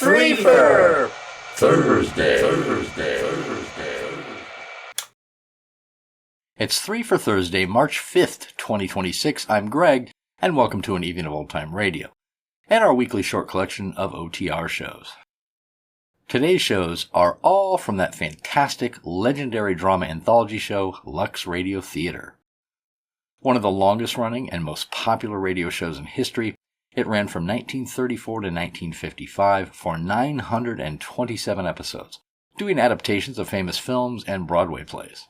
Three-Fer Thursday. It's Three-Fer Thursday, March 5th, 2026. I'm Greg, and welcome to an evening of old-time radio, and our weekly short collection of OTR shows. Today's shows are all from that fantastic, legendary drama anthology show, Lux Radio Theater. One of the longest-running and most popular radio shows in history, it ran from 1934 to 1955 for 927 episodes, doing adaptations of famous films and Broadway plays.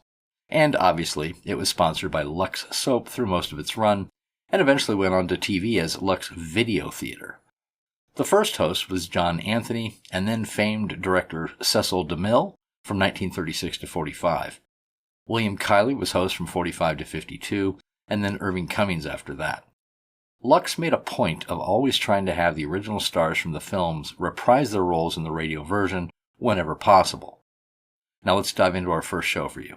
And obviously, it was sponsored by Lux Soap through most of its run, and eventually went on to TV as Lux Video Theater. The first host was John Anthony, and then famed director Cecil DeMille from 1936 to 45. William Kiley was host from 45 to 52, and then Irving Cummings after that. Lux made a point of always trying to have the original stars from the films reprise their roles in the radio version whenever possible. Now let's dive into our first show for you.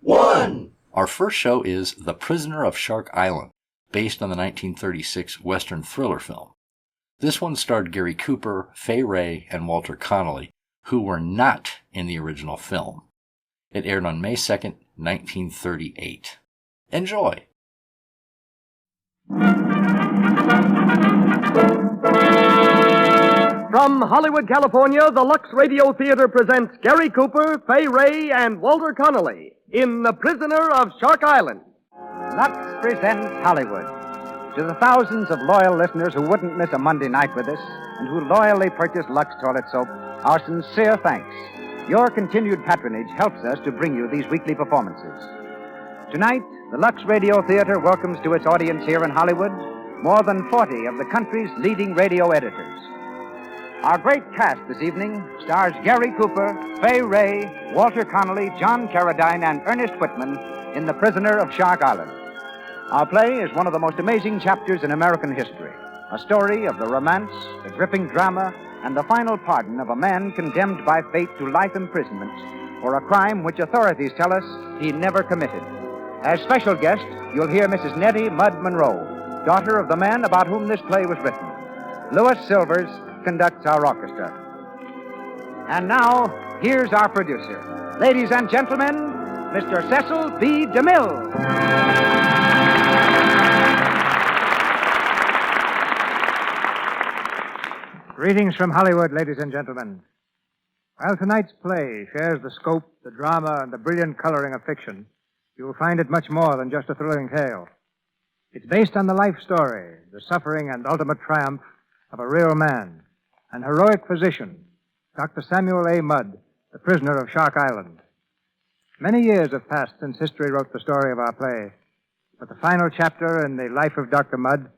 1. Our first show is The Prisoner of Shark Island, based on the 1936 Western thriller film. This one starred Gary Cooper, Fay Wray, and Walter Connolly, who were not in the original film. It aired on May 2nd, 1938. Enjoy! From Hollywood, California, the Lux Radio Theater presents Gary Cooper, Fay Wray, and Walter Connolly in The Prisoner of Shark Island. Lux presents Hollywood. To the thousands of loyal listeners who wouldn't miss a Monday night with us and who loyally purchase Lux toilet soap, our sincere thanks. Your continued patronage helps us to bring you these weekly performances. Tonight, the Lux Radio Theater welcomes to its audience here in Hollywood more than 40 of the country's leading radio editors. Our great cast this evening stars Gary Cooper, Fay Wray, Walter Connolly, John Carradine, and Ernest Whitman in The Prisoner of Shark Island. Our play is one of the most amazing chapters in American history, a story of the romance, the gripping drama, and the final pardon of a man condemned by fate to life imprisonment for a crime which authorities tell us he never committed. As special guest, you'll hear Mrs. Nettie Mudd Monroe, daughter of the man about whom this play was written. Louis Silvers conducts our orchestra. And now, here's our producer. Ladies and gentlemen, Mr. Cecil B. DeMille. Greetings from Hollywood, ladies and gentlemen. While tonight's play shares the scope, the drama, and the brilliant coloring of fiction, you'll find it much more than just a thrilling tale. It's based on the life story, the suffering and ultimate triumph of a real man, an heroic physician, Dr. Samuel A. Mudd, the prisoner of Shark Island. Many years have passed since history wrote the story of our play, but the final chapter in the life of Dr. Mudd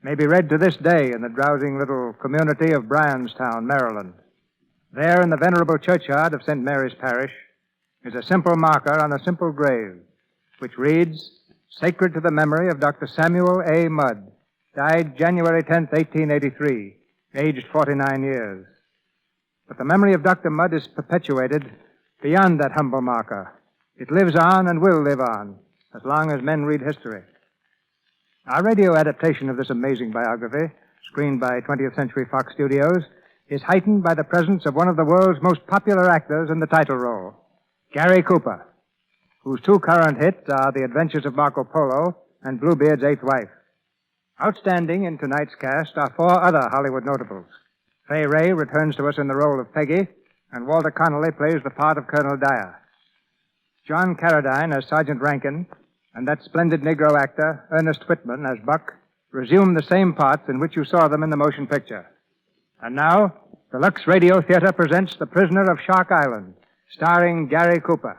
may be read to this day in the drowsing little community of Bryanstown, Maryland. There in the venerable churchyard of St. Mary's Parish is a simple marker on a simple grave, which reads, "Sacred to the memory of Dr. Samuel A. Mudd, died January 10th, 1883, aged 49 years. But the memory of Dr. Mudd is perpetuated beyond that humble marker. It lives on and will live on as long as men read history. Our radio adaptation of this amazing biography, screened by 20th Century Fox Studios, is heightened by the presence of one of the world's most popular actors in the title role, Gary Cooper, whose two current hits are The Adventures of Marco Polo and Bluebeard's Eighth Wife. Outstanding in tonight's cast are four other Hollywood notables. Fay Wray returns to us in the role of Peggy, and Walter Connolly plays the part of Colonel Dyer. John Carradine as Sergeant Rankin, and that splendid Negro actor, Ernest Whitman, as Buck, resume the same parts in which you saw them in the motion picture. And now, the Lux Radio Theater presents The Prisoner of Shark Island, starring Gary Cooper.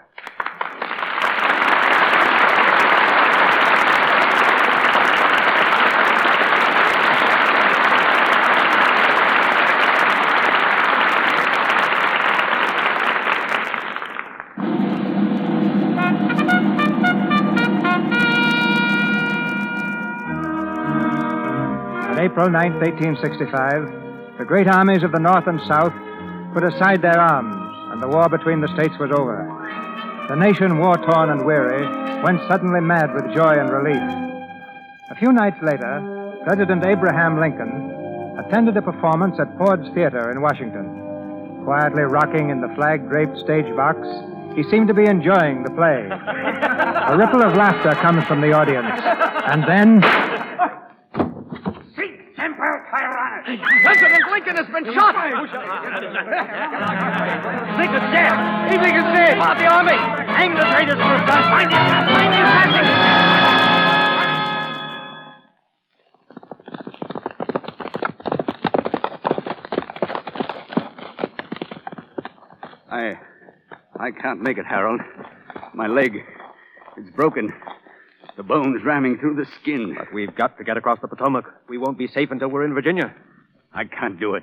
On April 9th, 1865, the great armies of the North and South put aside their arms, and the war between the states was over. The nation, war-torn and weary, went suddenly mad with joy and relief. A few nights later, President Abraham Lincoln attended a performance at Ford's Theater in Washington. Quietly rocking in the flag-draped stage box, he seemed to be enjoying the play. A ripple of laughter comes from the audience. And then... President Lincoln has been shot! Lincoln's dead! Lincoln's dead! Part the army! Hang the traitors for us! Find the assassin! Find the assassin! I can't make it, Harold. My leg, it's broken. The bone's ramming through the skin. But we've got to get across the Potomac. We won't be safe until we're in Virginia. I can't do it.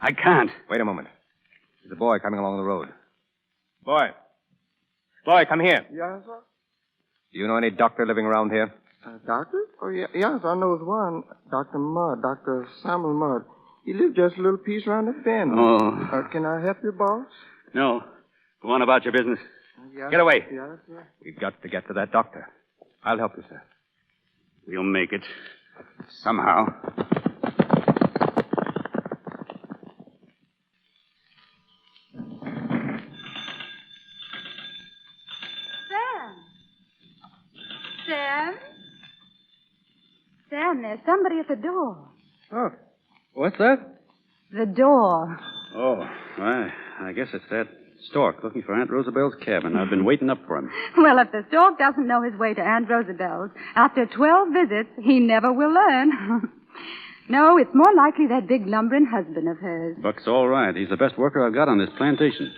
I can't. Wait a moment. There's a boy coming along the road. Boy, come here. Yes, sir. Do you know any doctor living around here? Doctor? Oh, yes, I knows one. Dr. Mudd, Dr. Samuel Mudd. He lives just a little piece around the bend. Oh. Can I help you, boss? No. Go on about your business. Yes, Get away. Yes, sir. We've got to get to that doctor. I'll help you, sir. We'll make it. Somehow. Sam, there's somebody at the door. Oh, what's that? The door. Oh, I guess it's that stork looking for Aunt Rosabelle's cabin. I've been waiting up for him. Well, if the stork doesn't know his way to Aunt Rosabelle's, after 12 visits, he never will learn. No, it's more likely that big lumbering husband of hers. Buck's all right. He's the best worker I've got on this plantation.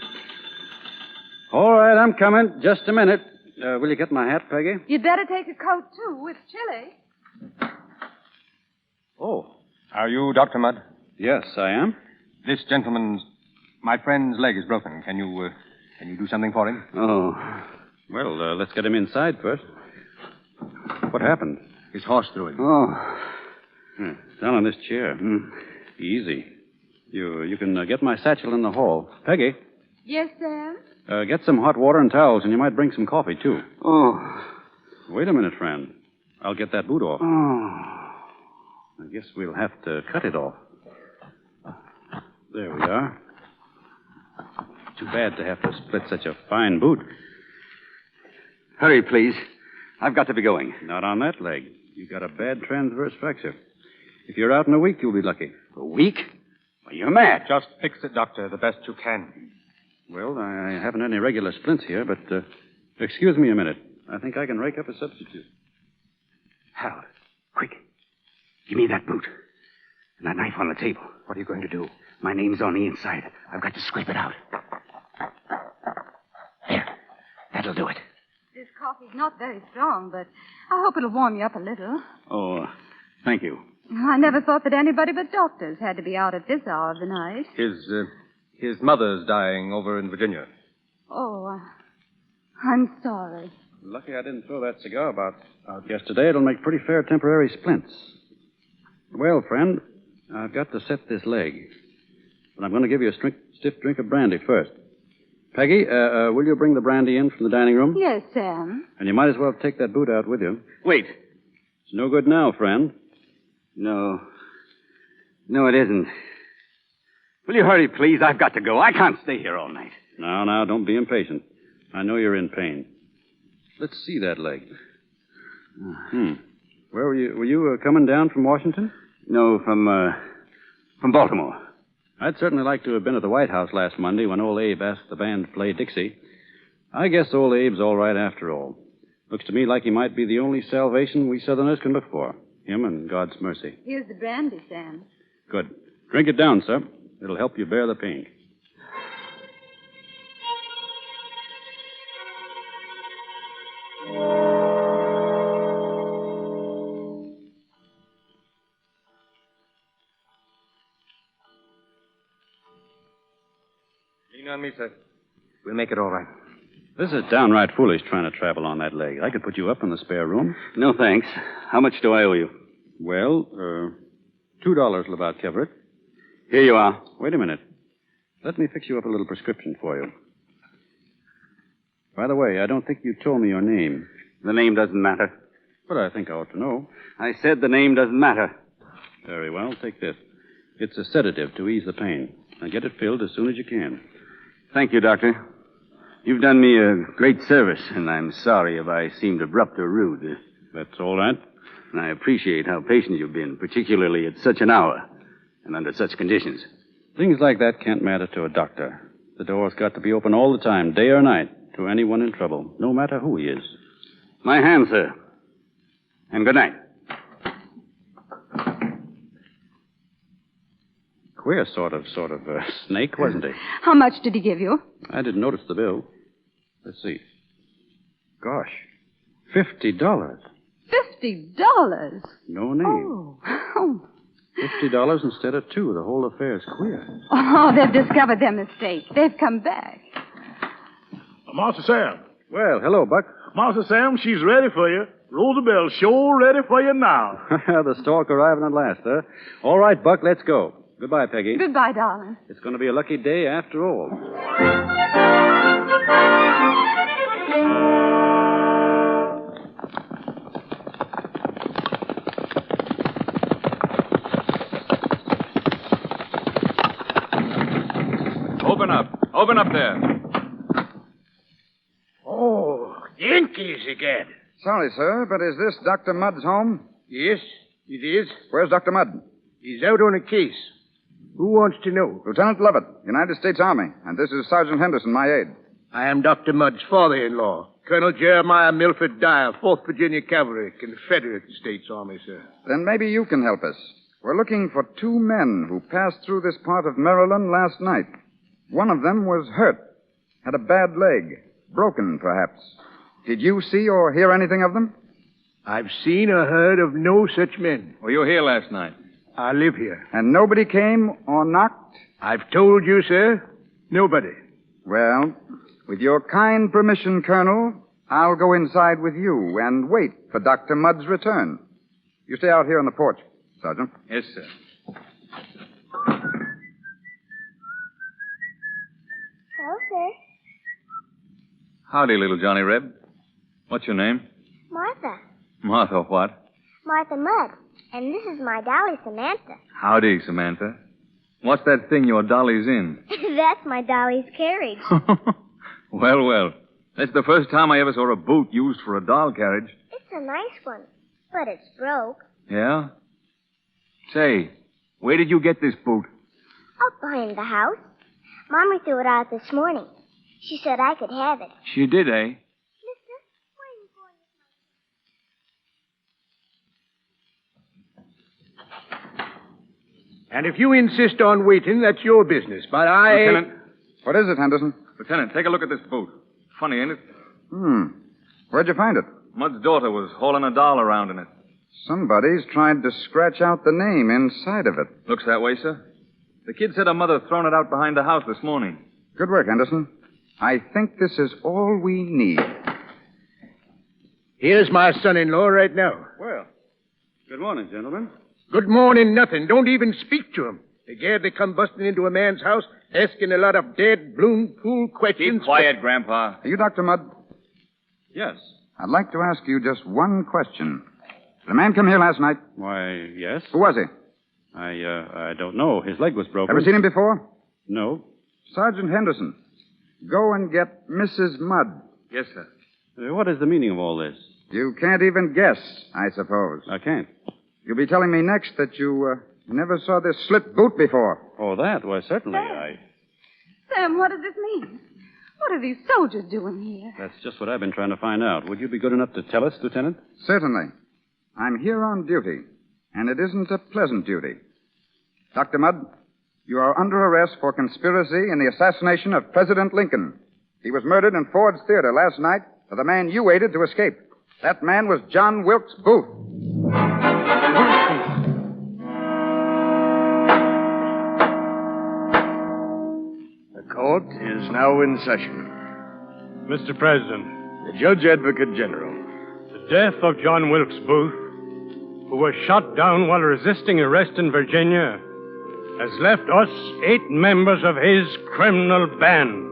All right, I'm coming. Just a minute. Will you get my hat, Peggy? You'd better take a coat, too. It's chilly. Oh. Are you Dr. Mudd? Yes, I am. This gentleman's... My friend's leg is broken. Can you do something for him? Oh. Well, let's get him inside first. What happened? His horse threw him. Oh. Down on this chair. Easy. You can get my satchel in the hall. Peggy, Yes, Sam? get some hot water and towels, and you might bring some coffee, too. Oh. Wait a minute, friend. I'll get that boot off. Oh. I guess we'll have to cut it off. There we are. Too bad to have to split such a fine boot. Hurry, please. I've got to be going. Not on that leg. You got a bad transverse fracture. If you're out in a week, you'll be lucky. A week? Well, you're mad. Just fix it, Doctor, the best you can. Well, I haven't any regular splints here, but excuse me a minute. I think I can rake up a substitute. Harold, quick. Give me that boot. And that knife on the table. What are you going to do? My name's on the inside. I've got to scrape it out. There. That'll do it. This coffee's not very strong, but I hope it'll warm you up a little. Oh, thank you. I never thought that anybody but doctors had to be out at this hour of the night. His mother's dying over in Virginia. Oh, I'm sorry. Lucky I didn't throw that cigar out yesterday. It'll make pretty fair temporary splints. Well, friend, I've got to set this leg. But I'm going to give you a stiff drink of brandy first. Peggy, will you bring the brandy in from the dining room? Yes, Sam. And you might as well take that boot out with you. Wait. It's no good now, friend. No, it isn't. Will you hurry, please? I've got to go. I can't stay here all night. Now, don't be impatient. I know you're in pain. Let's see that leg. Where were you? Were you coming down from Washington? No, from Baltimore. I'd certainly like to have been at the White House last Monday when old Abe asked the band to play Dixie. I guess old Abe's all right after all. Looks to me like he might be the only salvation we Southerners can look for. Him and God's mercy. Here's the brandy, Sam. Good. Drink it down, sir. It'll help you bear the pain. Lean on me, sir. We'll make it all right. This is downright foolish trying to travel on that leg. I could put you up in the spare room. No, thanks. How much do I owe you? Well, $2 will about cover it. Here you are. Wait a minute. Let me fix you up a little prescription for you. By the way, I don't think you told me your name. The name doesn't matter. But I think I ought to know. I said the name doesn't matter. Very well. Take this. It's a sedative to ease the pain. Now get it filled as soon as you can. Thank you, Doctor. You've done me a great service, and I'm sorry if I seemed abrupt or rude. That's all right. And I appreciate how patient you've been, particularly at such an hour and under such conditions. Things like that can't matter to a doctor. The door's got to be open all the time, day or night, to anyone in trouble, no matter who he is. My hand, sir. And good night. Queer sort of snake, wasn't he? How much did he give you? I didn't notice the bill. Let's see. Gosh, $50. $50? No name. Oh. $50 instead of $2. The whole affair's queer. Oh, they've discovered their mistake. They've come back. Master Sam. Well, hello, Buck. Master Sam, she's ready for you. Roosevelt sure ready for you now. The stalk arriving at last, huh? All right, Buck, let's go. Goodbye, Peggy. Goodbye, darling. It's going to be a lucky day after all. Open up there. Oh, Yankees again. Sorry, sir, but is this Dr. Mudd's home? Yes, it is. Where's Dr. Mudd? He's out on a case. Who wants to know? Lieutenant Lovett, United States Army, and this is Sergeant Henderson, my aide. I am Dr. Mudd's father-in-law, Colonel Jeremiah Milford Dyer, 4th Virginia Cavalry, Confederate States Army, sir. Then maybe you can help us. We're looking for 2 men who passed through this part of Maryland last night. One of them was hurt, had a bad leg, broken, perhaps. Did you see or hear anything of them? I've seen or heard of no such men. Were you here last night? I live here. And nobody came or knocked? I've told you, sir, nobody. Well, with your kind permission, Colonel, I'll go inside with you and wait for Dr. Mudd's return. You stay out here on the porch, Sergeant. Yes, sir. Hello, sir. Howdy, little Johnny Reb. What's your name? Martha. Martha what? Martha Mudd. And this is my dolly, Samantha. Howdy, Samantha. What's that thing your dolly's in? That's my dolly's carriage. Well. That's the first time I ever saw a boot used for a doll carriage. It's a nice one, but it's broke. Yeah? Say, where did you get this boot? Up behind the house. Mommy threw it out this morning. She said I could have it. She did, eh? And if you insist on waiting, that's your business. But I... Lieutenant. What is it, Henderson? Lieutenant, take a look at this boot. Funny, ain't it? Where'd you find it? Mudd's daughter was hauling a doll around in it. Somebody's tried to scratch out the name inside of it. Looks that way, sir. The kid said her mother thrown it out behind the house this morning. Good work, Henderson. I think this is all we need. Here's my son-in-law right now. Well, good morning, gentlemen. Good morning, nothing. Don't even speak to him. They dared to come busting into a man's house, asking a lot of dead, bloom, fool questions. Keep quiet, Grandpa. Are you Dr. Mudd? Yes. I'd like to ask you just one question. Did a man come here last night? Why, yes. Who was he? I don't know. His leg was broken. Ever seen him before? No. Sergeant Henderson, go and get Mrs. Mudd. Yes, sir. What is the meaning of all this? You can't even guess, I suppose. I can't. You'll be telling me next that you never saw this slip boot before. Oh, that? Why, certainly. Sam, what does this mean? What are these soldiers doing here? That's just what I've been trying to find out. Would you be good enough to tell us, Lieutenant? Certainly. I'm here on duty, and it isn't a pleasant duty. Dr. Mudd, you are under arrest for conspiracy in the assassination of President Lincoln. He was murdered in Ford's Theater last night by the man you aided to escape. That man was John Wilkes Booth. The court is now in session. Mr. President, The Judge Advocate General. the death of John Wilkes Booth, who was shot down while resisting arrest in Virginia, has left us 8 members of his criminal band.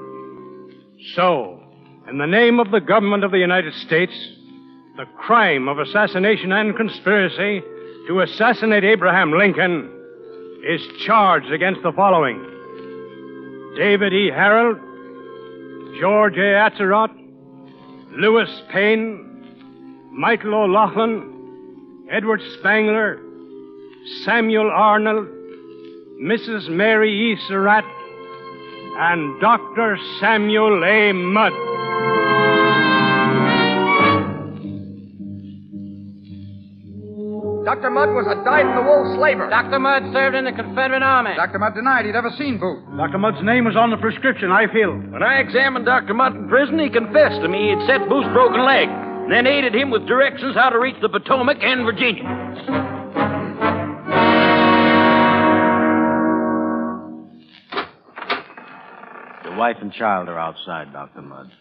So, in the name of the government of the United States, the crime of assassination and conspiracy to assassinate Abraham Lincoln is charged against the following: David E. Harold, George A. Atzerodt, Lewis Payne, Michael O'Loughlin, Edward Spangler, Samuel Arnold, Mrs. Mary E. Surratt, and Dr. Samuel A. Mudd. Dr. Mudd was a dyed-in-the-wool slaver. Dr. Mudd served in the Confederate Army. Dr. Mudd denied he'd ever seen Booth. Dr. Mudd's name was on the prescription, I feel. When I examined Dr. Mudd in prison, he confessed to me he'd set Booth's broken leg, and then aided him with directions how to reach the Potomac and Virginia. The wife and child are outside, Dr. Mudd.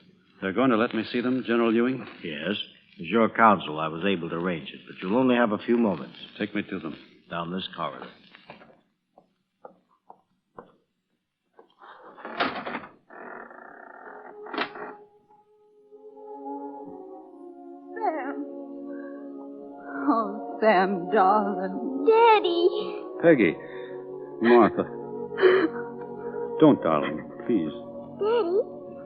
They're going to let me see them, General Ewing? Yes. As your counsel, I was able to arrange it, but you'll only have a few moments. Take me to them. Down this corridor. Sam. Oh, Sam, darling. Daddy. Peggy. Martha. Don't, darling. Please. Daddy,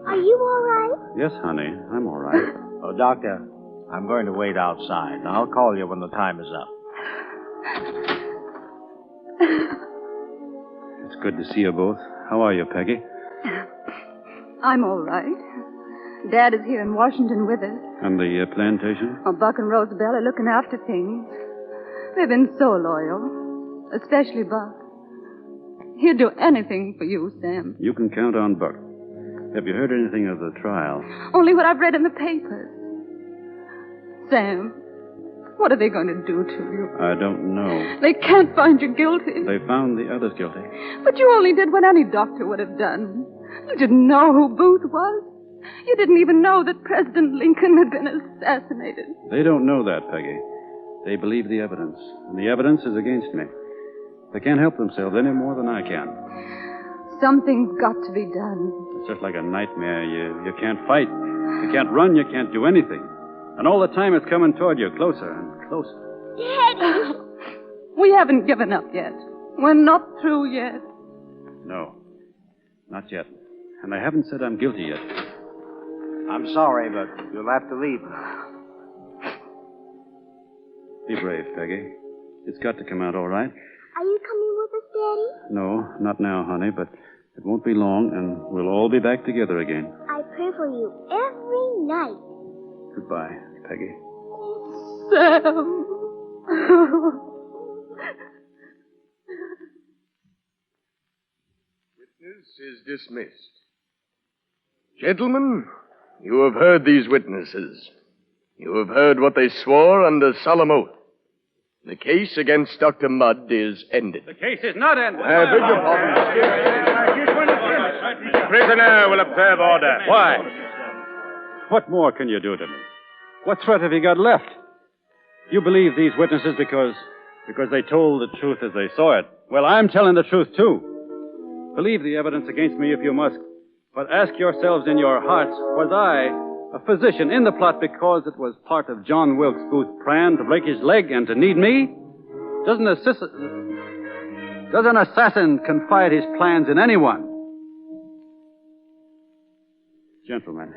are you all right? Yes, honey. I'm all right. Oh, Doctor, I'm going to wait outside. I'll call you when the time is up. It's good to see you both. How are you, Peggy? I'm all right. Dad is here in Washington with us. And the plantation? Oh, Buck and Rosabelle are looking after things. They've been so loyal. Especially Buck. He'd do anything for you, Sam. You can count on Buck. Have you heard anything of the trial? Only what I've read in the papers. Sam, what are they going to do to you? I don't know. They can't find you guilty. They found the others guilty. But you only did what any doctor would have done. You didn't know who Booth was. You didn't even know that President Lincoln had been assassinated. They don't know that, Peggy. They believe the evidence, and the evidence is against me. They can't help themselves any more than I can. Something's got to be done. It's just like a nightmare. You can't fight. You can't run. You can't do anything. And all the time it's coming toward you, closer and closer. Daddy! We haven't given up yet. We're not through yet. No, not yet. And I haven't said I'm guilty yet. I'm sorry, but you'll have to leave. Be brave, Peggy. It's got to come out all right. Are you coming with us, Daddy? No, not now, honey, but it won't be long, and we'll all be back together again. I pray for you every night. Goodbye, Peggy. Sam. Witness is dismissed. Gentlemen, you have heard these witnesses. You have heard what they swore under solemn oath. The case against Dr. Mudd is ended. The case is not ended. I beg your pardon. Prisoner will observe order. Why? What more can you do to me? What threat have you got left? You believe these witnesses because they told the truth as they saw it. Well, I'm telling the truth, too. Believe the evidence against me if you must. But ask yourselves in your hearts, was I a physician in the plot because it was part of John Wilkes Booth's plan to break his leg and to need me? Does an assassin confide his plans in anyone? Gentlemen,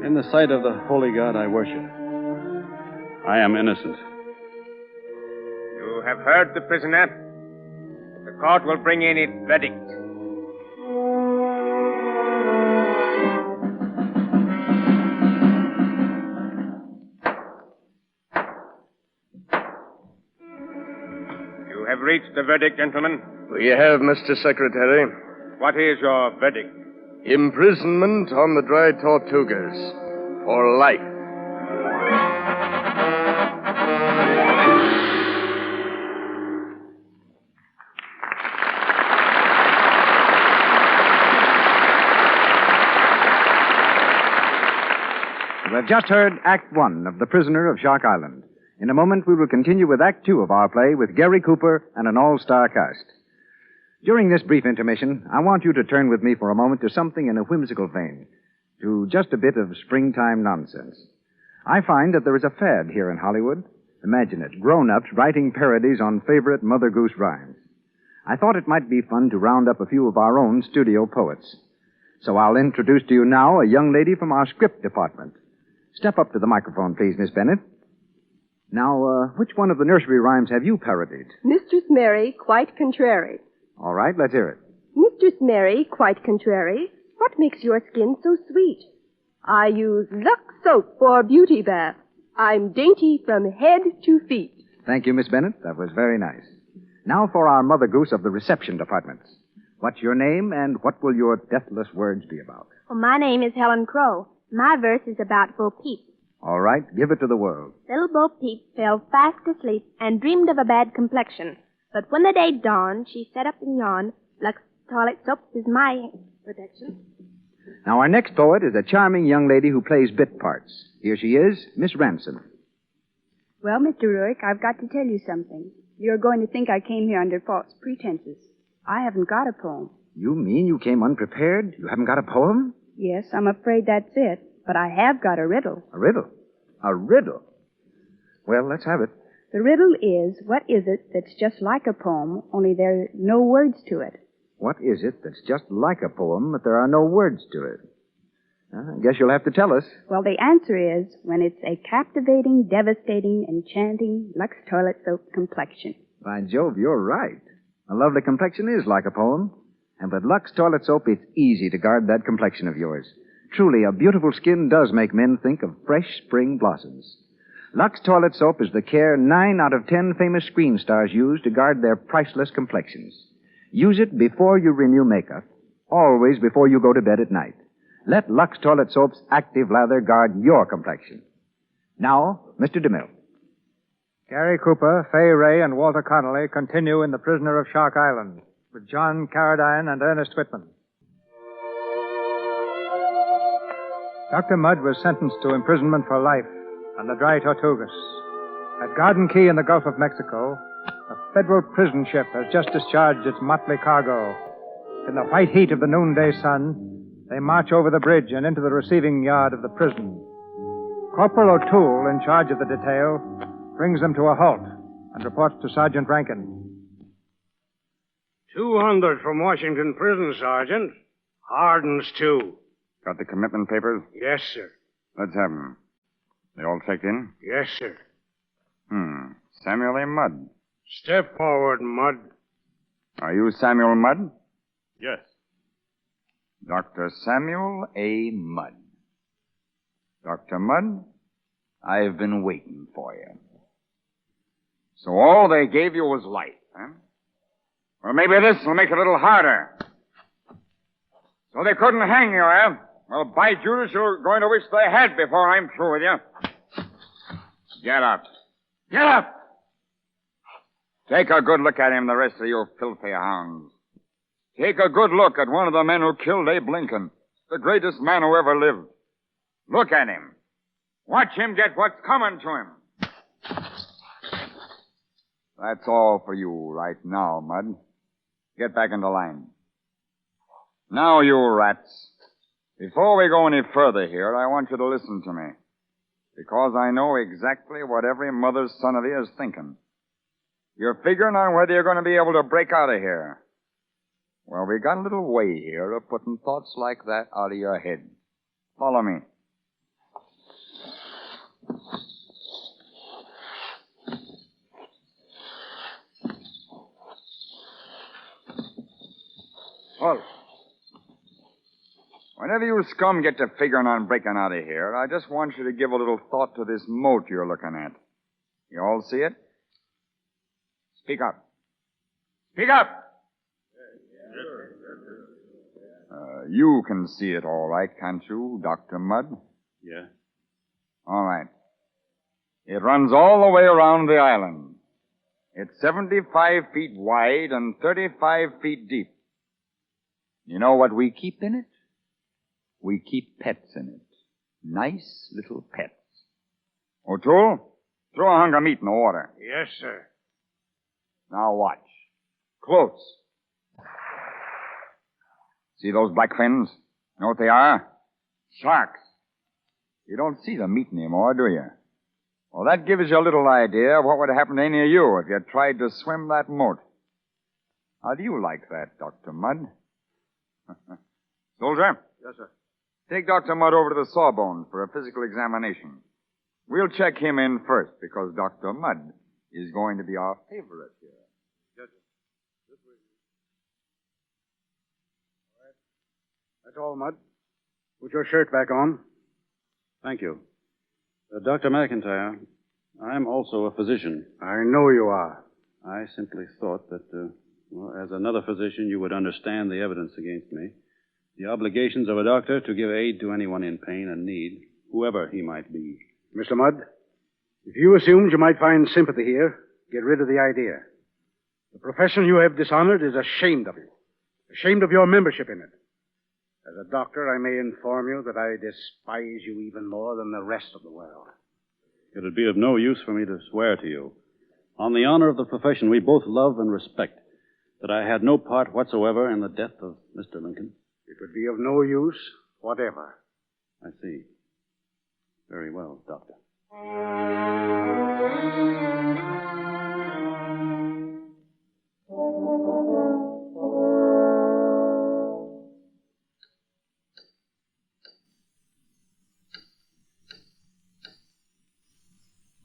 in the sight of the holy God I worship, I am innocent. You have heard the prisoner. The court will bring in its verdict. You have reached the verdict, gentlemen. We have, Mr. Secretary. What is your verdict? Imprisonment on the Dry Tortugas for life. You have just heard Act One of The Prisoner of Shark Island. In a moment, we will continue with Act Two of our play with Gary Cooper and an all-star cast. During this brief intermission, I want you to turn with me for a moment to something in a whimsical vein, to just a bit of springtime nonsense. I find that there is a fad here in Hollywood. Imagine it, grown-ups writing parodies on favorite Mother Goose rhymes. I thought it might be fun to round up a few of our own studio poets. So I'll introduce to you now a young lady from our script department. Step up to the microphone, please, Miss Bennett. Now, which one of the nursery rhymes have you parodied? Mistress Mary, quite contrary. All right, let's hear it. Mistress Mary, quite contrary. What makes your skin so sweet? I use Lux soap for beauty bath. I'm dainty from head to feet. Thank you, Miss Bennett. That was very nice. Now for our Mother Goose of the reception department. What's your name, and what will your deathless words be about? Well, my name is Helen Crow. My verse is about Bo Peep. All right, give it to the world. Little Bo Peep fell fast asleep and dreamed of a bad complexion. But when the day dawned, she sat up and yawned. Lux toilet soap is my protection. Now, our next poet is a charming young lady who plays bit parts. Here she is, Miss Ransom. Well, Mr. Ruick, I've got to tell you something. You're going to think I came here under false pretenses. I haven't got a poem. You mean you came unprepared? You haven't got a poem? Yes, I'm afraid that's it. But I have got a riddle. A riddle? A riddle? Well, let's have it. The riddle is, what is it that's just like a poem, only there are no words to it? What is it that's just like a poem, but there are no words to it? I guess you'll have to tell us. Well, the answer is when it's a captivating, devastating, enchanting Lux toilet soap complexion. By Jove, you're right. A lovely complexion is like a poem. And with Lux toilet soap, it's easy to guard that complexion of yours. Truly, a beautiful skin does make men think of fresh spring blossoms. Lux toilet soap is the care 9 out of 10 famous screen stars use to guard their priceless complexions. Use it before you renew makeup, always before you go to bed at night. Let Lux toilet soap's active lather guard your complexion. Now, Mr. DeMille. Gary Cooper, Fay Ray, and Walter Connolly continue in The Prisoner of Shark Island with John Carradine and Ernest Whitman. Dr. Mudd was sentenced to imprisonment for life on the Dry Tortugas. At Garden Key in the Gulf of Mexico, a federal prison ship has just discharged its motley cargo. In the white heat of the noonday sun, they march over the bridge and into the receiving yard of the prison. Corporal O'Toole, in charge of the detail, brings them to a halt and reports to Sergeant Rankin. 200 from Washington Prison, Sergeant. Hardens, too. Got the commitment papers? Yes, sir. Let's have them. They all checked in? Yes, sir. Samuel A. Mudd. Step forward, Mudd. Are you Samuel Mudd? Yes. Dr. Samuel A. Mudd. Dr. Mudd, I've been waiting for you. So all they gave you was life, huh? Well, maybe this will make it a little harder. So they couldn't hang you, eh? Well, by Judas, you're going to wish they had before I'm through with you. Get up. Get up! Take a good look at him, the rest of you filthy hounds. Take a good look at one of the men who killed Abe Lincoln, the greatest man who ever lived. Look at him. Watch him get what's coming to him. That's all for you right now, Mudd. Get back into line. Now, you rats, before we go any further here, I want you to listen to me. Because I know exactly what every mother's son of you is thinking. You're figuring on whether you're going to be able to break out of here. Well, we got a little way here of putting thoughts like that out of your head. Follow me. Well, whenever you scum get to figuring on breaking out of here, I just want you to give a little thought to this moat you're looking at. You all see it? Speak up. Speak up! You can see it all right, can't you, Dr. Mudd? Yeah. All right. It runs all the way around the island. It's 75 feet wide and 35 feet deep. You know what we keep in it? We keep pets in it. Nice little pets. O'Toole, throw a hunk of meat in the water. Yes, sir. Now watch. Close. See those black fins? Know what they are? Sharks. You don't see the meat anymore, do you? Well, that gives you a little idea of what would happen to any of you if you tried to swim that moat. How do you like that, Dr. Mudd? Soldier? Yes, sir. Take Dr. Mudd over to the Sawbones for a physical examination. We'll check him in first because Dr. Mudd is going to be our favorite here. Yes, sir. This way. All right. That's all, Mudd. Put your shirt back on. Thank you. Dr. McIntyre, I'm also a physician. I know you are. I simply thought that, as another physician, you would understand the evidence against me. The obligations of a doctor to give aid to anyone in pain and need, whoever he might be. Mr. Mudd, if you assumed you might find sympathy here, get rid of the idea. The profession you have dishonored is ashamed of you. Ashamed of your membership in it. As a doctor, I may inform you that I despise you even more than the rest of the world. It would be of no use for me to swear to you, on the honor of the profession we both love and respect, that I had no part whatsoever in the death of Mr. Lincoln. It would be of no use whatever. I see. Very well, Doctor.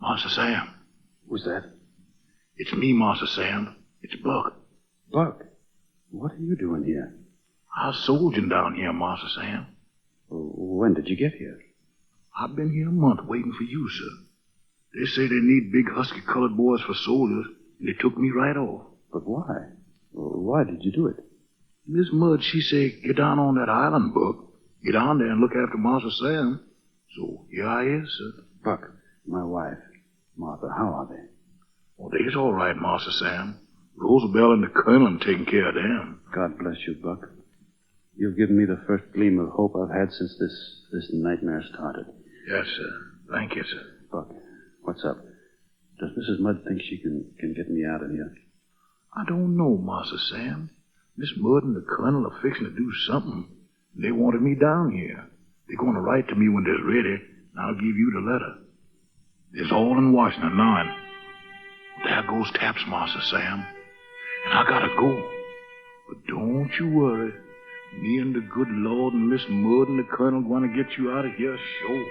Master Sam. Who's that? It's me, Master Sam. It's Buck. Buck, what are you doing here? I was soldiering down here, Master Sam. When did you get here? I've been here a month waiting for you, sir. They say they need big husky-colored boys for soldiers, and they took me right off. But why? Why did you do it? Miss Mudd, she say, get down on that island, Buck. Get on there and look after Master Sam. So here I is, sir. Buck, my wife, Martha, how are they? Oh, they's all right, Master Sam. Roosevelt and the Colonel taking care of them. God bless you, Buck. You've given me the first gleam of hope I've had since this nightmare started. Yes, sir. Thank you, sir. Buck, what's up? Does Mrs. Mudd think she can get me out of here? I don't know, Master Sam. Miss Mudd and the Colonel are fixing to do something. They wanted me down here. They're going to write to me when they're ready, and I'll give you the letter. It's all in Washington now, and there goes Taps, Master Sam. And I gotta go. But don't you worry. Me and the good Lord and Miss Mudd and the Colonel going to get you out of here, sure.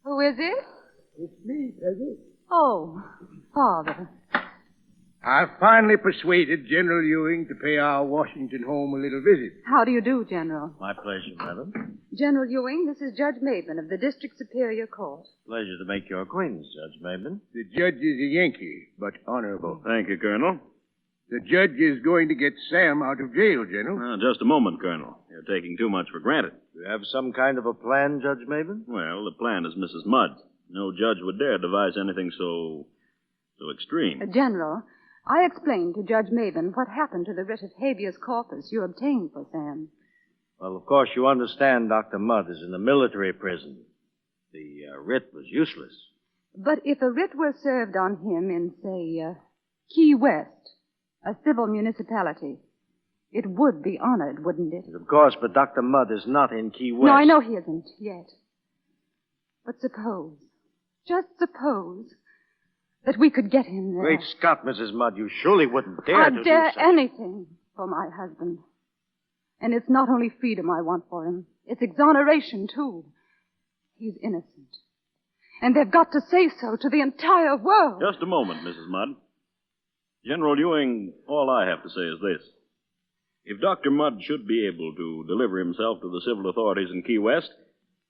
Who is it? It's me, Peggy. Oh, Father. I finally persuaded General Ewing to pay our Washington home a little visit. How do you do, General? My pleasure, madam. General Ewing, this is Judge Maben of the District Superior Court. Pleasure to make your acquaintance, Judge Maben. The judge is a Yankee, but honorable. Thank you, Colonel. The judge is going to get Sam out of jail, General. Just a moment, Colonel. You're taking too much for granted. You have some kind of a plan, Judge Maben? Well, the plan is Mrs. Mudd. No judge would dare devise anything so extreme. General, I explained to Judge Maben what happened to the writ of habeas corpus you obtained for Sam. Well, of course, you understand Dr. Mudd is in a military prison. The writ was useless. But if a writ were served on him in, say, Key West, a civil municipality, it would be honored, wouldn't it? Of course, but Dr. Mudd is not in Key West. No, I know he isn't yet. But suppose, just suppose, that we could get him there. Great Scott, Mrs. Mudd, you surely wouldn't dare I'd to dare do so. anything for my husband. And it's not only freedom I want for him. It's exoneration, too. He's innocent. And they've got to say so to the entire world. Just a moment, Mrs. Mudd. General Ewing, all I have to say is this. If Dr. Mudd should be able to deliver himself to the civil authorities in Key West,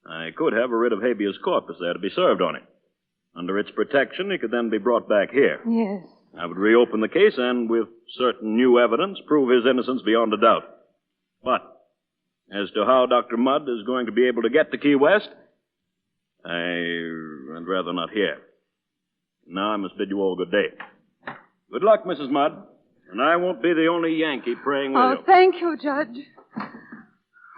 I could have a writ of habeas corpus there to be served on him. Under its protection, he could then be brought back here. Yes. I would reopen the case and, with certain new evidence, prove his innocence beyond a doubt. But, as to how Dr. Mudd is going to be able to get to Key West, I'd rather not hear. Now I must bid you all good day. Good luck, Mrs. Mudd. And I won't be the only Yankee praying with you. Oh, thank you, Judge.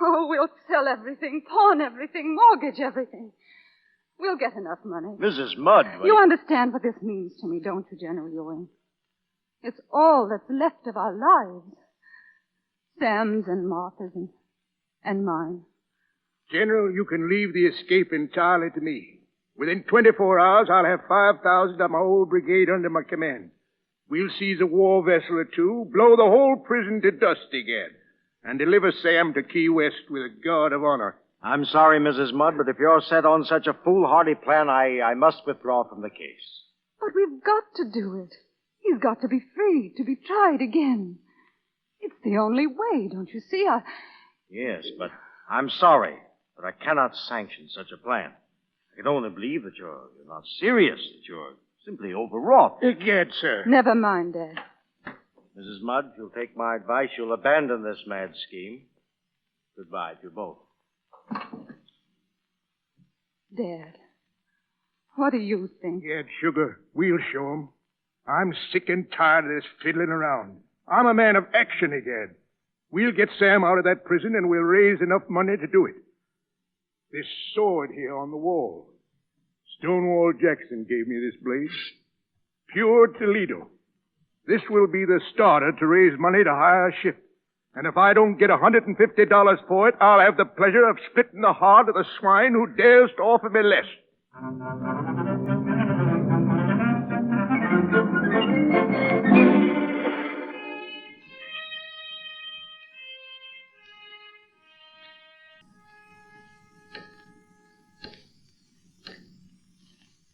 Oh, we'll sell everything, pawn everything, mortgage everything. We'll get enough money. Mrs. Mudd. You understand what this means to me, don't you, General Ewing? It's all that's left of our lives. Sam's and Martha's and mine. General, you can leave the escape entirely to me. Within 24 hours, I'll have 5,000 of my old brigade under my command. We'll seize a war vessel or two, blow the whole prison to dust again, and deliver Sam to Key West with a guard of honor. I'm sorry, Mrs. Mudd, but if you're set on such a foolhardy plan, I must withdraw from the case. But we've got to do it. He's got to be free, to be tried again. It's the only way, don't you see? Yes, but I'm sorry, but I cannot sanction such a plan. I can only believe that you're not serious, that you're simply overwrought. Egad, sir. Never mind, Dad. Mrs. Mudd, if you'll take my advice, you'll abandon this mad scheme. Goodbye to you both. Dad, what do you think? Egad, sugar, we'll show 'em. I'm sick and tired of this fiddling around. I'm a man of action, Egad. We'll get Sam out of that prison, and we'll raise enough money to do it. This sword here on the wall. Stonewall Jackson gave me this blade. Pure Toledo. This will be the starter to raise money to hire a ship. And if I don't get $150 for it, I'll have the pleasure of splitting the heart of the swine who dares to offer me less.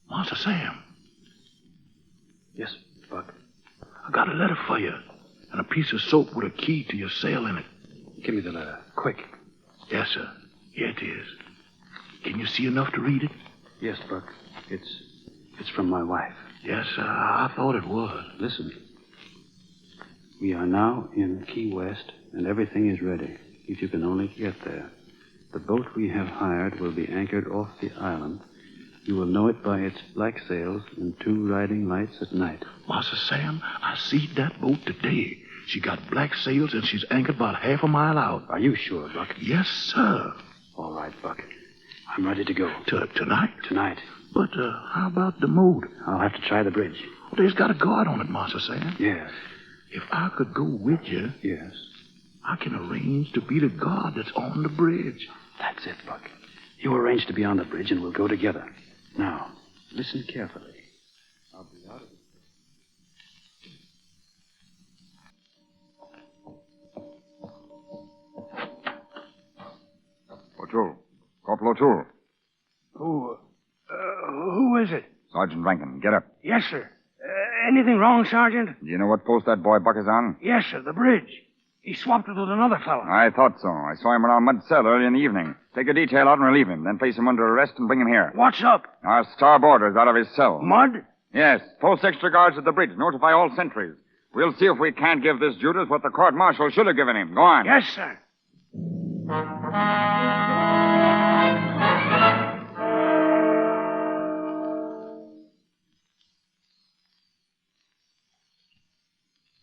Master Sam. Yes, Buck. I got a letter for you, and a piece of soap with a key to your cell in it. Give me the letter, quick. Yes, sir. Here it is. Can you see enough to read it? Yes, Buck. It's from my wife. Yes, sir. I thought it was. Listen. We are now in Key West, and everything is ready, if you can only get there. The boat we have hired will be anchored off the island. You will know it by its black sails and 2 riding lights at night. Master Sam, I seen that boat today. She got black sails and she's anchored about half a mile out. Are you sure, Buck? Yes, sir. All right, Buck. I'm ready to go. Tonight? Tonight. But how about the moat? I'll have to try the bridge. Well, there's got a guard on it, Master Sam. Yes. If I could go with you... Yes. I can arrange to be the guard that's on the bridge. That's it, Buck. You arrange to be on the bridge and we'll go together. Now, listen carefully. I'll be out of it. O'Toole. Corporal O'Toole. Who is it? Sergeant Rankin, get up. Yes, sir. Anything wrong, Sergeant? Do you know what post that boy Buck is on? Yes, sir, the bridge. He swapped it with another fellow. I thought so. I saw him around Mud's cell early in the evening. Take a detail out and relieve him, then place him under arrest and bring him here. What's up? Our starboarder's out of his cell. Mud? Yes. Post extra guards at the bridge. Notify all sentries. We'll see if we can't give this Judas what the court-martial should have given him. Go on. Yes, sir.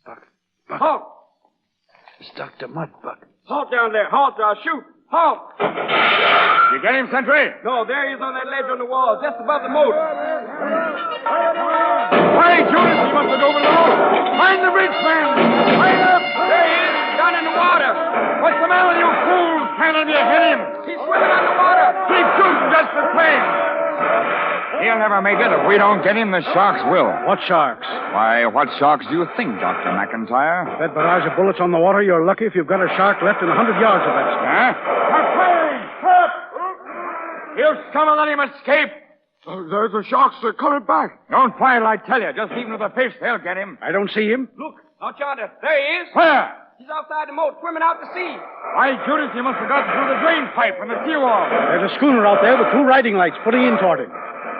Buck. Halt! It's Dr. Mudd, Buck. Halt down there. Halt or I'll shoot. Halt! You get him, sentry? No, there he is on that ledge on the wall, just above the moat. Why, Judas, he must have over the moat. Find the bridge, man. Find up. There he is, down in the water. What's the matter with you fools? Can't you hit him? He's swimming underwater. Keep shooting just the same. He'll never make it. If we don't get him, the sharks will. What sharks? Why, what sharks do you think, Dr. McIntyre? That barrage of bullets on the water, you're lucky if you've got a shark left in 100 yards of that stuff. Huh? Stop! You scum and let him escape. There's the sharks. They're coming back. Don't fight, I tell you. Just leave him to the fish. They'll get him. I don't see him. Look, out yonder. There he is. Where? He's outside the moat, swimming out to sea. Why, Judas, he must have gotten through the drain pipe from the seawall. There's a schooner out there with 2 riding lights putting in toward him.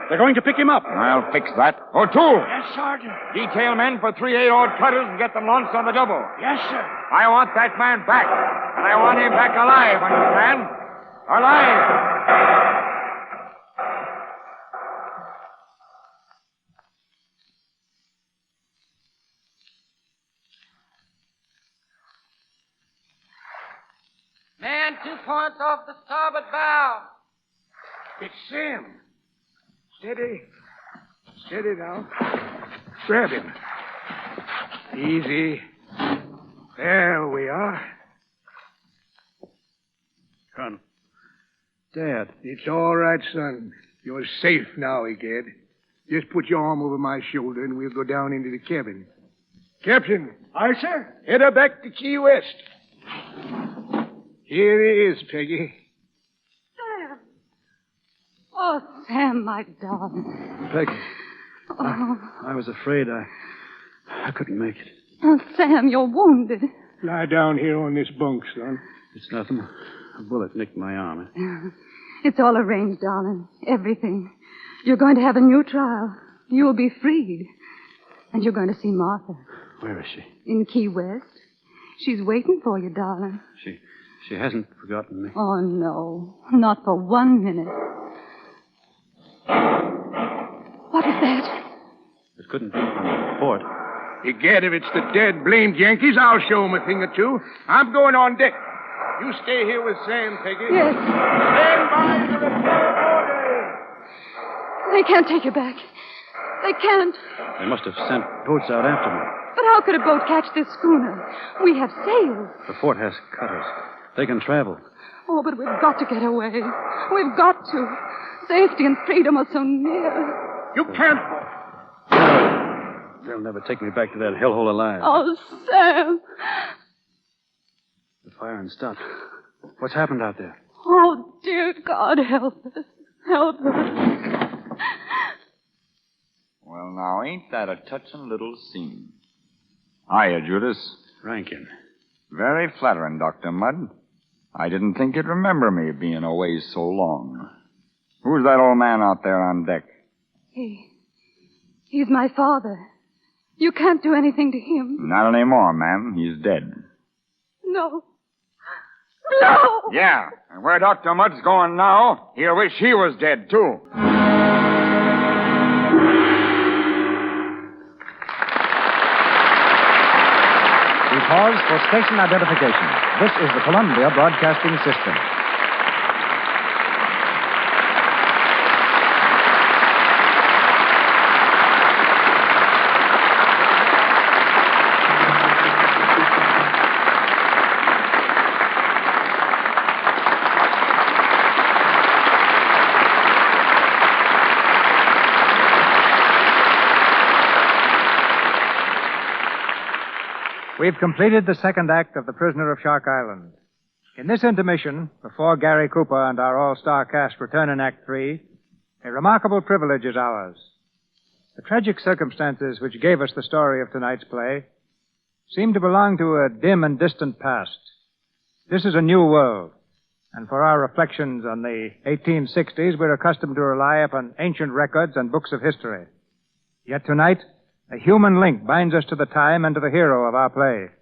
They're going to pick him up. I'll fix that. O'Toole. Yes, Sergeant. Detail men for 3 8-odd cutters and get them launched on the double. Yes, sir. I want that man back. And I want him back alive, understand? Alive. Man, 2 points off the starboard bow. It's Sam. Steady. Steady now. Grab him. Easy. There we are. Colonel. Dad. It's all right, son. You're safe now, egad. Just put your arm over my shoulder and we'll go down into the cabin. Captain. Aye, sir. Head her back to Key West. Here he is, Peggy. Sam. Oh, Sam, my darling. Peggy. Oh, I was afraid I couldn't make it. oh, Sam, you're wounded. Lie down here on this bunk, son. It's nothing. A bullet nicked my arm. It's all arranged, darling. Everything. You're going to have a new trial. You'll be freed. And you're going to see Martha. Where is she? In Key West. She's waiting for you, darling. She hasn't forgotten me. Oh, no. Not for 1 minute. What was that? It couldn't be from the fort. Egad, if it's the dead blamed Yankees, I'll show 'em a thing or two. I'm going on deck. You stay here with Sam, Peggy. Yes. Stand by for the third order. They can't take you back. They can't. They must have sent boats out after me. But how could a boat catch this schooner? We have sails. The fort has cutters. They can travel. Oh, but we've got to get away. We've got to. Safety and freedom are so near. You can't. They'll never take me back to that hellhole alive. Oh, Sam. The firing stopped. What's happened out there? Oh, dear God, help us. Help us. Well, now, ain't that a touching little scene? Hiya, Judas. Rankin. Very flattering, Dr. Mudd. I didn't think you'd remember me being away so long. Who's that old man out there on deck? He's my father. You can't do anything to him. Not anymore, ma'am. He's dead. No. No! Yeah, and where Dr. Mudd's going now, he'll wish he was dead, too. We pause for station identification. This is the Columbia Broadcasting System. We've completed the second act of The Prisoner of Shark Island. In this intermission, before Gary Cooper and our all-star cast return in Act 3, a remarkable privilege is ours. The tragic circumstances which gave us the story of tonight's play seem to belong to a dim and distant past. This is a new world, and for our reflections on the 1860s, we're accustomed to rely upon ancient records and books of history. Yet tonight, a human link binds us to the time and to the hero of our play.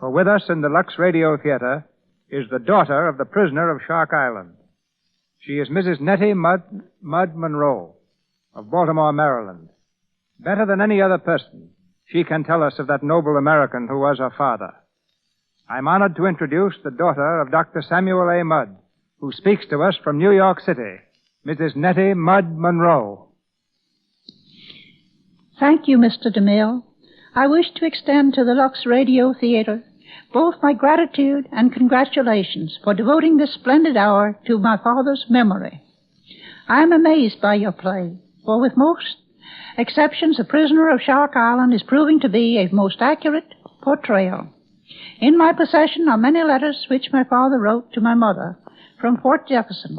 For with us in the Lux Radio Theater is the daughter of the prisoner of Shark Island. She is Mrs. Nettie Mudd Monroe of Baltimore, Maryland. Better than any other person, she can tell us of that noble American who was her father. I'm honored to introduce the daughter of Dr. Samuel A. Mudd, who speaks to us from New York City, Mrs. Nettie Mudd Monroe. Thank you, Mr. DeMille. I wish to extend to the Lux Radio Theater both my gratitude and congratulations for devoting this splendid hour to my father's memory. I am amazed by your play, for with most exceptions, The Prisoner of Shark Island is proving to be a most accurate portrayal. In my possession are many letters which my father wrote to my mother from Fort Jefferson.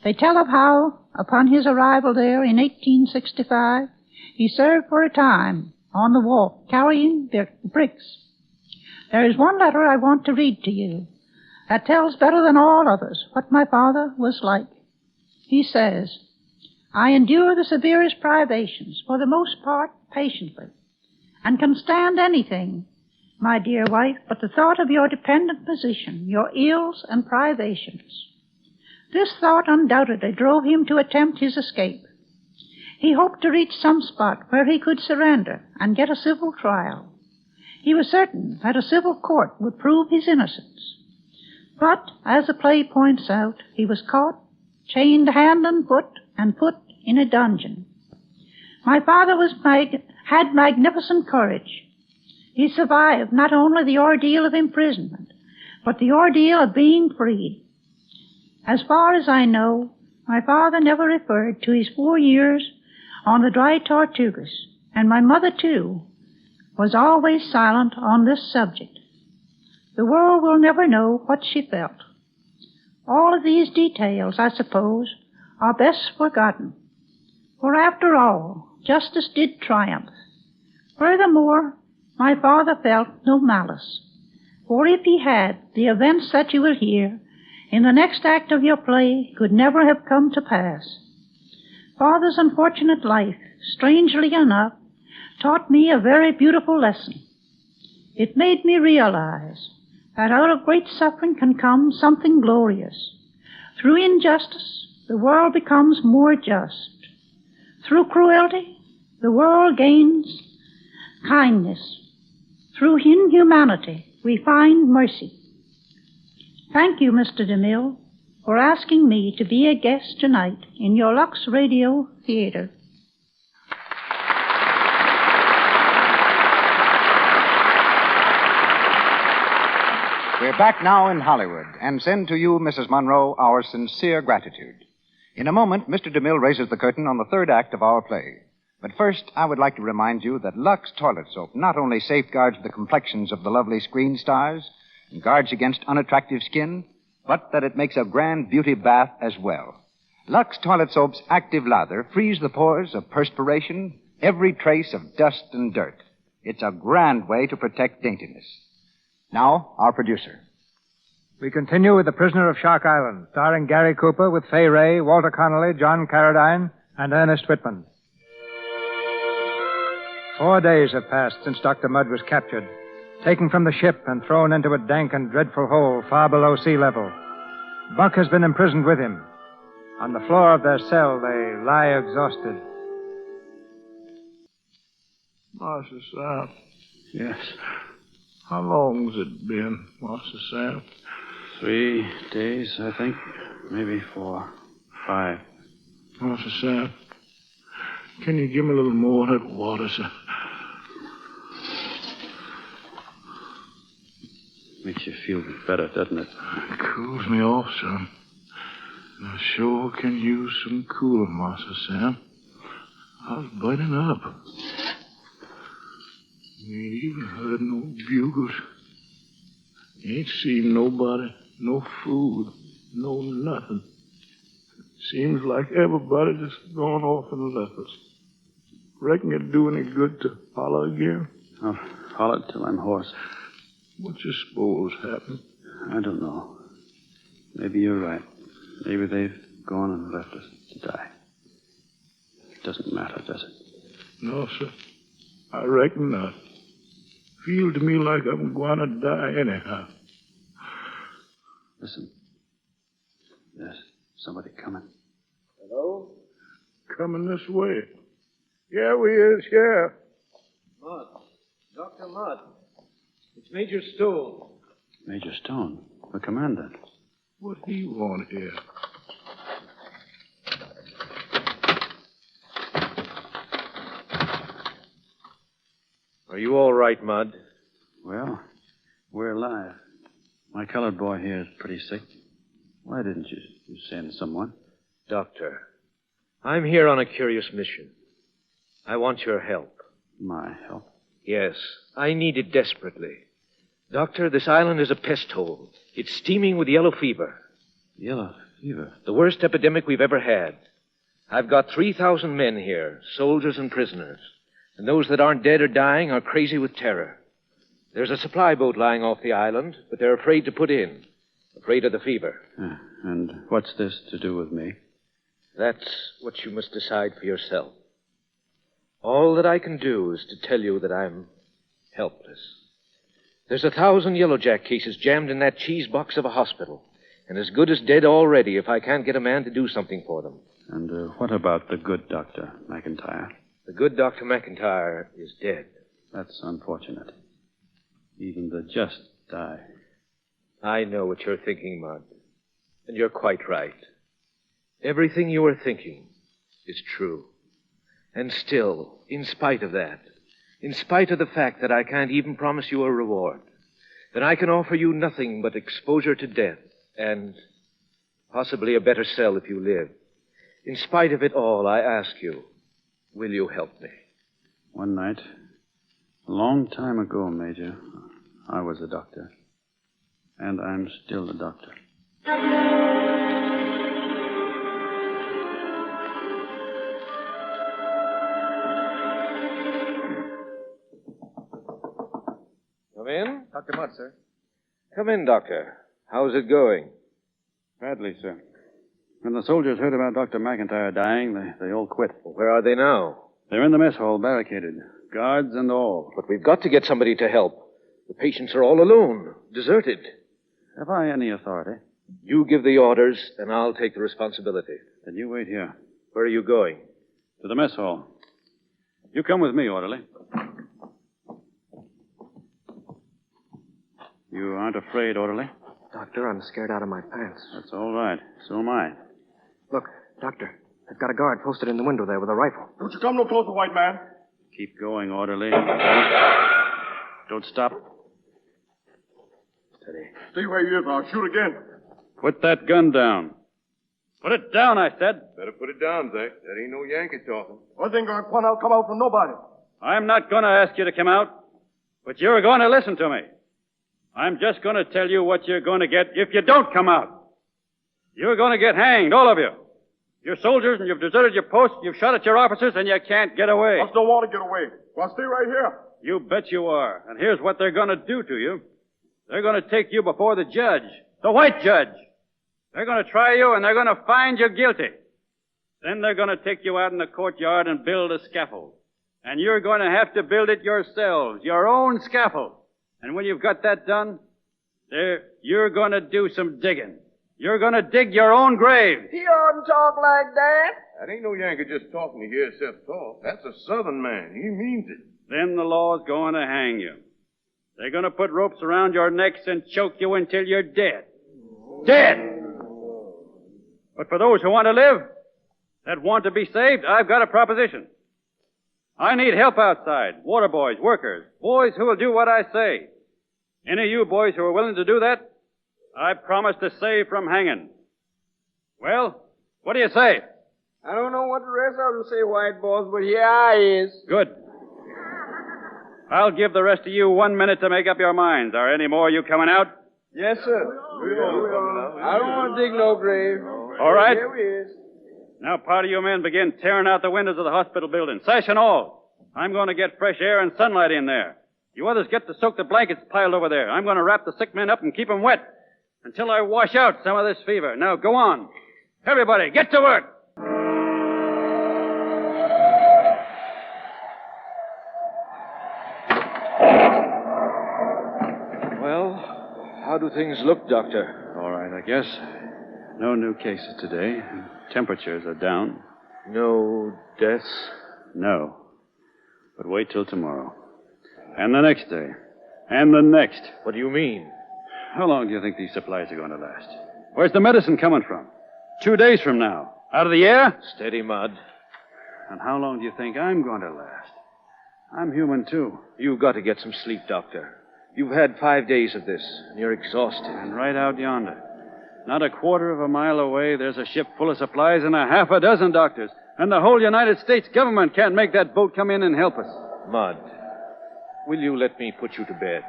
They tell of how, upon his arrival there in 1865, he served for a time on the wharf carrying bricks. There is one letter I want to read to you that tells better than all others what my father was like. He says, I endure the severest privations, for the most part patiently, and can stand anything, my dear wife, but the thought of your dependent position, your ills and privations. This thought undoubtedly drove him to attempt his escape. He hoped to reach some spot where he could surrender and get a civil trial. He was certain that a civil court would prove his innocence. But, as the play points out, he was caught, chained hand and put in a dungeon. My father had magnificent courage. He survived not only the ordeal of imprisonment, but the ordeal of being freed. As far as I know, my father never referred to his 4 years on the dry Tortugas, and my mother, too, was always silent on this subject. The world will never know what she felt. All of these details, I suppose, are best forgotten. For after all, justice did triumph. Furthermore, my father felt no malice. For if he had, the events that you will hear in the next act of your play could never have come to pass. Father's unfortunate life, strangely enough, taught me a very beautiful lesson. It made me realize that out of great suffering can come something glorious. Through injustice, the world becomes more just. Through cruelty, the world gains kindness. Through inhumanity, we find mercy. Thank you, Mr. DeMille, for asking me to be a guest tonight in your Lux Radio Theater. We're back now in Hollywood and send to you, Mrs. Monroe, our sincere gratitude. In a moment, Mr. DeMille raises the curtain on the third act of our play. But first, I would like to remind you that Lux toilet soap not only safeguards the complexions of the lovely screen stars and guards against unattractive skin, but that it makes a grand beauty bath as well. Lux toilet soap's active lather frees the pores of perspiration, every trace of dust and dirt. It's a grand way to protect daintiness. Now, our producer. We continue with The Prisoner of Shark Island, starring Gary Cooper with Fay Ray, Walter Connolly, John Carradine, and Ernest Whitman. 4 days have passed since Dr. Mudd was captured, taken from the ship and thrown into a dank and dreadful hole far below sea level. Buck has been imprisoned with him. On the floor of their cell, they lie exhausted. Master Sam. Yes. How long's it been, Master Sam? 3 days, I think. Maybe 4, 5. Master Sam, can you give me a little more of that water, sir? Makes you feel better, doesn't it? It cools me off some. I sure can use some cooling, Master Sam. I was burning up. Ain't even heard no bugles. Ain't seen nobody, no food, no nothing. Seems like everybody just gone off and left us. Reckon it'd do any good to holler again? I'll holler till I'm hoarse. What you suppose happened? I don't know. Maybe you're right. Maybe they've gone and left us to die. It doesn't matter, does it? No, sir. I reckon not. Feel to me like I'm going to die anyhow. Listen. There's somebody coming. Hello? Coming this way. Yeah, we is, yeah. Mudd. Dr. Mudd. It's Major Stone. Major Stone, the commandant. What he want here? Are you all right, Mudd? Well, we're alive. My colored boy here is pretty sick. Why didn't you send someone? Doctor, I'm here on a curious mission. I want your help. My help? Yes, I need it desperately. Doctor, this island is a pest hole. It's steaming with yellow fever. Yellow fever? The worst epidemic we've ever had. I've got 3,000 men here, soldiers and prisoners. And those that aren't dead or dying are crazy with terror. There's a supply boat lying off the island, but they're afraid to put in. Afraid of the fever. And what's this to do with me? That's what you must decide for yourself. All that I can do is to tell you that I'm helpless. There's 1,000 yellowjack cases jammed in that cheese box of a hospital, and as good as dead already if I can't get a man to do something for them. And what about the good Dr. McIntyre? The good Dr. McIntyre is dead. That's unfortunate. Even the just die. I know what you're thinking, Mudd. And you're quite right. Everything you are thinking is true. And still, in spite of that, in spite of the fact that I can't even promise you a reward, then I can offer you nothing but exposure to death and Possibly a better cell if you live. In spite of it all, I ask you, will you help me? One night, a long time ago, Major, I was a doctor. And I'm still a doctor. Come in. Dr. Mudd, sir. Come in, Doctor. How's it going? Badly, sir. When the soldiers heard about Dr. McIntyre dying, they all quit. Where are they now? They're in the mess hall, barricaded. Guards and all. But we've got to get somebody to help. The patients are all alone, deserted. Have I any authority? You give the orders, and I'll take the responsibility. Then you wait here. Where are you going? To the mess hall. You come with me, orderly. You aren't afraid, orderly? Doctor, I'm scared out of my pants. That's all right. So am I. Look, Doctor, they've got a guard posted in the window there with a rifle. Don't you come no closer, white man. Keep going, orderly. Don't stop. Steady. Stay where you is, or I'll shoot again. Put that gun down. Put it down, I said. Better put it down, Zach. That ain't no Yankee talking. I think I'll come out from nobody. I'm not going to ask you to come out, but you're going to listen to me. I'm just going to tell you what you're going to get if you don't come out. You're going to get hanged, all of you. You're soldiers and you've deserted your post, you've shot at your officers, and you can't get away. I just don't want to get away. Well, I'll stay right here. You bet you are. And here's what they're going to do to you. They're going to take you before the judge, the white judge. They're going to try you and they're going to find you guilty. Then they're going to take you out in the courtyard and build a scaffold. And you're going to have to build it yourselves, your own scaffold. And when you've got that done, you're going to do some digging. You're going to dig your own grave. He oughtn't talk like that. That ain't no Yankee just talking to hear himself talk. That's a Southern man. He means it. Then the law's going to hang you. They're going to put ropes around your necks and choke you until you're dead. Dead! But for those who want to live, that want to be saved, I've got a proposition. I need help outside. Water boys, workers, boys who will do what I say. Any of you boys who are willing to do that, I promise to save from hanging. Well, what do you say? I don't know what the rest of them say, white boys, but here I is. Good. I'll give the rest of you 1 minute to make up your minds. Are any more of you coming out? Yes, sir. I don't want to dig no grave. All right. Here we is. Now, part of you men begin tearing out the windows of the hospital building, sash and all. I'm going to get fresh air and sunlight in there. You others get to soak the blankets piled over there. I'm going to wrap the sick men up and keep them wet until I wash out some of this fever. Now, go on. Everybody, get to work. Well, how do things look, Doctor? All right, I guess. No new cases today. Temperatures are down. No deaths? No. But wait till tomorrow. And the next day. And the next. What do you mean? How long do you think these supplies are going to last? Where's the medicine coming from? 2 days from now. Out of the air? Steady, Mud. And how long do you think I'm going to last? I'm human, too. You've got to get some sleep, Doctor. You've had 5 days of this, and you're exhausted. And right out yonder, not a quarter of a mile away, there's a ship full of supplies and a half a dozen doctors. And the whole United States government can't make that boat come in and help us. Mud, will you let me put you to bed?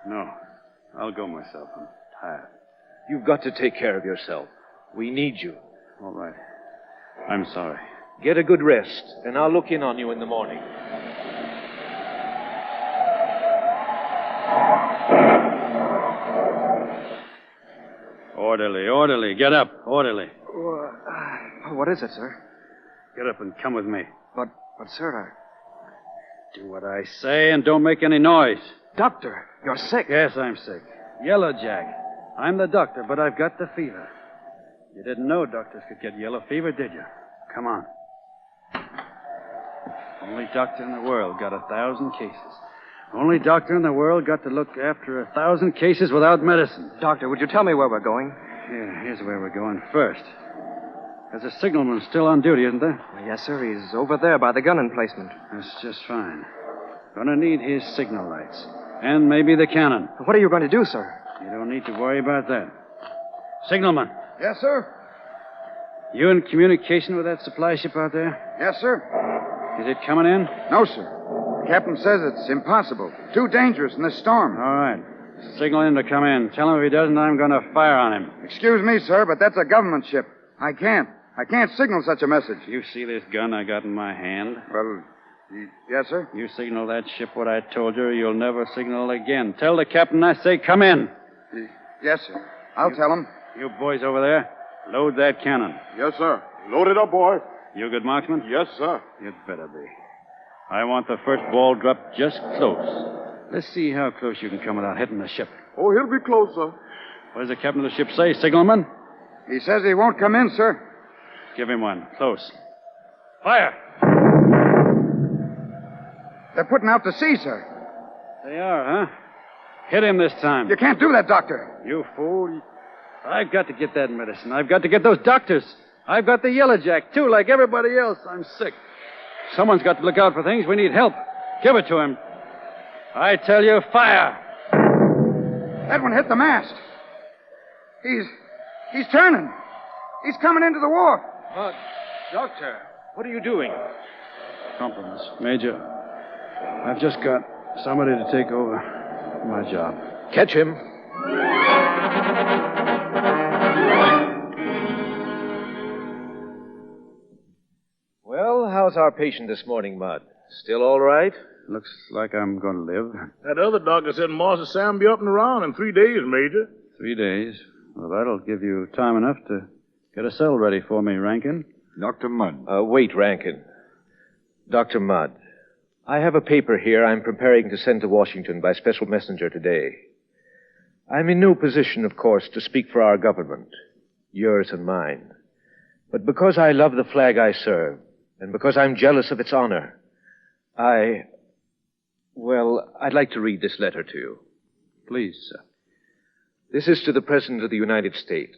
No. I'll go myself. I'm tired. You've got to take care of yourself. We need you. All right. I'm sorry. Get a good rest, and I'll look in on you in the morning. Orderly. Get up. Orderly. What is it, sir? Get up and come with me. But sir, Do what I say and don't make any noise. Doctor, you're sick. Yes, I'm sick. Yellow Jack. I'm the doctor, but I've got the fever. You didn't know doctors could get yellow fever, did you? Come on. Only doctor in the world got 1,000 cases. Only doctor in the world got to look after 1,000 cases without medicine. Doctor, would you tell me where we're going? Yeah, here's where we're going first. There's a signalman still on duty, isn't there? Yes, sir. He's over there by the gun emplacement. That's just fine. Gonna need his signal lights. And maybe the cannon. What are you going to do, sir? You don't need to worry about that. Signalman, Yes, sir. You in communication with that supply ship out there? Yes, sir. Is it coming in? No, sir. The captain says it's impossible. Too dangerous in this storm. All right. Signal him to come in. Tell him if he doesn't, I'm going to fire on him. Excuse me, sir, but that's a government ship. I can't signal such a message. You see this gun I got in my hand? Well, yes, sir. You signal that ship what I told you, you'll never signal again. Tell the captain I say come in. Yes, sir. I'll tell him. You boys over there, load that cannon. Yes, sir. Load it up, boys. You a good marksman? Yes, sir. You'd better be. I want the first ball dropped just close. Let's see how close you can come without hitting the ship. Oh, he'll be close, sir. What does the captain of the ship say, signalman? He says he won't come in, sir. Give him one. Close. Fire! They're putting out to sea, sir. They are, huh? Hit him this time. You can't do that, Doctor. You fool. I've got to get that medicine. I've got to get those doctors. I've got the yellow jack, too, like everybody else. I'm sick. Someone's got to look out for things. We need help. Give it to him. I tell you, fire! That one hit the mast. He's turning. He's coming into the wharf. Doctor, what are you doing? Compliments. Major, I've just got somebody to take over my job. Catch him. Well, how's our patient this morning, Mud? Still all right? Looks like I'm going to live. That other doctor said Master Sam be up and around in 3 days, Major. 3 days. Well, that'll give you time enough to get a cell ready for me, Rankin. Dr. Mudd. Wait, Rankin. Dr. Mudd, I have a paper here I'm preparing to send to Washington by special messenger today. I'm in no position, of course, to speak for our government, yours and mine. But because I love the flag I serve, and because I'm jealous of its honor, I'd like to read this letter to you. Please, sir. This is to the President of the United States.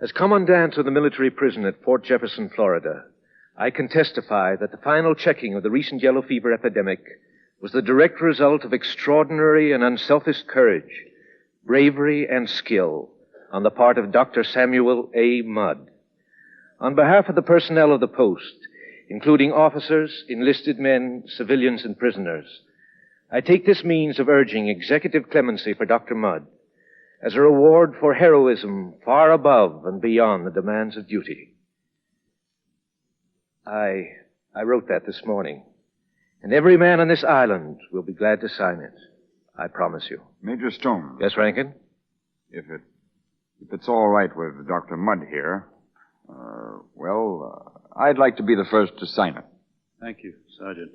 As Commandant of the military prison at Fort Jefferson, Florida, I can testify that the final checking of the recent yellow fever epidemic was the direct result of extraordinary and unselfish courage, bravery, and skill on the part of Dr. Samuel A. Mudd. On behalf of the personnel of the post, including officers, enlisted men, civilians, and prisoners, I take this means of urging executive clemency for Dr. Mudd as a reward for heroism far above and beyond the demands of duty. I wrote that this morning, and every man on this island will be glad to sign it. I promise you. Major Stone. Yes, Rankin? If it's all right with Dr. Mudd here, I'd like to be the first to sign it. Thank you, Sergeant.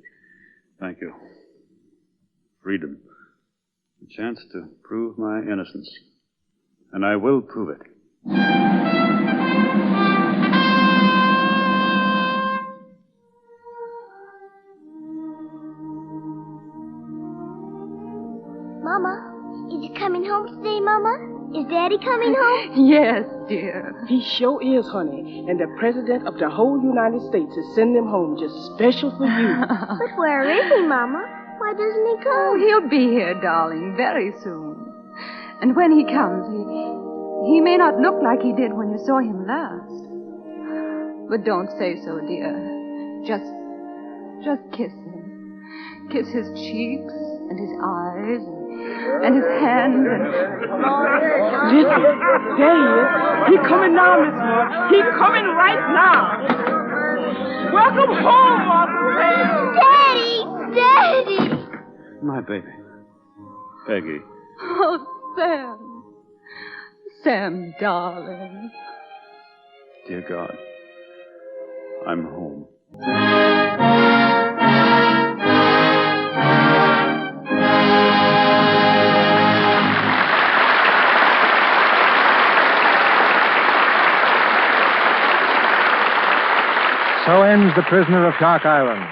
Thank you. Freedom. A chance to prove my innocence. And I will prove it. Mama, is he coming home today, Mama? Is Daddy coming home? Yes, dear. He sure is, honey. And the President of the whole United States is sending him home just special for you. But where is he, Mama? Why doesn't he come? Oh, he'll be here, darling, very soon. And when he comes, he may not look like he did when you saw him last. But don't say so, dear. Just kiss him. Kiss his cheeks and his eyes and his hand and... Listen, there he is. He coming now, Miss Moore. He coming right now. Welcome home, Uncle Daddy! Daddy! My baby. Peggy. Oh, Sam. Sam, darling. Dear God, I'm home. So ends The Prisoner of Shark Island.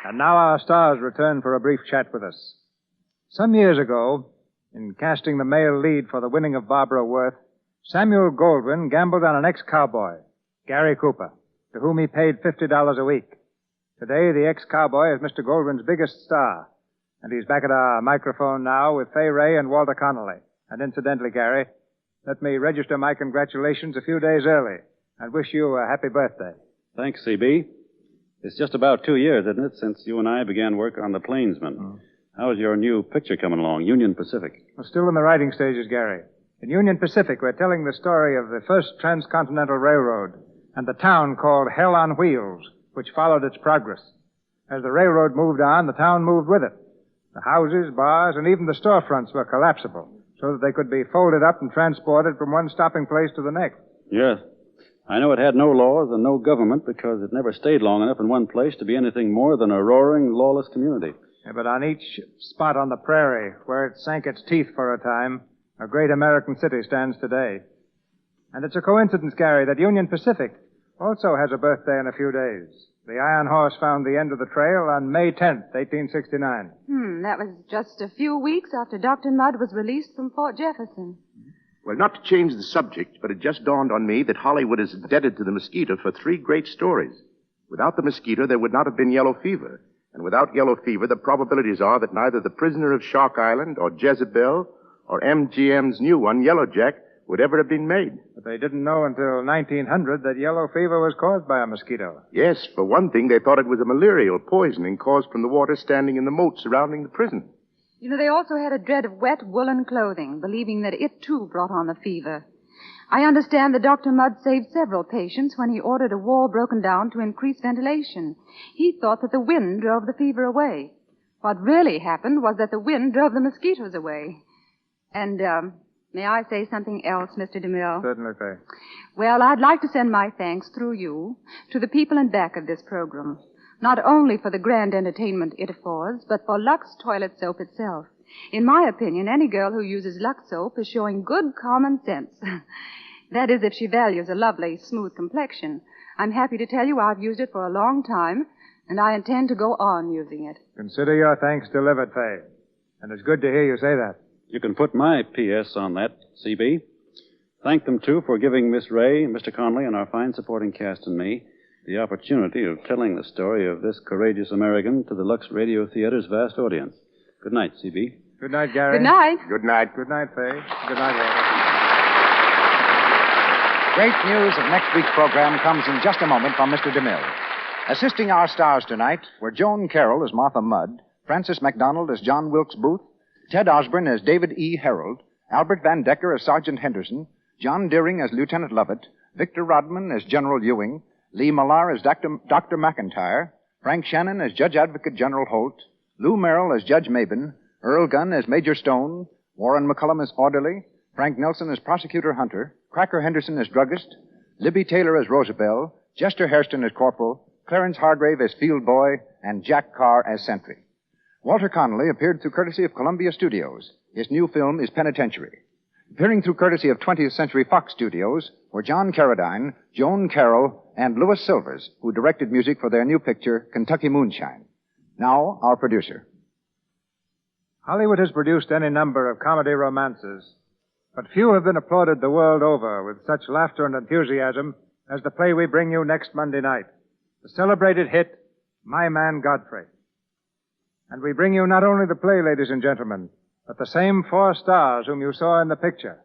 And now our stars return for a brief chat with us. Some years ago, in casting the male lead for the winning of Barbara Worth, Samuel Goldwyn gambled on an ex-cowboy, Gary Cooper, to whom he paid $50 a week. Today, the ex-cowboy is Mr. Goldwyn's biggest star, and he's back at our microphone now with Fay Ray and Walter Connolly. And incidentally, Gary, let me register my congratulations a few days early and wish you a happy birthday. Thanks, CB. It's just about 2 years, isn't it, since you and I began work on The Plainsman. How's your new picture coming along, Union Pacific? We're still in the writing stages, Gary. In Union Pacific, we're telling the story of the first transcontinental railroad and the town called Hell on Wheels, which followed its progress. As the railroad moved on, the town moved with it. The houses, bars, and even the storefronts were collapsible, so that they could be folded up and transported from one stopping place to the next. Yes. I know it had no laws and no government because it never stayed long enough in one place to be anything more than a roaring, lawless community. Yeah, but on each spot on the prairie, where it sank its teeth for a time, a great American city stands today. And it's a coincidence, Gary, that Union Pacific also has a birthday in a few days. The Iron Horse found the end of the trail on May 10th, 1869. That was just a few weeks after Dr. Mudd was released from Fort Jefferson. Well, not to change the subject, but it just dawned on me that Hollywood is indebted to the mosquito for 3 great stories. Without the mosquito, there would not have been yellow fever. And without yellow fever, the probabilities are that neither the prisoner of Shark Island or Jezebel or MGM's new one, Yellow Jack, would ever have been made. But they didn't know until 1900 that yellow fever was caused by a mosquito. Yes, for one thing, they thought it was a malarial poisoning caused from the water standing in the moat surrounding the prison. You know, they also had a dread of wet woolen clothing, believing that it, too, brought on the fever. I understand that Dr. Mudd saved several patients when he ordered a wall broken down to increase ventilation. He thought that the wind drove the fever away. What really happened was that the wind drove the mosquitoes away. And, may I say something else, Mr. DeMille? Certainly, Faye. Well, I'd like to send my thanks through you to the people in back of this program. Not only for the grand entertainment it affords, but for Lux toilet soap itself. In my opinion, any girl who uses Lux soap is showing good common sense. That is, if she values a lovely, smooth complexion. I'm happy to tell you I've used it for a long time, and I intend to go on using it. Consider your thanks delivered, Faye. And it's good to hear you say that. You can put my P.S. on that, CB. Thank them, too, for giving Miss Ray, Mr. Conley, and our fine supporting cast and me the opportunity of telling the story of this courageous American to the Lux Radio Theater's vast audience. Good night, CB. Good night, Gary. Good night. Good night. Good night, Faye. Good night, Walter. Great news of next week's program comes in just a moment from Mr. DeMille. Assisting our stars tonight were Joan Carroll as Martha Mudd, Francis MacDonald as John Wilkes Booth, Ted Osborne as David E. Herold, Albert Van Decker as Sergeant Henderson, John Deering as Lieutenant Lovett, Victor Rodman as General Ewing, Lee Millar as Dr. McIntyre, Frank Shannon as Judge Advocate General Holt, Lou Merrill as Judge Mabin, Earl Gunn as Major Stone, Warren McCullum as Orderly, Frank Nelson as Prosecutor Hunter, Cracker Henderson as Druggist, Libby Taylor as Rosabelle, Jester Hairston as Corporal, Clarence Hargrave as Field Boy, and Jack Carr as Sentry. Walter Connolly appeared through courtesy of Columbia Studios. His new film is Penitentiary. Appearing through courtesy of 20th Century Fox Studios were John Carradine, Joan Carroll, and Louis Silvers, who directed music for their new picture, Kentucky Moonshine. Now, our producer. Hollywood has produced any number of comedy romances, but few have been applauded the world over with such laughter and enthusiasm as the play we bring you next Monday night, the celebrated hit, My Man Godfrey. And we bring you not only the play, ladies and gentlemen, but the same 4 stars whom you saw in the picture.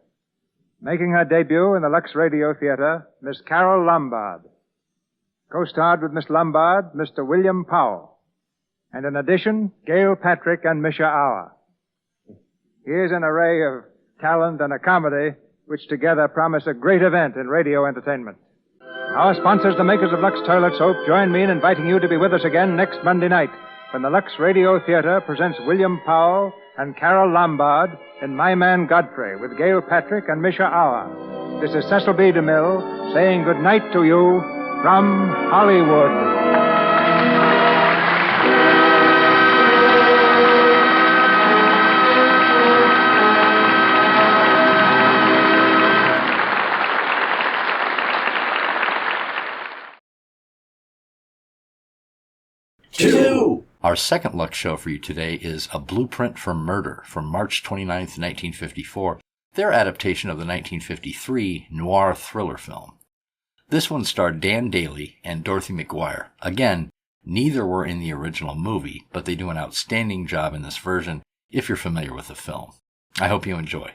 Making her debut in the Lux Radio Theater, Miss Carol Lombard. Co-starred with Miss Lombard, Mr. William Powell. And in addition, Gail Patrick and Misha Auer. Here's an array of talent and a comedy which together promise a great event in radio entertainment. Our sponsors, the makers of Lux Toilet Soap, join me in inviting you to be with us again next Monday night when the Lux Radio Theater presents William Powell and Carol Lombard in My Man Godfrey with Gail Patrick and Misha Auer. This is Cecil B. DeMille saying good night to you from Hollywood. Our second Lux show for you today is A Blueprint for Murder from March 29th, 1954, their adaptation of the 1953 noir thriller film. This one starred Dan Daly and Dorothy McGuire. Again, neither were in the original movie, but they do an outstanding job in this version if you're familiar with the film. I hope you enjoy.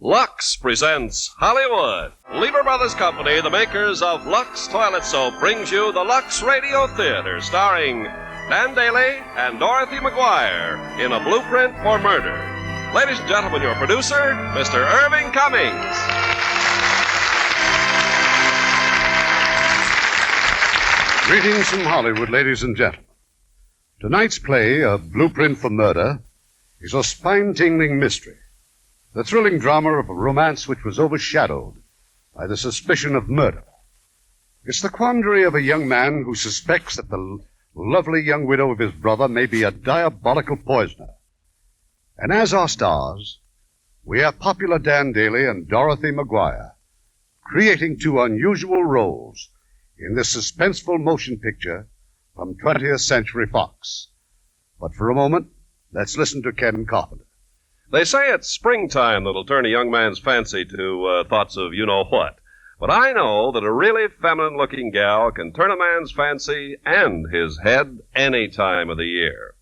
Lux presents Hollywood. Lever Brothers Company, the makers of Lux Toilet Soap, brings you the Lux Radio Theater, starring Dan Daly and Dorothy McGuire in A Blueprint for Murder. Ladies and gentlemen, your producer, Mr. Irving Cummings. Greetings from Hollywood, ladies and gentlemen. Tonight's play, A Blueprint for Murder, is a spine-tingling mystery. The thrilling drama of a romance which was overshadowed by the suspicion of murder. It's the quandary of a young man who suspects that the lovely young widow of his brother may be a diabolical poisoner. And as our stars, we have popular Dan Daly and Dorothy McGuire, creating two unusual roles in this suspenseful motion picture from 20th Century Fox. But for a moment, let's listen to Ken Carpenter. They say it's springtime that'll turn a young man's fancy to thoughts of you-know-what. But I know that a really feminine-looking gal can turn a man's fancy and his head any time of the year.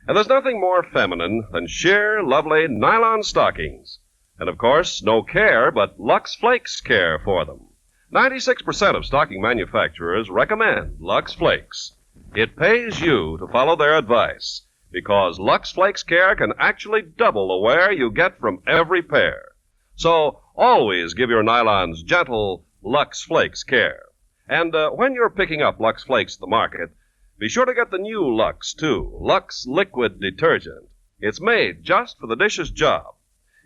And there's nothing more feminine than sheer, lovely nylon stockings. And, of course, no care but Lux Flakes care for them. 96% of stocking manufacturers recommend Lux Flakes. It pays you to follow their advice, because Lux Flakes care can actually double the wear you get from every pair. So always give your nylons gentle Lux Flakes care. And when you're picking up Lux Flakes at the market, be sure to get the new Lux, too, Lux Liquid Detergent. It's made just for the dishes job.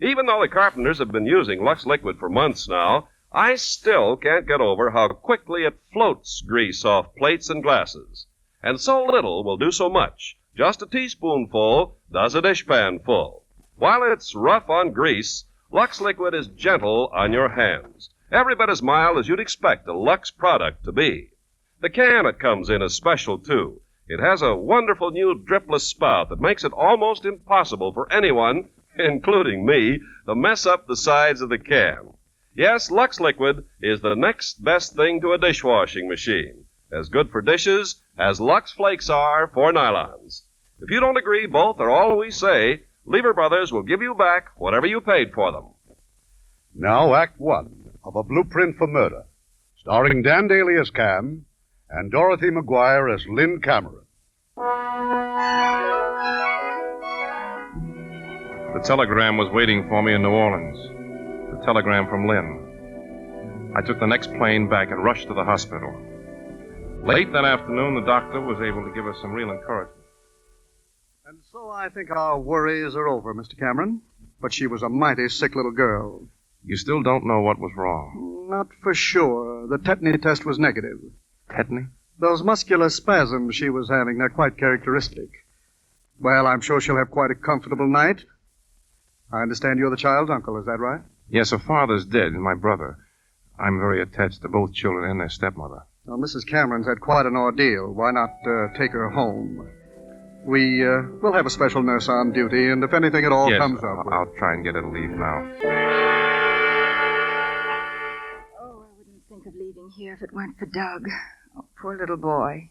Even though the carpenters have been using Lux Liquid for months now, I still can't get over how quickly it floats grease off plates and glasses. And so little will do so much. Just a teaspoonful does a dishpan full. While it's rough on grease, Lux Liquid is gentle on your hands. Every bit as mild as you'd expect a Lux product to be. The can it comes in is special, too. It has a wonderful new dripless spout that makes it almost impossible for anyone, including me, to mess up the sides of the can. Yes, Lux Liquid is the next best thing to a dishwashing machine. As good for dishes as Lux Flakes are for nylons. If you don't agree, both are all we say, Lever Brothers will give you back whatever you paid for them. Now, Act One of A Blueprint for Murder, starring Dan Daly as Cam and Dorothy McGuire as Lynn Cameron. The telegram was waiting for me in New Orleans. The telegram from Lynn. I took the next plane back and rushed to the hospital. Late that afternoon, the doctor was able to give us some real encouragement. And so I think our worries are over, Mr. Cameron. But she was a mighty sick little girl. You still don't know what was wrong? Not for sure. The tetany test was negative. Tetany? Those muscular spasms she was having, they're quite characteristic. Well, I'm sure she'll have quite a comfortable night. I understand you're the child's uncle, is that right? Yes, her father's dead, and my brother. I'm very attached to both children and their stepmother. Well, Mrs. Cameron's had quite an ordeal. Why not take her home? We'll have a special nurse on duty, and if anything at all comes up... I'll try and get her to leave now. Oh, I wouldn't think of leaving here if it weren't for Doug. Oh, poor little boy.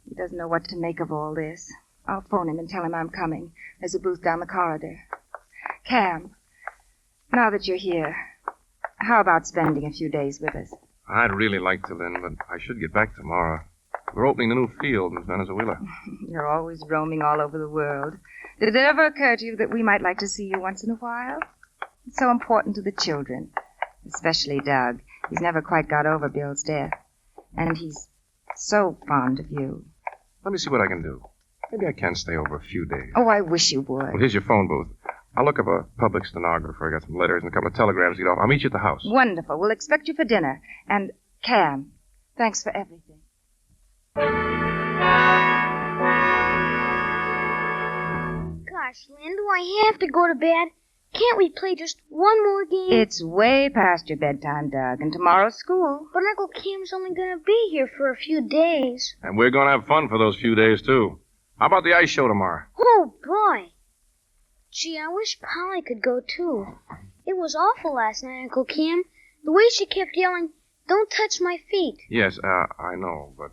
He doesn't know what to make of all this. I'll phone him and tell him I'm coming. There's a booth down the corridor. Cam, now that you're here, how about spending a few days with us? I'd really like to, Lynn, but I should get back tomorrow. We're opening a new field in Venezuela. You're always roaming all over the world. Did it ever occur to you that we might like to see you once in a while? It's so important to the children, especially Doug. He's never quite got over Bill's death. And he's so fond of you. Let me see what I can do. Maybe I can stay over a few days. Oh, I wish you would. Well, here's your phone booth. I'll look up a public stenographer. I got some letters and a couple of telegrams to get off. I'll meet you at the house. Wonderful. We'll expect you for dinner. And, Cam, thanks for everything. Gosh, Lynn, do I have to go to bed? Can't we play just one more game? It's way past your bedtime, Doug, and tomorrow's school. But Uncle Cam's only going to be here for a few days. And we're going to have fun for those few days, too. How about the ice show tomorrow? Oh, boy. Gee, I wish Polly could go, too. It was awful last night, Uncle Cam. The way she kept yelling, "Don't touch my feet." Yes, I know, but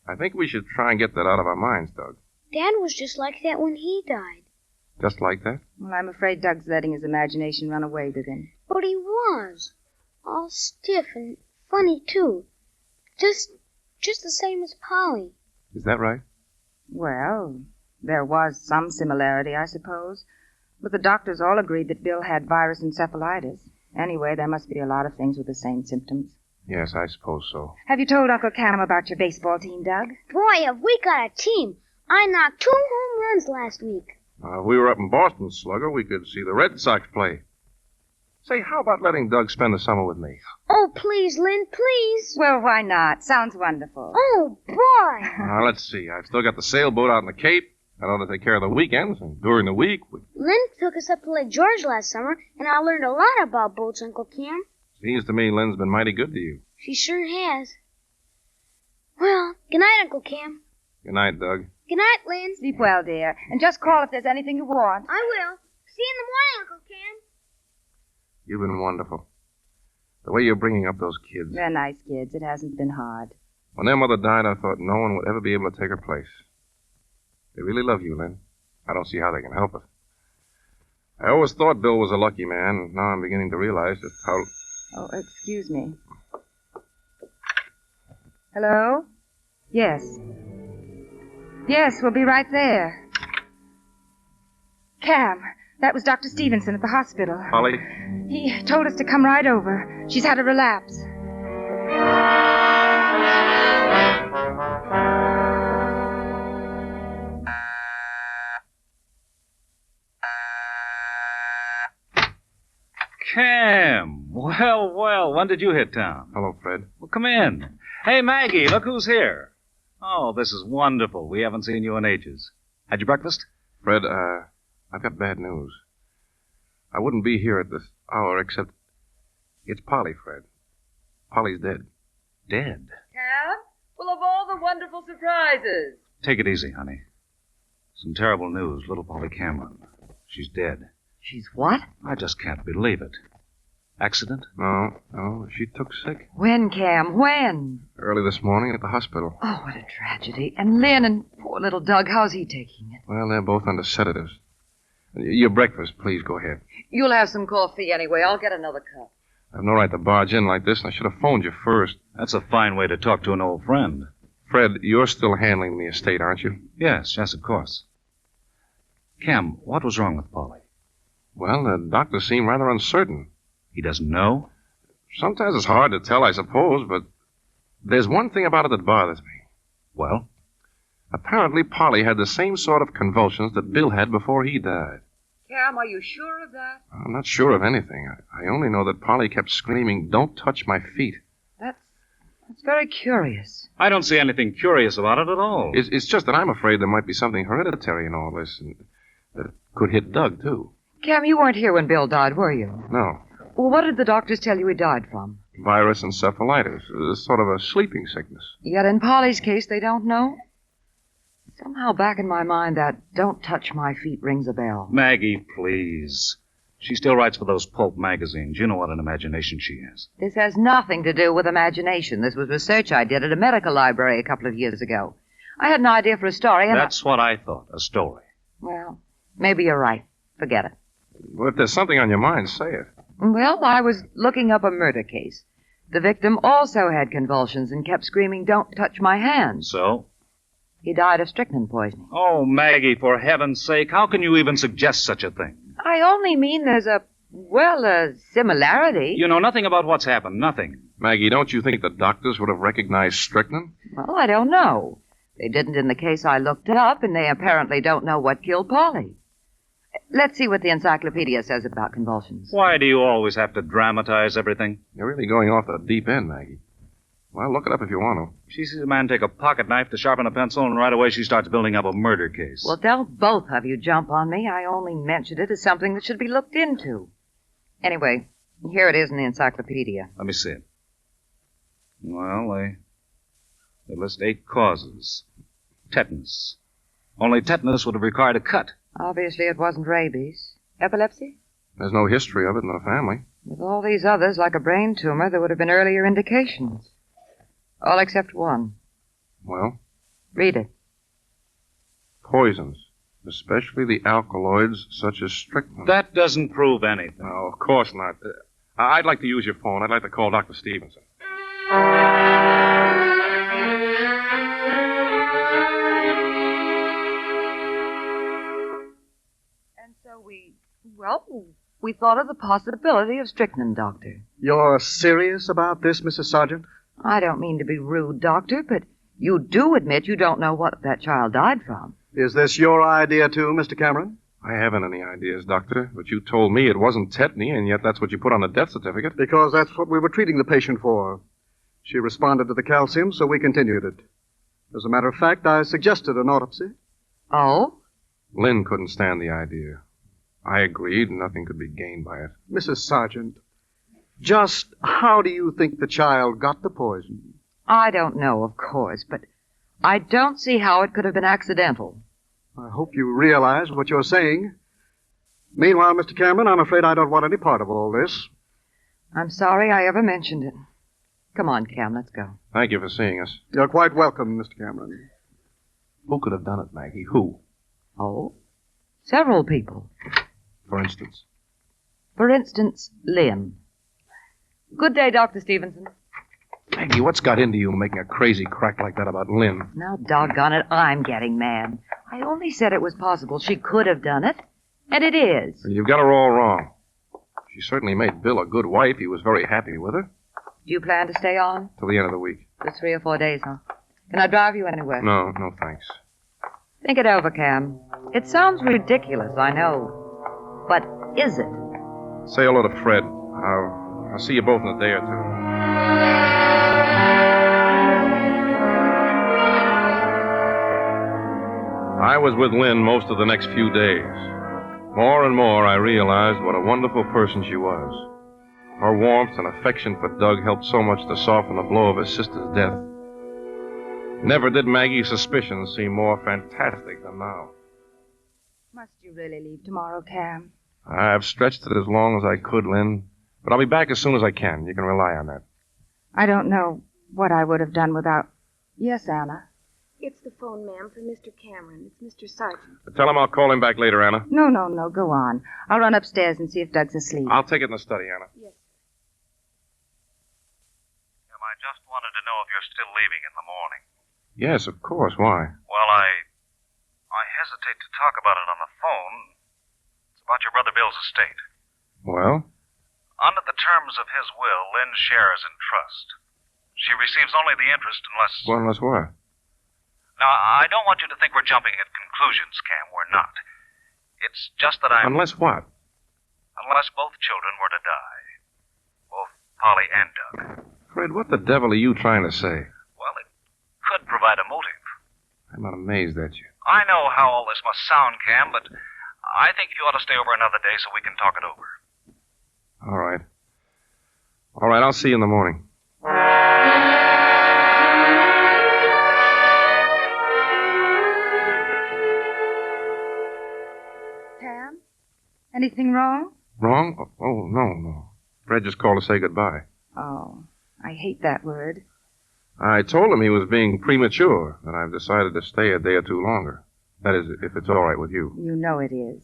I think we should try and get that out of our minds, Doug. Dad was just like that when he died. Just like that? Well, I'm afraid Doug's letting his imagination run away with him. But was. All stiff and funny, too. Just the same as Polly. Is that right? Well, there was some similarity, I suppose. But the doctors all agreed that Bill had virus encephalitis. Anyway, there must be a lot of things with the same symptoms. Yes, I suppose so. Have you told Uncle Cam about your baseball team, Doug? Boy, have we got a team. I knocked 2 home runs last week. If we were up in Boston, Slugger, we could see the Red Sox play. Say, how about letting Doug spend the summer with me? Oh, please, Lynn, please. Well, why not? Sounds wonderful. Oh, boy. Let's see. I've still got the sailboat out in the Cape. I know to take care of the weekends, and during the week... Lynn took us up to Lake George last summer, and I learned a lot about boats, Uncle Cam. Seems to me Lynn's been mighty good to you. She sure has. Well, good night, Uncle Cam. Good night, Doug. Good night, Lynn. Sleep well, dear. And just call if there's anything you want. I will. See you in the morning, Uncle Cam. You've been wonderful. The way you're bringing up those kids. They're nice kids. It hasn't been hard. When their mother died, I thought no one would ever be able to take her place. They really love you, Lynn. I don't see how they can help it. I always thought Bill was a lucky man, and now I'm beginning to realize just how... Oh, excuse me. Hello? Yes. Yes, we'll be right there. Cam, that was Dr. Stevenson at the hospital. Polly? He told us to come right over. She's had a relapse. Cam! Well, when did you hit town? Hello, Fred. Well, come in. Hey, Maggie, look who's here. Oh, this is wonderful. We haven't seen you in ages. Had you breakfast? Fred, I've got bad news. I wouldn't be here at this hour except... It's Polly, Fred. Polly's dead. Dead? Cam? Well, of all the wonderful surprises. Take it easy, honey. Some terrible news. Little Polly Cameron. She's dead. She's what? I just can't believe it. Accident? No, she took sick. When, Cam? When? Early this morning at the hospital. Oh, what a tragedy. And Lynn and poor little Doug, how's he taking it? Well, they're both under sedatives. Your breakfast, please go ahead. You'll have some coffee anyway. I'll get another cup. I've no right to barge in like this, and I should have phoned you first. That's a fine way to talk to an old friend. Fred, you're still handling the estate, aren't you? Yes, of course. Cam, what was wrong with Polly? Well, the doctor seemed rather uncertain. He doesn't know? Sometimes it's hard to tell, I suppose, but there's one thing about it that bothers me. Well? Apparently, Polly had the same sort of convulsions that Bill had before he died. Cam, are you sure of that? I'm not sure of anything. I only know that Polly kept screaming, "Don't touch my feet." That's very curious. I don't see anything curious about it at all. It's just that I'm afraid there might be something hereditary in all this, and that it could hit Doug, too. Cam, you weren't here when Bill died, were you? No. Well, what did the doctors tell you he died from? Virus encephalitis, sort of a sleeping sickness. Yet in Polly's case, they don't know? Somehow back in my mind, that "don't touch my feet" rings a bell. Maggie, please. She still writes for those pulp magazines. You know what an imagination she has. This has nothing to do with imagination. This was research I did at a medical library a couple of years ago. I had an idea for a story, and That's what I thought, a story. Well, maybe you're right. Forget it. Well, if there's something on your mind, say it. Well, I was looking up a murder case. The victim also had convulsions and kept screaming, "Don't touch my hand." So? He died of strychnine poisoning. Oh, Maggie, for heaven's sake, how can you even suggest such a thing? I only mean there's a similarity. You know nothing about what's happened, nothing. Maggie, don't you think the doctors would have recognized strychnine? Well, I don't know. They didn't in the case I looked up, and they apparently don't know what killed Polly. Let's see what the encyclopedia says about convulsions. Why do you always have to dramatize everything? You're really going off the deep end, Maggie. Well, look it up if you want to. She sees a man take a pocket knife to sharpen a pencil, and right away she starts building up a murder case. Well, don't both of you jump on me. I only mentioned it as something that should be looked into. Anyway, here it is in the encyclopedia. Let me see it. Well, they list 8 causes. Tetanus. Only tetanus would have required a cut. Obviously it wasn't rabies. Epilepsy? There's no history of it in the family. With all these others, like a brain tumor, there would have been earlier indications. All except one. Well? Read it. Poisons, especially the alkaloids such as strychnine. That doesn't prove anything. No, of course not. I'd like to use your phone. I'd like to call Dr. Stevenson. And so we thought of the possibility of strychnine, Doctor. You're serious about this, Mrs. Sargent? I don't mean to be rude, Doctor, but you do admit you don't know what that child died from. Is this your idea, too, Mr. Cameron? I haven't any ideas, Doctor, but you told me it wasn't tetany, and yet that's what you put on the death certificate. Because that's what we were treating the patient for. She responded to the calcium, so we continued it. As a matter of fact, I suggested an autopsy. Oh? Lynn couldn't stand the idea. I agreed, and nothing could be gained by it. Mrs. Sargent, just how do you think the child got the poison? I don't know, of course, but I don't see how it could have been accidental. I hope you realize what you're saying. Meanwhile, Mr. Cameron, I'm afraid I don't want any part of all this. I'm sorry I ever mentioned it. Come on, Cam, let's go. Thank you for seeing us. You're quite welcome, Mr. Cameron. Who could have done it, Maggie? Who? Oh, several people. For instance? For instance, Lynn. Good day, Dr. Stevenson. Maggie, what's got into you making a crazy crack like that about Lynn? Now, doggone it, I'm getting mad. I only said it was possible she could have done it, and it is. You've got her all wrong. She certainly made Bill a good wife. He was very happy with her. Do you plan to stay on? Till the end of the week. For 3 or 4 days, huh? Can I drive you anywhere? No, thanks. Think it over, Cam. It sounds ridiculous, I know. But is it? Say hello to Fred. I'll see you both in a day or two. I was with Lynn most of the next few days. More and more, I realized what a wonderful person she was. Her warmth and affection for Doug helped so much to soften the blow of his sister's death. Never did Maggie's suspicions seem more fantastic than now. Must you really leave tomorrow, Cam? I've stretched it as long as I could, Lynn, but I'll be back as soon as I can. You can rely on that. I don't know what I would have done without... Yes, Anna? It's the phone, ma'am, for Mr. Cameron. It's Mr. Sargent. Tell him I'll call him back later, Anna. No, go on. I'll run upstairs and see if Doug's asleep. I'll take it in the study, Anna. Yes. I just wanted to know if you're still leaving in the morning. Yes, of course. Why? Well, I hesitate to talk about it on the phone. It's about your brother Bill's estate. Well? Under the terms of his will, Lynn shares in trust. She receives only the interest unless... Well, unless what? Now, I don't want you to think we're jumping at conclusions, Cam. We're not. It's just that I'm... Unless what? Unless both children were to die. Both Polly and Doug. Fred, what the devil are you trying to say? Well, it could provide a motive. I'm not amazed at you. I know how all this must sound, Cam, but I think you ought to stay over another day so we can talk it over. All right. All right, I'll see you in the morning. Cam? Anything wrong? Wrong? Oh, no. Fred just called to say goodbye. Oh, I hate that word. I told him he was being premature, and I've decided to stay a day or two longer. That is, if it's all right with you. You know it is.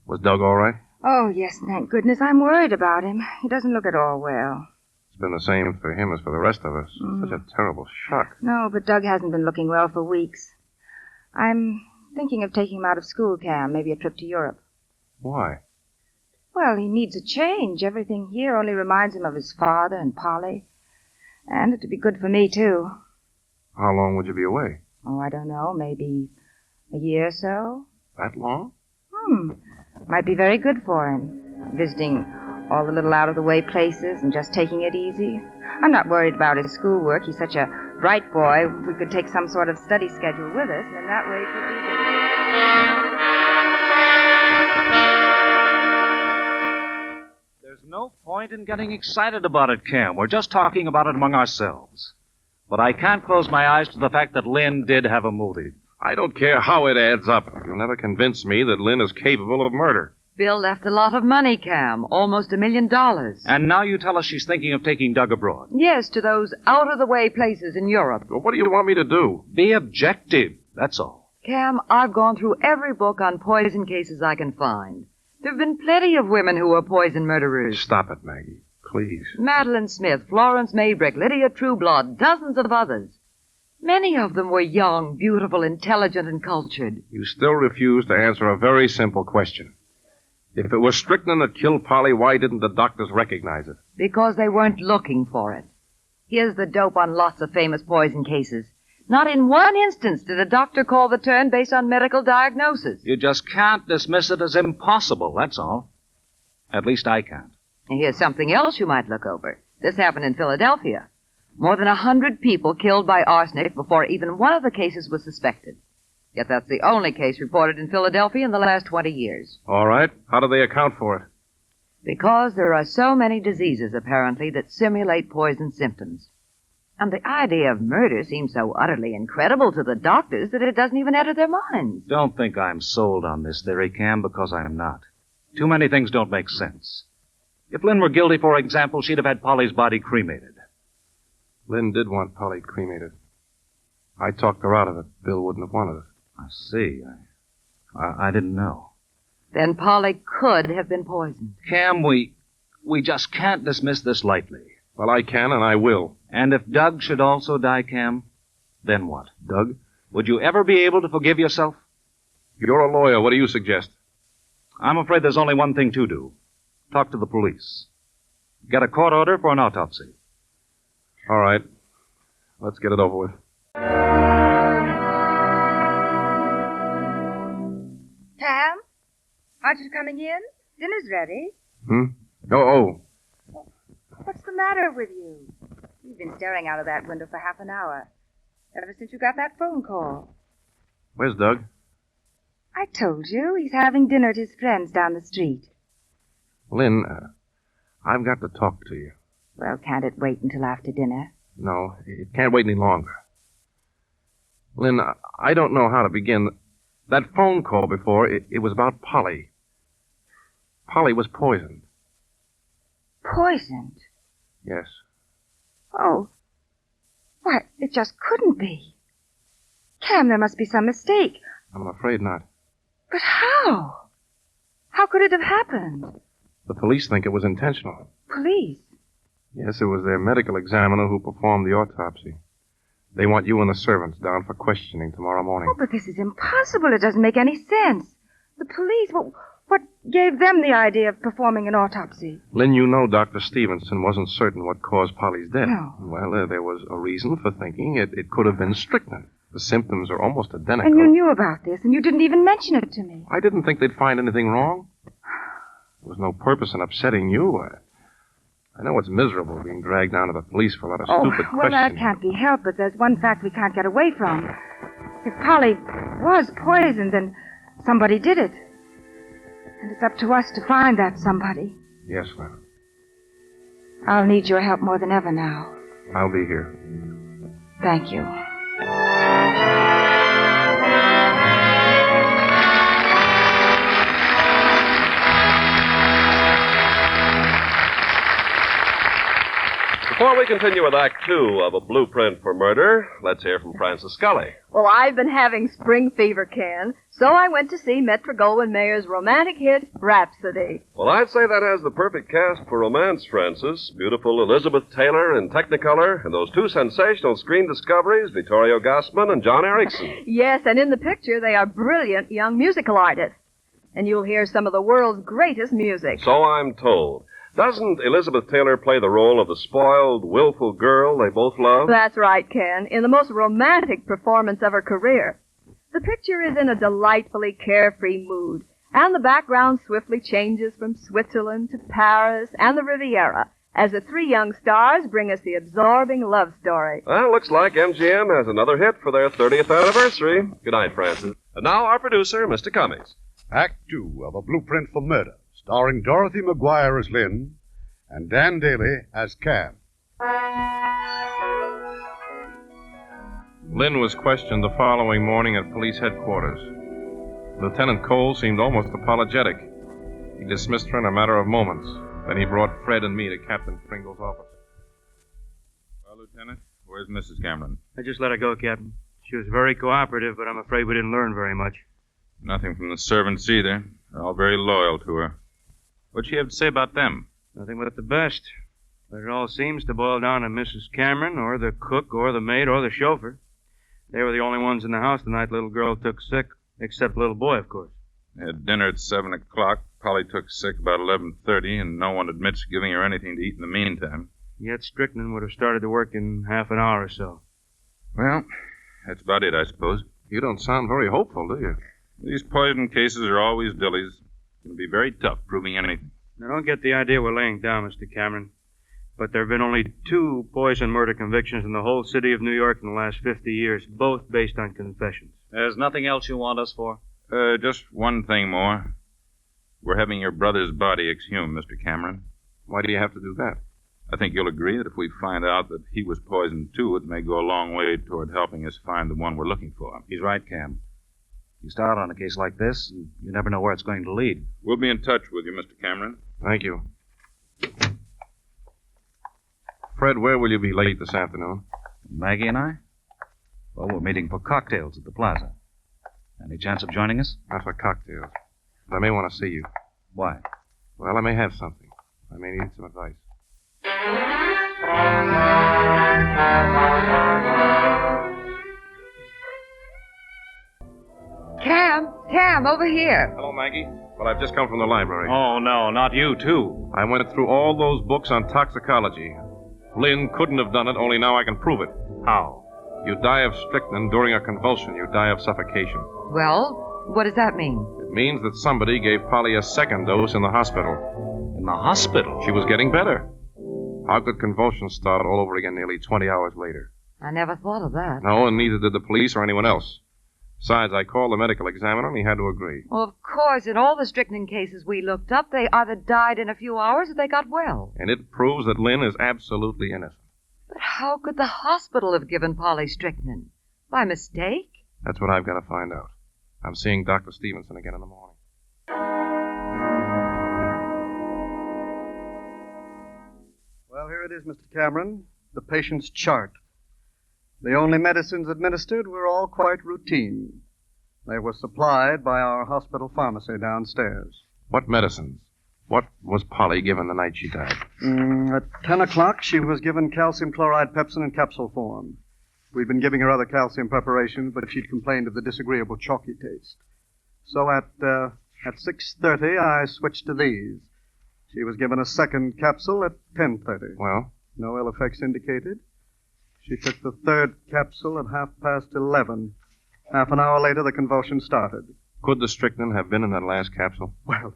Was Doug all right? Oh, yes, thank goodness. I'm worried about him. He doesn't look at all well. It's been the same for him as for the rest of us. Such a terrible shock. No, but Doug hasn't been looking well for weeks. I'm thinking of taking him out of school, Cam, maybe a trip to Europe. Why? Well, he needs a change. Everything here only reminds him of his father and Polly. And it'd be good for me, too. How long would you be away? Oh, I don't know. Maybe a year or so. That long? Might be very good for him. Visiting all the little out-of-the-way places and just taking it easy. I'm not worried about his schoolwork. He's such a bright boy. We could take some sort of study schedule with us, and in that way it There's no point in getting excited about it, Cam. We're just talking about it among ourselves. But I can't close my eyes to the fact that Lynn did have a motive. I don't care how it adds up. You'll never convince me that Lynn is capable of murder. Bill left a lot of money, Cam. Almost $1 million. And now you tell us she's thinking of taking Doug abroad. Yes, to those out-of-the-way places in Europe. Well, what do you want me to do? Be objective, that's all. Cam, I've gone through every book on poison cases I can find. There have been plenty of women who were poison murderers. Stop it, Maggie. Please. Madeline Smith, Florence Maybrick, Lydia Trueblood, dozens of others. Many of them were young, beautiful, intelligent, and cultured. You still refuse to answer a very simple question. If it was strychnine that killed Polly, why didn't the doctors recognize it? Because they weren't looking for it. Here's the dope on lots of famous poison cases. Not in one instance did a doctor call the turn based on medical diagnosis. You just can't dismiss it as impossible, that's all. At least I can't. And here's something else you might look over. This happened in Philadelphia. More than 100 people killed by arsenic before even one of the cases was suspected. Yet that's the only case reported in Philadelphia in the last 20 years. All right. How do they account for it? Because there are so many diseases, apparently, that simulate poison symptoms. And the idea of murder seems so utterly incredible to the doctors that it doesn't even enter their minds. Don't think I'm sold on this theory, Cam, because I'm not. Too many things don't make sense. If Lynn were guilty, for example, she'd have had Polly's body cremated. Lynn did want Polly cremated. I talked her out of it. Bill wouldn't have wanted it. I see. I didn't know. Then Polly could have been poisoned. Cam, we just can't dismiss this lightly. Well, I can and I will. And if Doug should also die, Cam, then what? Doug? Would you ever be able to forgive yourself? You're a lawyer. What do you suggest? I'm afraid there's only one thing to do. Talk to the police. Get a court order for an autopsy. All right. Let's get it over with. Pam? Aren't you coming in? Dinner's ready. Oh. What's the matter with you? You've been staring out of that window for half an hour. Ever since you got that phone call. Where's Doug? I told you. He's having dinner at his friend's down the street. Lynn, I've got to talk to you. Well, can't it wait until after dinner? No, it can't wait any longer. Lynn, I don't know how to begin. That phone call before, it was about Polly. Polly was poisoned. Poisoned? Yes. Oh. Why, it just couldn't be. Cam, there must be some mistake. I'm afraid not. But how? How could it have happened? The police think it was intentional. Police? Yes, it was their medical examiner who performed the autopsy. They want you and the servants down for questioning tomorrow morning. Oh, but this is impossible. It doesn't make any sense. The police, what gave them the idea of performing an autopsy? Lynn, you know Dr. Stevenson wasn't certain what caused Polly's death. No. Well, there was a reason for thinking it could have been strychnine. The symptoms are almost identical. And you knew about this, and you didn't even mention it to me. I didn't think they'd find anything wrong. There was no purpose in upsetting you. I know it's miserable being dragged down to the police for a lot of stupid well, that questions. can't be helped, but there's one fact we can't get away from. If Polly was poisoned, then somebody did it. And it's up to us to find that somebody. Yes, ma'am. I'll need your help more than ever now. I'll be here. Thank you. Before we continue with Act Two of A Blueprint for Murder, let's hear from Francis Scully. Well, I've been having spring fever, Ken, so I went to see Metro-Goldwyn-Mayer's romantic hit, Rhapsody. Well, I'd say that has the perfect cast for romance, Francis. Beautiful Elizabeth Taylor in Technicolor, and those two sensational screen discoveries, Vittorio Gassman and John Erickson. Yes, and in the picture, they are brilliant young musical artists. And you'll hear some of the world's greatest music. So I'm told. Doesn't Elizabeth Taylor play the role of the spoiled, willful girl they both love? That's right, Ken, in the most romantic performance of her career. The picture is in a delightfully carefree mood, and the background swiftly changes from Switzerland to Paris and the Riviera as the three young stars bring us the absorbing love story. Well, looks like MGM has another hit for their 30th anniversary. Good night, Francis. And now our producer, Mr. Cummings. Act 2 of A Blueprint for Murder, starring Dorothy McGuire as Lynn and Dan Daly as Cam. Lynn was questioned the following morning at police headquarters. Lieutenant Cole seemed almost apologetic. He dismissed her in a matter of moments. Then he brought Fred and me to Captain Pringle's office. Well, Lieutenant, where's Mrs. Cameron? I just let her go, Captain. She was very cooperative, but I'm afraid we didn't learn very much. Nothing from the servants either. They're all very loyal to her. What'd she have to say about them? Nothing but the best. But it all seems to boil down to Mrs. Cameron, or the cook, or the maid, or the chauffeur. They were the only ones in the house the night the little girl took sick, except the little boy, of course. They had dinner at 7 o'clock. Polly took sick about 11:30, and no one admits giving her anything to eat in the meantime. Yet strychnine would have started to work in half an hour or so. Well, that's about it, I suppose. You don't sound very hopeful, do you? These poison cases are always dillies. It can be very tough proving anything. Now, don't get the idea we're laying down, Mr. Cameron. But there have been only 2 poison murder convictions in the whole city of New York in the last 50 years, both based on confessions. There's nothing else you want us for? Just one thing more. We're having your brother's body exhumed, Mr. Cameron. Why do you have to do that? I think you'll agree that if we find out that he was poisoned too, it may go a long way toward helping us find the one we're looking for. He's right, Cam. You start on a case like this, and you never know where it's going to lead. We'll be in touch with you, Mr. Cameron. Thank you. Fred, where will you be late this afternoon? Maggie and I? Well, we're meeting for cocktails at the plaza. Any chance of joining us? Not for cocktails. But I may want to see you. Why? Well, I may have something. I may need some advice. Cam, over here. Hello, Maggie. Well, I've just come from the library. Oh, no, not you, too. I went through all those books on toxicology. Lynn couldn't have done it, only now I can prove it. How? You die of strychnine during a convulsion. You die of suffocation. Well, what does that mean? It means that somebody gave Polly a second dose in the hospital. In the hospital? She was getting better. How could convulsions start all over again nearly 20 hours later? I never thought of that. No, and neither did the police or anyone else. Besides, I called the medical examiner, and he had to agree. Well, of course, in all the strychnine cases we looked up, they either died in a few hours or they got well. And it proves that Lynn is absolutely innocent. But how could the hospital have given Polly strychnine? By mistake? That's what I've got to find out. I'm seeing Dr. Stevenson again in the morning. Well, here it is, Mr. Cameron, the patient's chart. The only medicines administered were all quite routine. They were supplied by our hospital pharmacy downstairs. What medicines? What was Polly given the night she died? At 10 o'clock, she was given calcium chloride pepsin in capsule form. We'd been giving her other calcium preparations, but she'd complained of the disagreeable chalky taste. So at 6:30, I switched to these. She was given a second capsule at 10:30. Well? No ill effects indicated. She took the third capsule at 11:30. Half an hour later, the convulsion started. Could the strychnine have been in that last capsule? Well,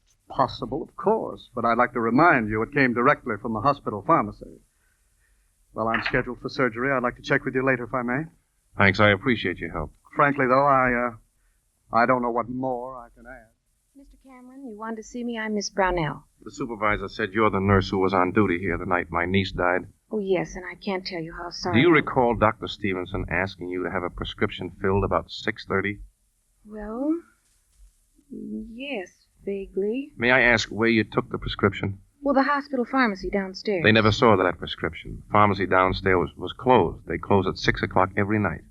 it's possible, of course, but I'd like to remind you it came directly from the hospital pharmacy. Well, I'm scheduled for surgery. I'd like to check with you later, if I may. Thanks, I appreciate your help. Frankly, though, I don't know what more I can add. Mr. Cameron, you wanted to see me? I'm Miss Brownell. The supervisor said you're the nurse who was on duty here the night my niece died. Oh, yes, and I can't tell you how sorry. Do you recall Dr. Stevenson asking you to have a prescription filled about 6:30? Well, yes, vaguely. May I ask where you took the prescription? Well, the hospital pharmacy downstairs. They never saw that prescription. The pharmacy downstairs was closed. They close at 6 o'clock every night.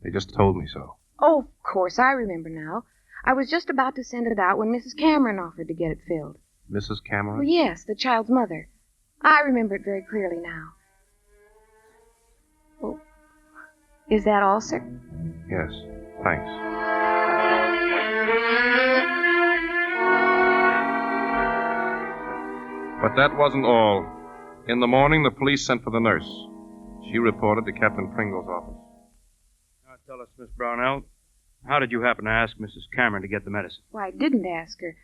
They just told me so. Oh, of course, I remember now. I was just about to send it out when Mrs. Cameron offered to get it filled. Mrs. Cameron? Well, yes, the child's mother. I remember it very clearly now. Well, is that all, sir? Yes, thanks. But that wasn't all. In the morning, the police sent for the nurse. She reported to Captain Pringle's office. Now tell us, Miss Brownell, how did you happen to ask Mrs. Cameron to get the medicine? Well, I didn't ask her.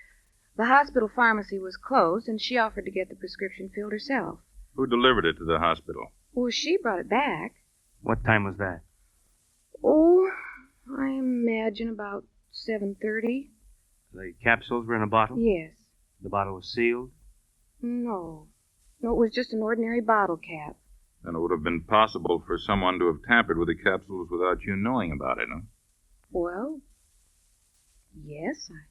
The hospital pharmacy was closed, and she offered to get the prescription filled herself. Who delivered it to the hospital? Well, she brought it back. What time was that? Oh, I imagine about 7:30. The capsules were in a bottle? Yes. The bottle was sealed? No. No, it was just an ordinary bottle cap. Then it would have been possible for someone to have tampered with the capsules without you knowing about it, huh? Well, yes, I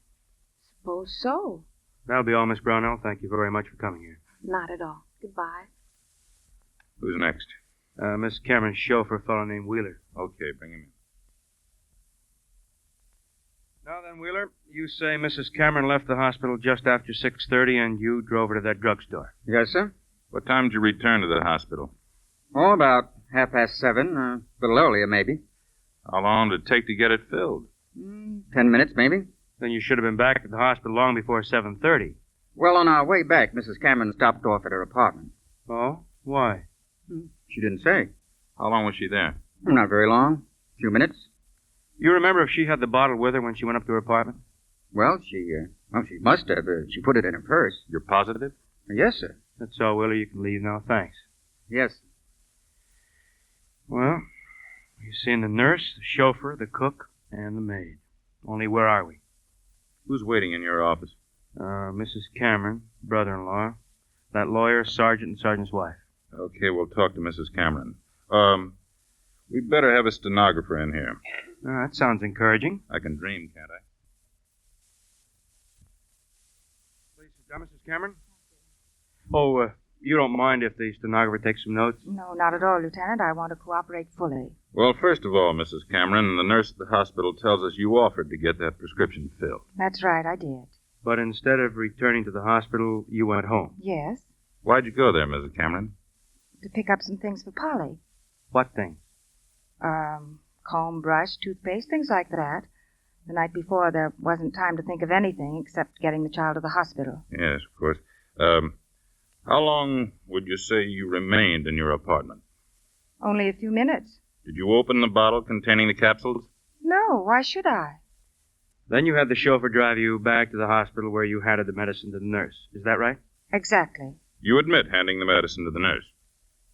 suppose so. That'll be all, Miss Brownell. Thank you very much for coming here. Not at all. Goodbye. Who's next? Miss Cameron's chauffeur, a fellow named Wheeler. Okay, bring him Now then, Wheeler, you say Mrs. Cameron left the hospital just after 6:30 and you drove her to that drugstore. Yes, sir. What time did you return to the hospital? Oh, about 7:30. A little earlier, maybe. How long did it take to get it filled? 10 minutes, maybe. Then you should have been back at the hospital long before 7:30. Well, on our way back, Mrs. Cameron stopped off at her apartment. Oh? Why? She didn't say. How long was she there? Not very long. A few minutes. You remember if she had the bottle with her when she went up to her apartment? Well, she must have. She put it in her purse. You're positive? Yes, sir. That's all, Wheeler. You can leave now. Thanks. Yes. Well, you've seen the nurse, the chauffeur, the cook, and the maid. Only where are we? Who's waiting in your office? Mrs. Cameron, brother-in-law, that lawyer, sergeant, and sergeant's wife. Okay, we'll talk to Mrs. Cameron. We'd better have a stenographer in here. That sounds encouraging. I can dream, can't I? Please sit down, Mrs. Cameron. Oh, you don't mind if the stenographer takes some notes? No, not at all, Lieutenant. I want to cooperate fully. Well, first of all, Mrs. Cameron, the nurse at the hospital tells us you offered to get that prescription filled. That's right, I did. But instead of returning to the hospital, you went home. Yes, Why'd you go there, Mrs. Cameron? to pick up some things for Polly. What thing? Comb, brush, toothpaste, things like that. The night before, there wasn't time to think of anything except getting the child to the hospital. Yes, of course. How long would you say you remained in your apartment? Only a few minutes. Did you open the bottle containing the capsules? No, why should I? Then you had the chauffeur drive you back to the hospital where you handed the medicine to the nurse. Is that right? Exactly. You admit handing the medicine to the nurse.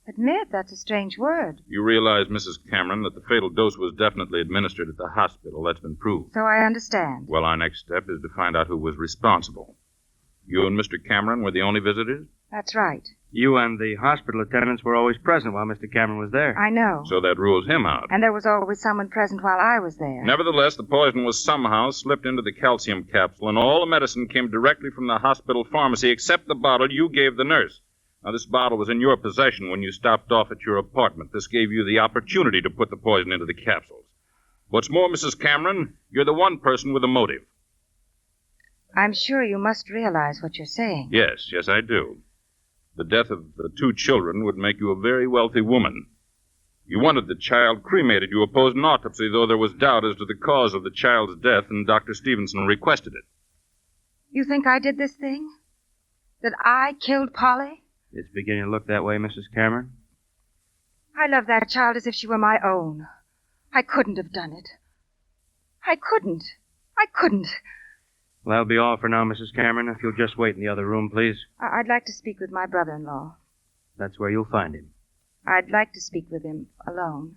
Admit, that's a strange word. You realize, Mrs. Cameron, that the fatal dose was definitely administered at the hospital. That's been proved. So I understand. Well, our next step is to find out who was responsible. You and Mr. Cameron were the only visitors? That's right. You and the hospital attendants were always present while Mr. Cameron was there. I know. So that rules him out. And there was always someone present while I was there. Nevertheless, the poison was somehow slipped into the calcium capsule, and all the medicine came directly from the hospital pharmacy except the bottle you gave the nurse. Now, this bottle was in your possession when you stopped off at your apartment. This gave you the opportunity to put the poison into the capsules. What's more, Mrs. Cameron, you're the one person with a motive. I'm sure you must realize what you're saying. Yes, I do. The death of the two children would make you a very wealthy woman. You wanted the child cremated. You opposed an autopsy, though there was doubt as to the cause of the child's death, and Dr. Stevenson requested it. You think I did this thing? That I killed Polly? It's beginning to look that way, Mrs. Cameron. I love that child as if she were my own. I couldn't have done it. I couldn't. Well, that'll be all for now, Mrs. Cameron. If you'll just wait in the other room, please. I'd like to speak with my brother-in-law. That's where you'll find him. I'd like to speak with him alone.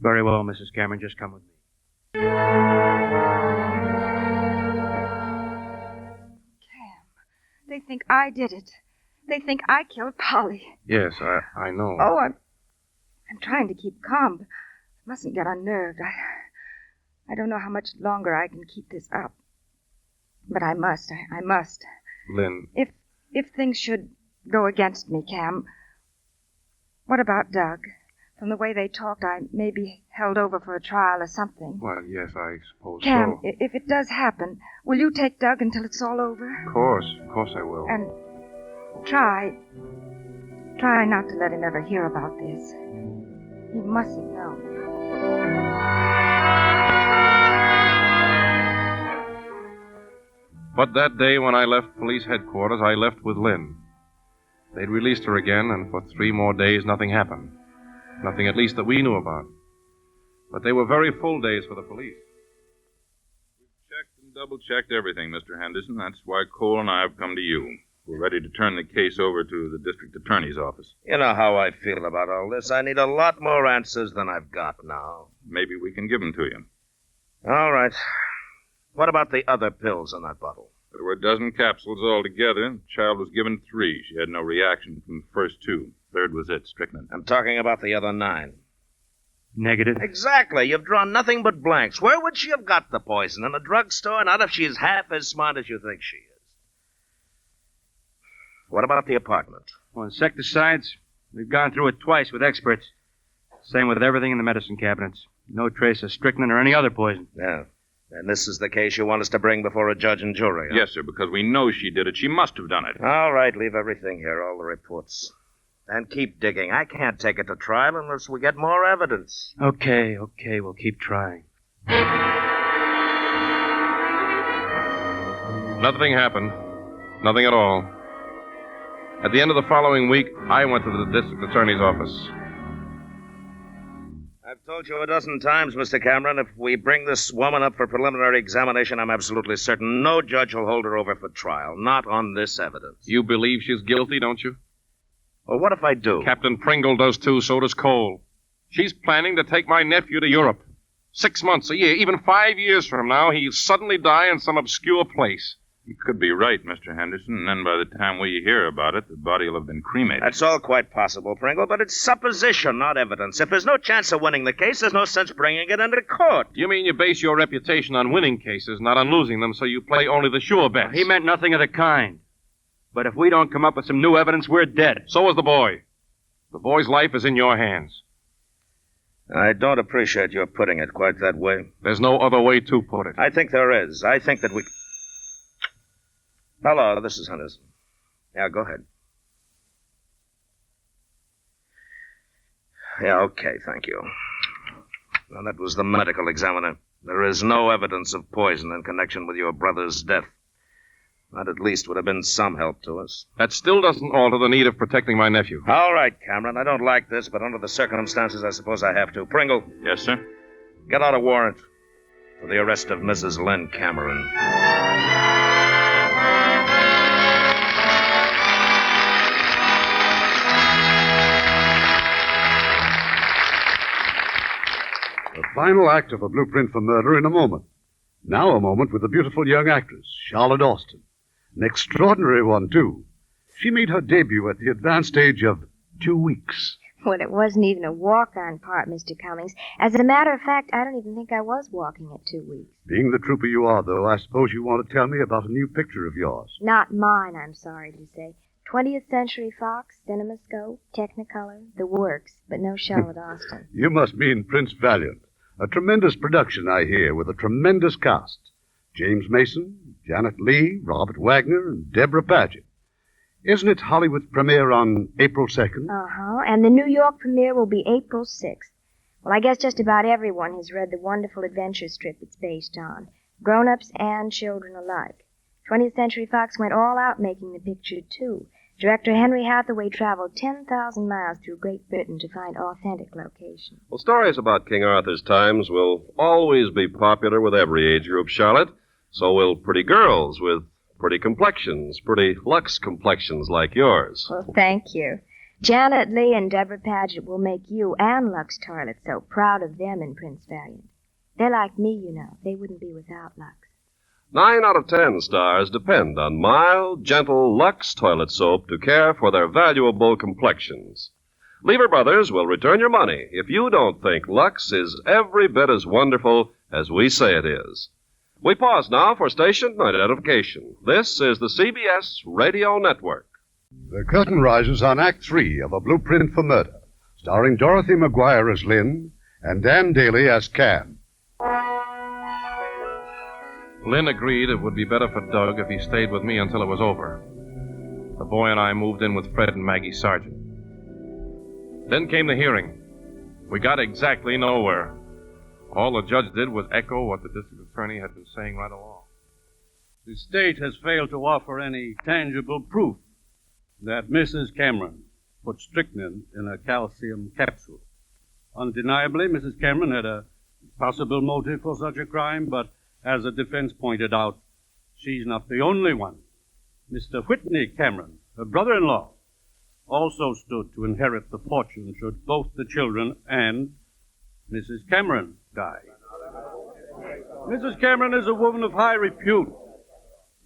Very well, Mrs. Cameron. Just come with me. Cam, they think I did it. They think I killed Polly. Yes, I know. Oh, I'm trying to keep calm, but I mustn't get unnerved. I don't know how much longer I can keep this up. But I must. Lynn. If things should go against me, Cam, what about Doug? From the way they talked, I may be held over for a trial or something. Well, yes, I suppose Cam, so. if it does happen, will you take Doug until it's all over? Of course I will. And try not to let him ever hear about this. He mustn't know. But that day when I left police headquarters, I left with Lynn. They'd released her again, and for 3 more days nothing happened. Nothing, at least, that we knew about. But they were very full days for the police. We've checked and double-checked everything, Mr. Henderson. That's why Cole and I have come to you. We're ready to turn the case over to the district attorney's office. You know how I feel about all this. I need a lot more answers than I've got now. Maybe we can give them to you. All right. What about the other pills in that bottle? There were a dozen capsules altogether. The child was given 3. She had no reaction from the first 2. Third was it, strychnine. I'm talking about the other 9. Negative. Exactly. You've drawn nothing but blanks. Where would she have got the poison? In a drugstore? Not if she's half as smart as you think she is. What about the apartment? Well, insecticides, we've gone through it twice with experts. Same with everything in the medicine cabinets. No trace of strychnine or any other poison. Yeah. And this is the case you want us to bring before a judge and jury, huh? Yes, sir, because we know she did it. She must have done it. All right, leave everything here, all the reports. And keep digging. I can't take it to trial unless we get more evidence. Okay, we'll keep trying. Nothing happened. Nothing at all. At the end of the following week, I went to the district attorney's office. I've told you a dozen times, Mr. Cameron, if we bring this woman up for preliminary examination, I'm absolutely certain no judge will hold her over for trial. Not on this evidence. You believe she's guilty, don't you? Well, what if I do? Captain Pringle does too, so does Cole. She's planning to take my nephew to Europe. 6 months, a year, even 5 years from now, he'll suddenly die in some obscure place. You could be right, Mr. Henderson, and then by the time we hear about it, the body will have been cremated. That's all quite possible, Pringle, but it's supposition, not evidence. If there's no chance of winning the case, there's no sense bringing it into court. You mean you base your reputation on winning cases, not on losing them, so you play only the sure bets? He meant nothing of the kind. But if we don't come up with some new evidence, we're dead. So is the boy. The boy's life is in your hands. I don't appreciate your putting it quite that way. There's no other way to put it. I think there is. I think that we... Hello, this is Henderson. Yeah, go ahead. Yeah, okay, thank you. Well, that was the medical examiner. There is no evidence of poison in connection with your brother's death. That at least would have been some help to us. That still doesn't alter the need of protecting my nephew. All right, Cameron, I don't like this, but under the circumstances, I suppose I have to. Pringle. Yes, sir? Get out a warrant for the arrest of Mrs. Lynn Cameron. The final act of A Blueprint for Murder in a moment. Now a moment with the beautiful young actress, Charlotte Austin. An extraordinary one, too. She made her debut at the advanced age of 2 weeks. Well, it wasn't even a walk-on part, Mr. Cummings. As a matter of fact, I don't even think I was walking at 2 weeks. Being the trooper you are, though, I suppose you want to tell me about a new picture of yours. Not mine, I'm sorry to say. 20th Century Fox, CinemaScope, Technicolor, the works, but no Charlotte Austin. You must mean Prince Valiant. A tremendous production, I hear, with a tremendous cast. James Mason, Janet Leigh, Robert Wagner, and Deborah Paget. Isn't it Hollywood's premiere on April 2nd? Uh-huh, and the New York premiere will be April 6th. Well, I guess just about everyone has read the wonderful adventure strip it's based on, grown-ups and children alike. 20th Century Fox went all out making the picture, too. Director Henry Hathaway traveled 10,000 miles through Great Britain to find authentic locations. Well, stories about King Arthur's times will always be popular with every age group, Charlotte. So will pretty girls with pretty complexions, pretty Lux complexions like yours. Well, thank you. Janet Leigh and Deborah Paget will make you and Lux Toilet so proud of them in Prince Valiant. They're like me, you know. They wouldn't be without Lux. 9 out of 10 stars depend on mild, gentle Lux toilet soap to care for their valuable complexions. Lever Brothers will return your money if you don't think Lux is every bit as wonderful as we say it is. We pause now for station identification. This is the CBS Radio Network. The curtain rises on Act 3 of A Blueprint for Murder, starring Dorothy McGuire as Lynn and Dan Daly as Cam. Lynn agreed it would be better for Doug if he stayed with me until it was over. The boy and I moved in with Fred and Maggie Sargent. Then came the hearing. We got exactly nowhere. All the judge did was echo what the district attorney had been saying right along. The state has failed to offer any tangible proof that Mrs. Cameron put strychnine in a calcium capsule. Undeniably, Mrs. Cameron had a possible motive for such a crime, but as the defense pointed out, she's not the only one. Mr. Whitney Cameron, her brother-in-law, also stood to inherit the fortune should both the children and Mrs. Cameron die. Mrs. Cameron is a woman of high repute.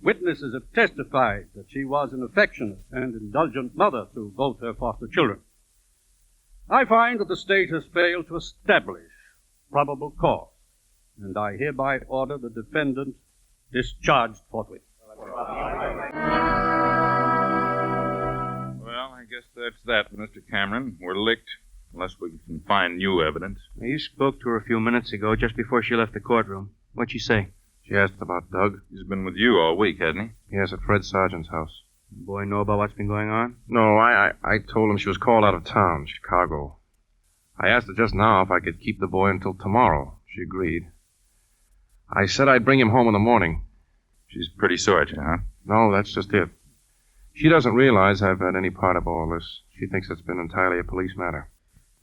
Witnesses have testified that she was an affectionate and indulgent mother to both her foster children. I find that the state has failed to establish probable cause, and I hereby order the defendant discharged forthwith. Well, I guess that's that, Mr. Cameron. We're licked. Unless we can find new evidence. You spoke to her a few minutes ago, just before she left the courtroom. What'd she say? She asked about Doug. He's been with you all week, hasn't he? Yes, at Fred Sargent's house. The boy know about what's been going on? No, I told him she was called out of town, Chicago. I asked her just now if I could keep the boy until tomorrow. She agreed. I said I'd bring him home in the morning. She's pretty sore at you, huh? No, that's just it. She doesn't realize I've had any part of all this. She thinks it's been entirely a police matter.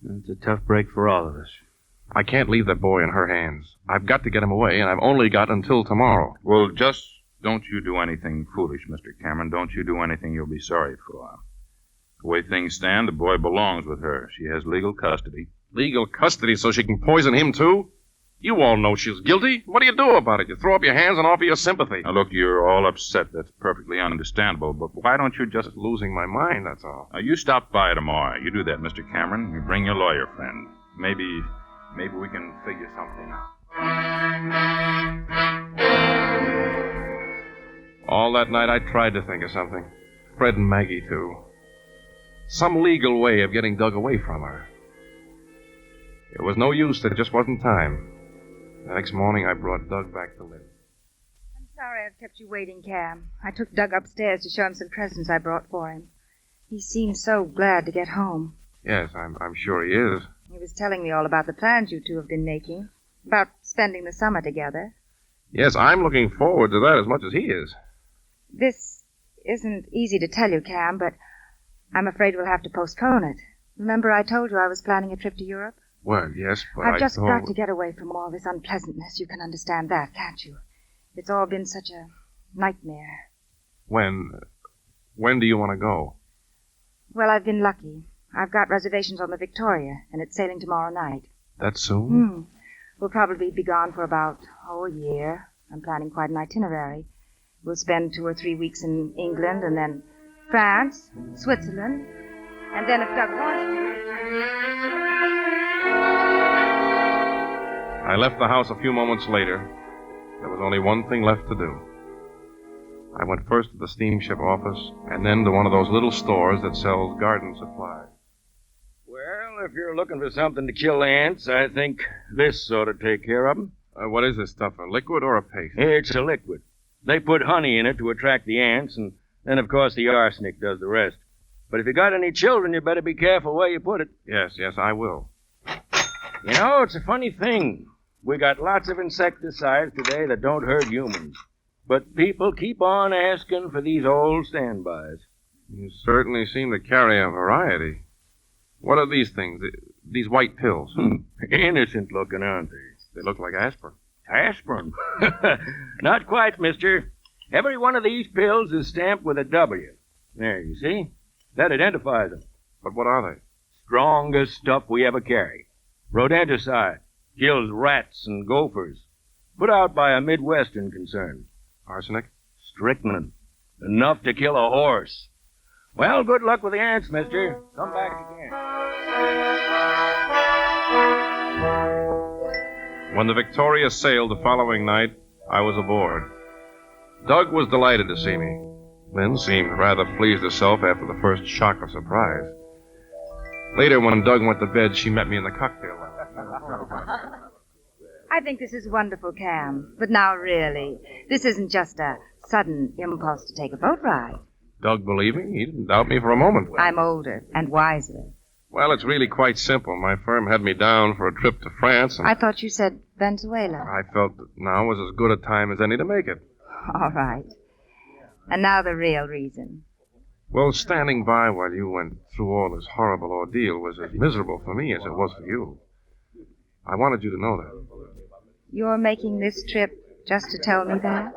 It's a tough break for all of us. I can't leave that boy in her hands. I've got to get him away, and I've only got until tomorrow. Well, just don't you do anything foolish, Mr. Cameron. Don't you do anything you'll be sorry for. The way things stand, the boy belongs with her. She has legal custody. Legal custody so she can poison him, too? You all know she's guilty. What do you do about it? You throw up your hands and offer your sympathy. Now, look, you're all upset. That's perfectly understandable. But why don't you just... losing my mind, that's all. Now, you stop by tomorrow. You do that, Mr. Cameron. You bring your lawyer friend. Maybe we can figure something out. All that night I tried to think of something. Fred and Maggie, too. Some legal way of getting Doug away from her. It was no use. There just wasn't time. The next morning, I brought Doug back to Lynn. I'm sorry I've kept you waiting, Cam. I took Doug upstairs to show him some presents I brought for him. He seemed so glad to get home. Yes, I'm sure he is. He was telling me all about the plans you two have been making, about spending the summer together. Yes, I'm looking forward to that as much as he is. This isn't easy to tell you, Cam, but I'm afraid we'll have to postpone it. Remember I told you I was planning a trip to Europe? Well, yes, but I've just got to get away from all this unpleasantness. You can understand that, can't you? It's all been such a nightmare. When do you want to go? Well, I've been lucky. I've got reservations on the Victoria, and it's sailing tomorrow night. That soon? We'll probably be gone for about, a year. I'm planning quite an itinerary. We'll spend 2 or 3 weeks in England, and then France, Switzerland, and then if Doug wants to... I left the house a few moments later. There was only one thing left to do. I went first to the steamship office, and then to one of those little stores that sells garden supplies. Well, if you're looking for something to kill ants, I think this ought to take care of them. What is this stuff, a liquid or a paste? It's a liquid. They put honey in it to attract the ants, and then, of course, the arsenic does the rest. But if you got any children, you better be careful where you put it. Yes, I will. You know, it's a funny thing. We got lots of insecticides today that don't hurt humans. But people keep on asking for these old standbys. You certainly seem to carry a variety. What are these things? These white pills? Innocent looking, aren't they? They look like aspirin. Aspirin? Not quite, mister. Every one of these pills is stamped with a W. There, you see? That identifies them. But what are they? Strongest stuff we ever carry. Rodenticide. Kills rats and gophers. Put out by a Midwestern concern. Arsenic? Strychnine. Enough to kill a horse. Well, good luck with the ants, mister. Come back again. When the Victoria sailed the following night, I was aboard. Doug was delighted to see me. Lynn seemed rather pleased herself after the first shock of surprise. Later, when Doug went to bed, she met me in the cocktail lounge. I think this is wonderful, Cam. But now, really, this isn't just a sudden impulse to take a boat ride. Doug believing? He didn't doubt me for a moment. I'm older and wiser. Well, it's really quite simple. My firm had me down for a trip to France, and I thought you said Venezuela. I felt that now was as good a time as any to make it. All right. And now the real reason. Well, standing by while you went through all this horrible ordeal was as miserable for me as it was for you. I wanted you to know that. You're making this trip just to tell me that?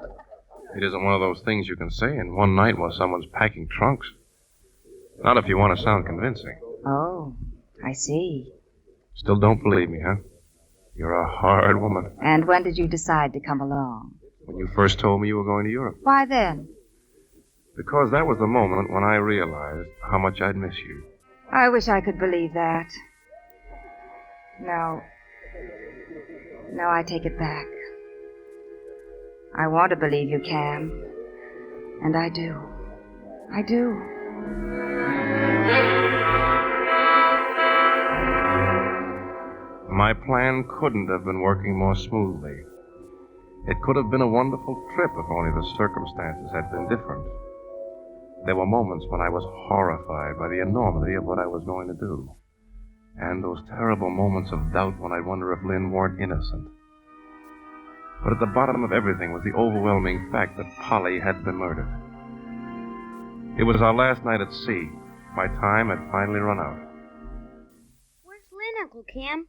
It isn't one of those things you can say in one night while someone's packing trunks. Not if you want to sound convincing. Oh, I see. Still don't believe me, huh? You're a hard woman. And when did you decide to come along? When you first told me you were going to Europe. Why then? Because that was the moment when I realized how much I'd miss you. I wish I could believe that. No, I take it back. I want to believe you, Cam. And I do. I do. my plan couldn't have been working more smoothly. It could have been a wonderful trip if only the circumstances had been different. There were moments when I was horrified by the enormity of what I was going to do. And those terrible moments of doubt when I'd wonder if Lynn weren't innocent. But at the bottom of everything was the overwhelming fact that Polly had been murdered. It was our last night at sea. My time had finally run out. Where's Lynn, Uncle Cam?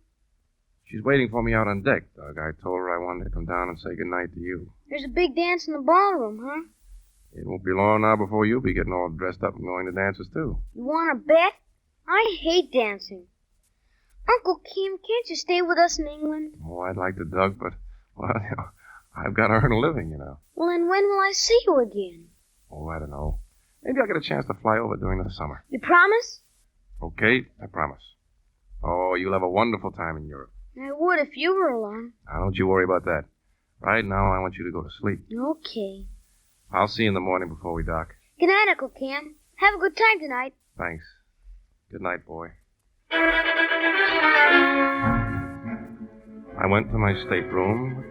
She's waiting for me out on deck, Doug. I told her I wanted to come down and say goodnight to you. There's a big dance in the ballroom, huh? It won't be long now before you'll be getting all dressed up and going to dances, too. You want to bet? I hate dancing. Uncle Cam, can't you stay with us in England? Oh, I'd like to, Doug, but, well, I've got to earn a living, you know. Well, then when will I see you again? Oh, I don't know. Maybe I'll get a chance to fly over during the summer. You promise? Okay, I promise. Oh, you'll have a wonderful time in Europe. I would if you were along. Now, don't you worry about that. Right now, I want you to go to sleep. Okay. I'll see you in the morning before we dock. Good night, Uncle Cam. Have a good time tonight. Thanks. Good night, boy. I went to my stateroom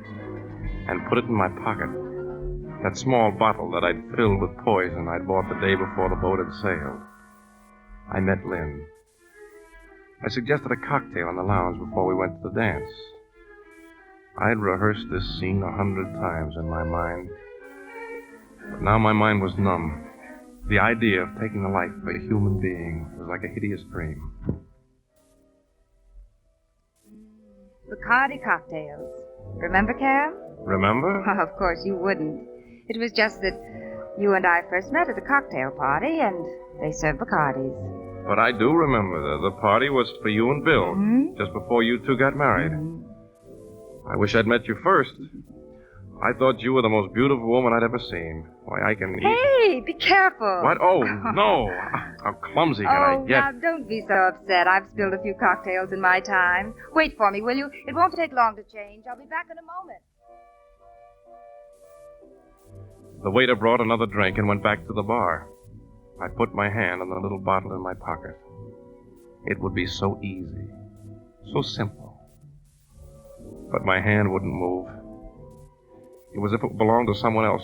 and put it in my pocket. That small bottle that I'd filled with poison I'd bought the day before the boat had sailed. I met Lynn. I suggested a cocktail in the lounge before we went to the dance. I'd rehearsed this scene 100 times in my mind. But now my mind was numb. The idea of taking the life of a human being was like a hideous dream. Bacardi cocktails. Remember, Cam? Remember? Oh, of course you wouldn't. It was just that you and I first met at a cocktail party, and they served Bacardis. But I do remember the party was for you and Bill, just before you two got married. I wish I'd met you first. I thought you were the most beautiful woman I'd ever seen. Why, I can... Hey, be careful. What? Oh, no. How clumsy can I get? Now, don't be so upset. I've spilled a few cocktails in my time. Wait for me, will you? It won't take long to change. I'll be back in a moment. The waiter brought another drink and went back to the bar. I put my hand on the little bottle in my pocket. It would be so easy, so simple. But my hand wouldn't move. It was as if it belonged to someone else.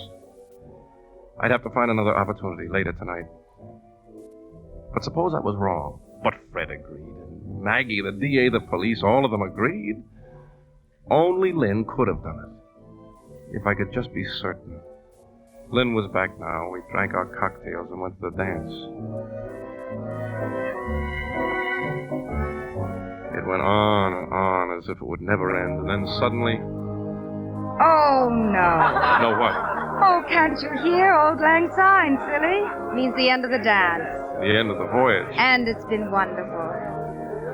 I'd have to find another opportunity later tonight. But suppose I was wrong. But Fred agreed. And Maggie, the DA, the police, all of them agreed. Only Lynn could have done it. If I could just be certain. Lynn was back now. We drank our cocktails and went to the dance. It went on and on as if it would never end. And then suddenly... Oh, no. No, what? Oh, can't you hear Old Lang Syne, silly? Means the end of the dance. The end of the voyage. And it's been wonderful.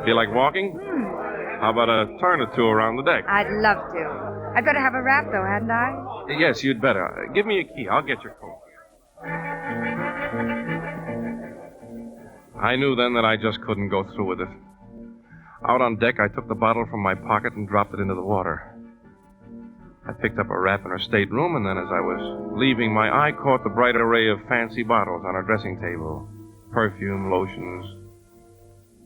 Feel like walking? How about a turn or two around the deck? I'd love to. I'd better have a wrap, though, hadn't I? Yes, you'd better. Give me a key. I'll get your coat. I knew then that I just couldn't go through with it. Out on deck, I took the bottle from my pocket and dropped it into the water. I picked up a wrap in her stateroom, and then as I was leaving, my eye caught the bright array of fancy bottles on her dressing table. Perfume, lotions.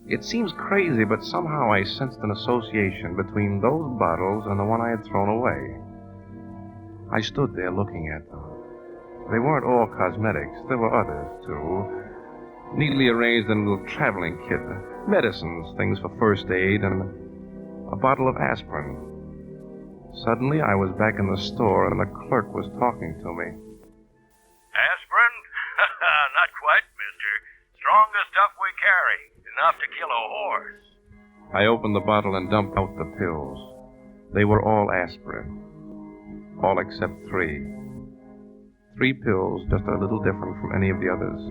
It seems crazy, but somehow I sensed an association between those bottles and the one I had thrown away. I stood there looking at them. They weren't all cosmetics. There were others, too. Neatly arranged in a little traveling kit. Medicines, things for first aid, and a bottle of aspirin. Suddenly, I was back in the store, and the clerk was talking to me. Aspirin? Not quite, mister. Strongest stuff we carry. Enough to kill a horse. I opened the bottle and dumped out the pills. They were all aspirin. All except 3. 3 pills, just a little different from any of the others.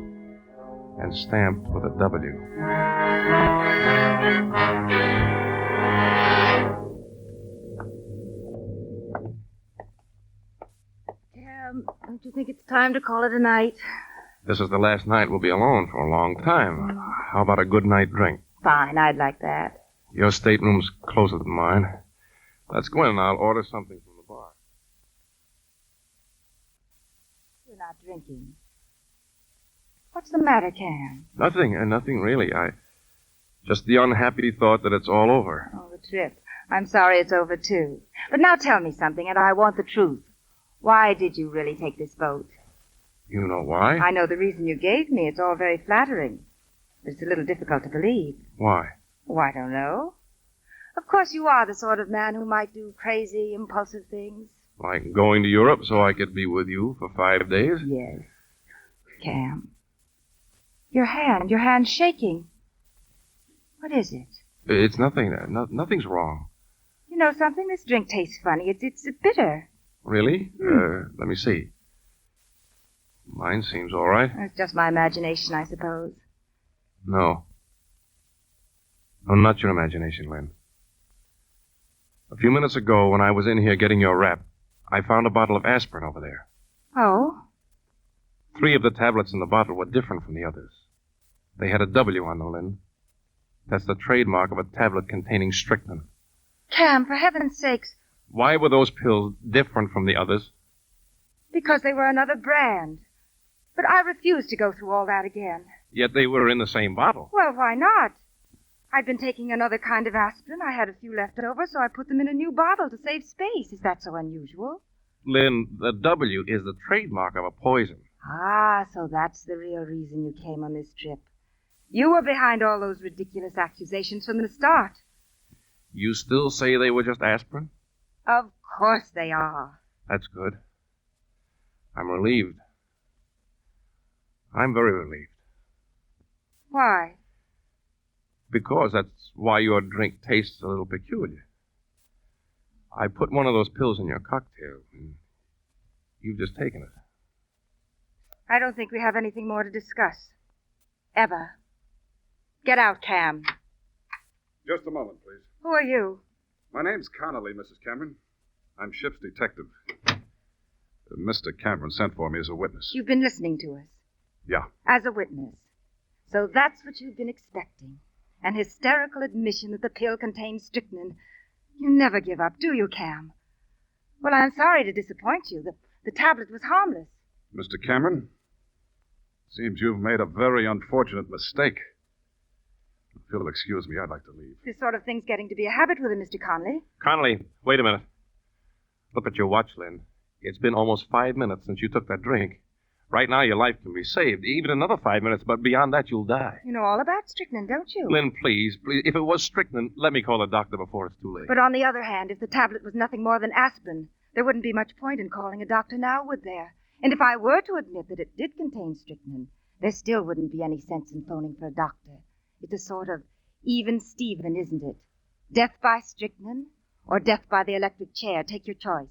And stamped with a W. Don't you think it's time to call it a night? This is the last night we'll be alone for a long time. How about a good night drink? Fine, I'd like that. Your stateroom's closer than mine. Let's go in and I'll order something from the bar. You're not drinking. What's the matter, Cam? Nothing really. Just the unhappy thought that it's all over. Oh, the trip. I'm sorry it's over, too. But now tell me something, and I want the truth. Why did you really take this boat? You know why? I know the reason you gave me. It's all very flattering. But it's a little difficult to believe. Why? Oh, I don't know. Of course you are the sort of man who might do crazy, impulsive things. Like going to Europe so I could be with you for 5 days? Yes. Cam. Your hand's shaking. What is it? It's nothing. Nothing's wrong. You know something? This drink tastes funny. It's bitter. Really? Let me see. Mine seems all right. It's just my imagination, I suppose. No. No, not your imagination, Lynn. A few minutes ago, when I was in here getting your wrap, I found a bottle of aspirin over there. Oh? 3 of the tablets in the bottle were different from the others. They had a W on them, Lynn. That's the trademark of a tablet containing strychnine. Cam, for heaven's sakes. Why were those pills different from the others? Because they were another brand. But I refuse to go through all that again. Yet they were in the same bottle. Well, why not? I'd been taking another kind of aspirin. I had a few left over, so I put them in a new bottle to save space. Is that so unusual? Lynn, the W is the trademark of a poison. Ah, so that's the real reason you came on this trip. You were behind all those ridiculous accusations from the start. You still say they were just aspirin? Of course they are. That's good. I'm relieved. I'm very relieved. Why? Because that's why your drink tastes a little peculiar. I put one of those pills in your cocktail, and you've just taken it. I don't think we have anything more to discuss. Ever. Get out, Cam. Just a moment, please. Who are you? My name's Connolly, Mrs. Cameron. I'm ship's detective. Mr. Cameron sent for me as a witness. You've been listening to us. Yeah. As a witness. So that's what you've been expecting. An hysterical admission that the pill contains strychnine. You never give up, do you, Cam? Well, I'm sorry to disappoint you. The tablet was harmless. Mr. Cameron, seems you've made a very unfortunate mistake. If you'll excuse me, I'd like to leave. This sort of thing's getting to be a habit with him, Mr. Conley. Connolly, wait a minute. Look at your watch, Lynn. It's been almost 5 minutes since you took that drink. Right now, your life can be saved. Even another 5 minutes, but beyond that, you'll die. You know all about strychnine, don't you? Lynn, please. If it was strychnine, let me call a doctor before it's too late. But on the other hand, if the tablet was nothing more than aspirin, there wouldn't be much point in calling a doctor now, would there? And if I were to admit that it did contain strychnine, there still wouldn't be any sense in phoning for a doctor. It's a sort of even Steven, isn't it? Death by strychnine or death by the electric chair. Take your choice.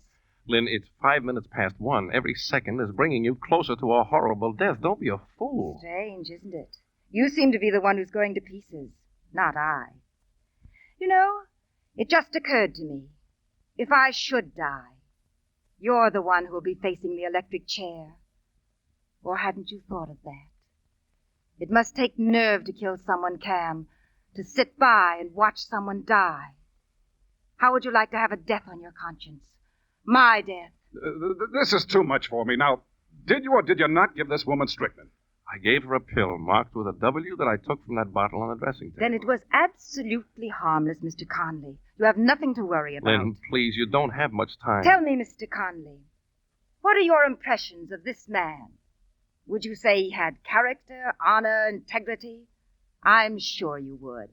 Lynn, it's 5 minutes past 1. Every second is bringing you closer to a horrible death. Don't be a fool. Strange, isn't it? You seem to be the one who's going to pieces, not I. You know, it just occurred to me. If I should die, you're the one who'll be facing the electric chair. Or hadn't you thought of that? It must take nerve to kill someone, Cam, to sit by and watch someone die. How would you like to have a death on your conscience? My death. This is too much for me. Now, did you or did you not give this woman strychnine? I gave her a pill marked with a W that I took from that bottle on the dressing table. Then it was absolutely harmless, Mr. Conley. You have nothing to worry about. Lynn, please, you don't have much time. Tell me, Mr. Conley, what are your impressions of this man? Would you say he had character, honor, integrity? I'm sure you would.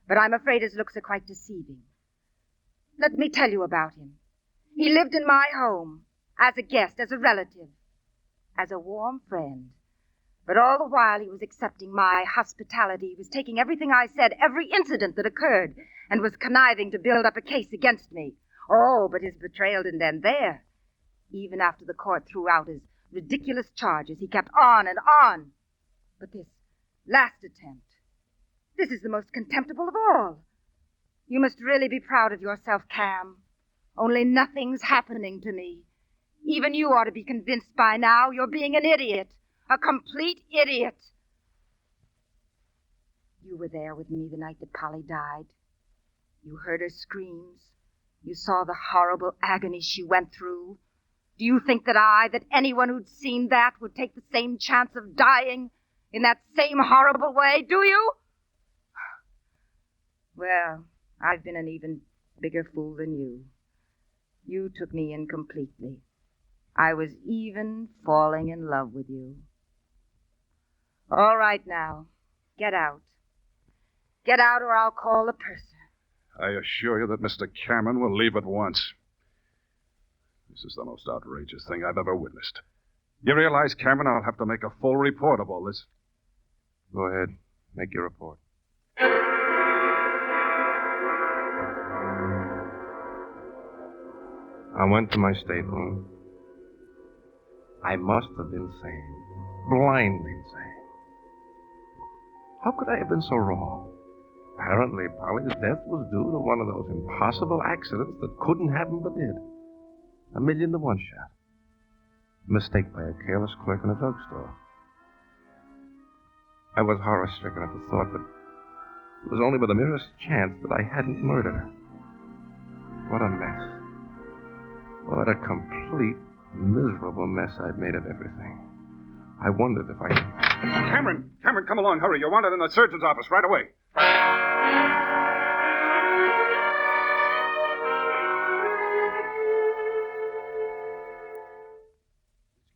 But I'm afraid his looks are quite deceiving. Let me tell you about him. He lived in my home, as a guest, as a relative, as a warm friend. But all the while he was accepting my hospitality, he was taking everything I said, every incident that occurred, and was conniving to build up a case against me. Oh, but his betrayal didn't end there. Even after the court threw out his ridiculous charges, he kept on and on. But this last attempt, this is the most contemptible of all. You must really be proud of yourself, Cam. Only nothing's happening to me. Even you ought to be convinced by now you're being an idiot. A complete idiot. You were there with me the night that Polly died. You heard her screams. You saw the horrible agony she went through. Do you think that anyone who'd seen that would take the same chance of dying in that same horrible way? Do you? Well, I've been an even bigger fool than you. You took me in completely. I was even falling in love with you. All right now, get out. Get out or I'll call the purser. I assure you that Mr. Cameron will leave at once. This is the most outrageous thing I've ever witnessed. You realize, Cameron, I'll have to make a full report of all this. Go ahead. Make your report. I went to my stateroom. I must have been sane. Blindly insane. How could I have been so wrong? Apparently, Polly's death was due to one of those impossible accidents that couldn't happen but did. 1,000,000 to 1 shot. A mistake by a careless clerk in a drugstore. I was horror-stricken at the thought that it was only by the merest chance that I hadn't murdered her. What a mess. What a complete, miserable mess I'd made of everything. I wondered if I... Cameron, come along, hurry. You're wanted in the surgeon's office right away.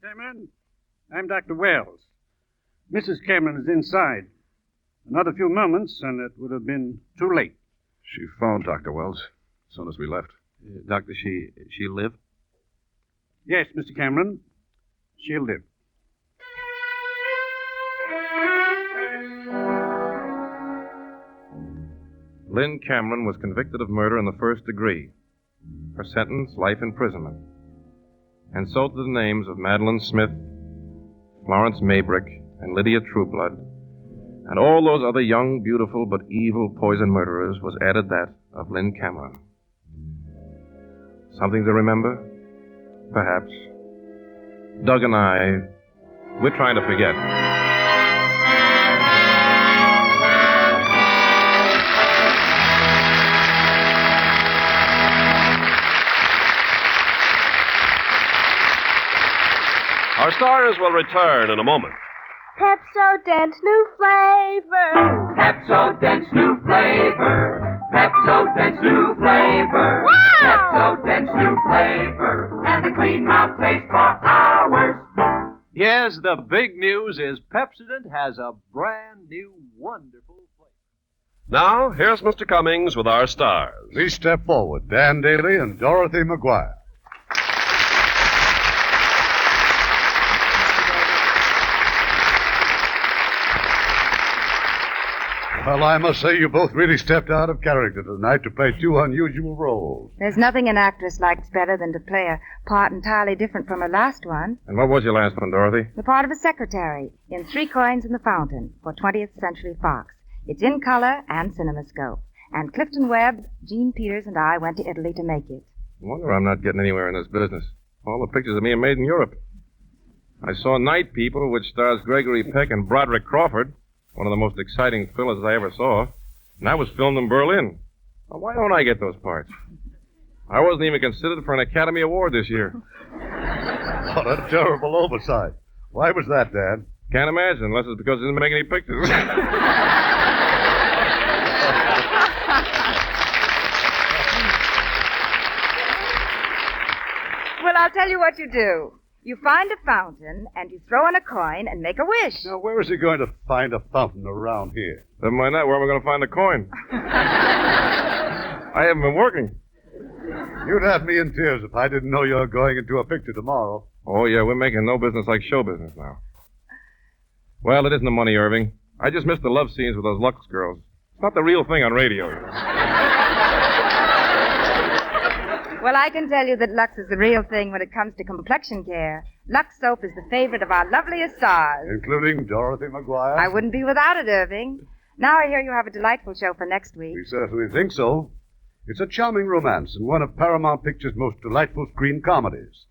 Cameron, I'm Dr. Wells. Mrs. Cameron is inside. Another few moments, and it would have been too late. She phoned Dr. Wells as soon as we left. Doctor, she live? Yes, Mr. Cameron. She'll live. Lynn Cameron was convicted of murder in the first degree. Her sentence, life imprisonment. And so to the names of Madeline Smith, Florence Maybrick, and Lydia Trueblood, and all those other young, beautiful, but evil poison murderers was added that of Lynn Cameron. Something to remember? Perhaps. Doug and I, we're trying to forget. Our stars will return in a moment. Pepsodent new flavor. Pepsodent's new flavor. Pepsodent's new flavor. Wow! Pepsodent's new flavor. And the clean mouth taste for hours. Yes, the big news is Pepsodent has a brand new wonderful flavor. Now, here's Mr. Cummings with our stars. Please step forward, Dan Daly and Dorothy McGuire. Well, I must say you both really stepped out of character tonight to play two unusual roles. There's nothing an actress likes better than to play a part entirely different from her last one. And what was your last one, Dorothy? The part of a secretary in 3 Coins in the Fountain for 20th Century Fox. It's in color and CinemaScope. And Clifton Webb, Gene Peters, and I went to Italy to make it. I wonder I'm not getting anywhere in this business. All the pictures of me are made in Europe. I saw Night People, which stars Gregory Peck and Broderick Crawford. One of the most exciting thrillers I ever saw. And that was filmed in Berlin. Now, why don't I get those parts? I wasn't even considered for an Academy Award this year. What a terrible oversight. Why was that, Dad? Can't imagine, unless it's because I didn't make any pictures. Well, I'll tell you what you do. You find a fountain, and you throw in a coin and make a wish. Now, where is he going to find a fountain around here? Never mind that. Where am I going to find the coin? I haven't been working. You'd have me in tears if I didn't know you were going into a picture tomorrow. Oh, yeah, we're making no business like show business now. Well, it isn't the money, Irving. I just missed the love scenes with those Lux girls. It's not the real thing on radio. Well, I can tell you that Lux is the real thing when it comes to complexion care. Lux soap is the favorite of our loveliest stars. Including Dorothy McGuire? I wouldn't be without it, Irving. Now I hear you have a delightful show for next week. We certainly think so. It's a charming romance and one of Paramount Pictures' most delightful screen comedies.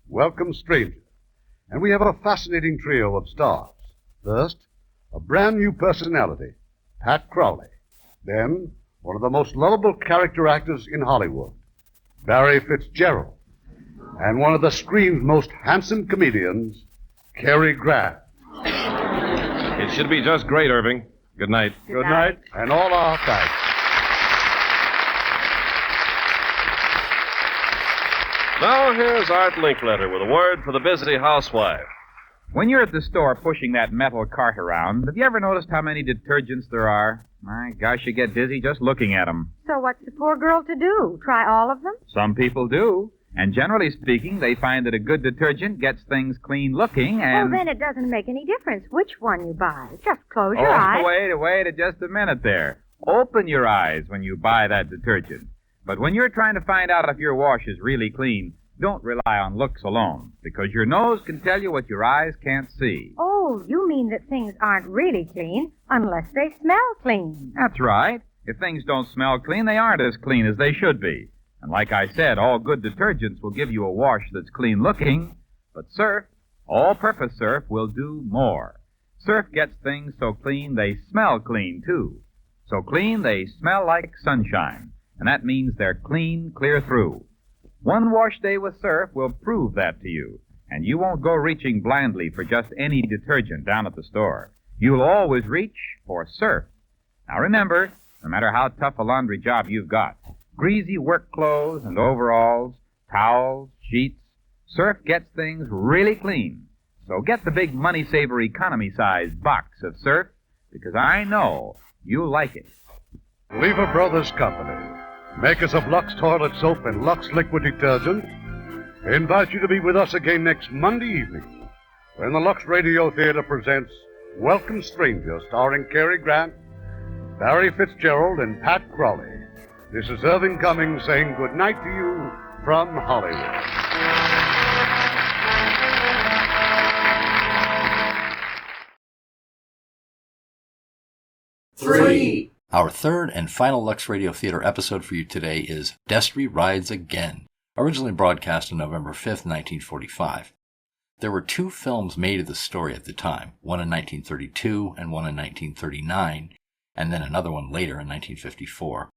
Welcome, Stranger. And we have a fascinating trio of stars. First, a brand new personality, Pat Crowley. Then, one of the most lovable character actors in Hollywood, Barry Fitzgerald. And one of the screen's most handsome comedians, Cary Grant. It should be just great, Irving. Good night. Good night. And all our thanks. Now here's Art Linkletter with a word for the busy housewife. When you're at the store pushing that metal cart around, have you ever noticed how many detergents there are? My gosh, you get dizzy just looking at them. So what's the poor girl to do? Try all of them? Some people do. And generally speaking, they find that a good detergent gets things clean looking and... Well, then it doesn't make any difference which one you buy. Just close your eyes. Wait just a minute there. Open your eyes when you buy that detergent. But when you're trying to find out if your wash is really clean, don't rely on looks alone, because your nose can tell you what your eyes can't see. Oh, you mean that things aren't really clean unless they smell clean. That's right. If things don't smell clean, they aren't as clean as they should be. And like I said, all good detergents will give you a wash that's clean looking, but Surf, all-purpose Surf, will do more. Surf gets things so clean they smell clean, too. So clean they smell like sunshine, and that means they're clean clear through. One wash day with Surf will prove that to you, and you won't go reaching blindly for just any detergent down at the store. You'll always reach for Surf. Now remember, no matter how tough a laundry job you've got, greasy work clothes and overalls, towels, sheets, Surf gets things really clean. So get the big money-saver economy-sized box of Surf, because I know you'll like it. Lever Brothers Company, makers of Lux Toilet Soap and Lux Liquid Detergent, invite you to be with us again next Monday evening when the Lux Radio Theater presents Welcome Stranger, starring Cary Grant, Barry Fitzgerald, and Pat Crowley. This is Irving Cummings saying good night to you from Hollywood. Three. Our third and final Lux Radio Theater episode for you today is Destry Rides Again, originally broadcast on November 5th, 1945. There were two films made of the story at the time, one in 1932 and one in 1939, and then another one later in 1954.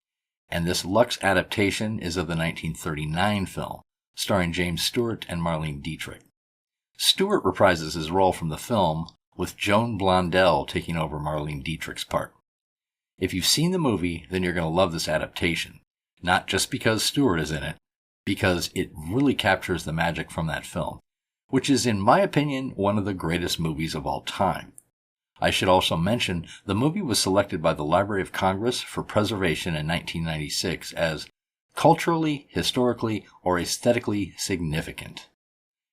And this Lux adaptation is of the 1939 film, starring James Stewart and Marlene Dietrich. Stewart reprises his role from the film, with Joan Blondell taking over Marlene Dietrich's part. If you've seen the movie, then you're going to love this adaptation, not just because Stewart is in it, because it really captures the magic from that film, which is, in my opinion, one of the greatest movies of all time. I should also mention the movie was selected by the Library of Congress for preservation in 1996 as culturally, historically, or aesthetically significant.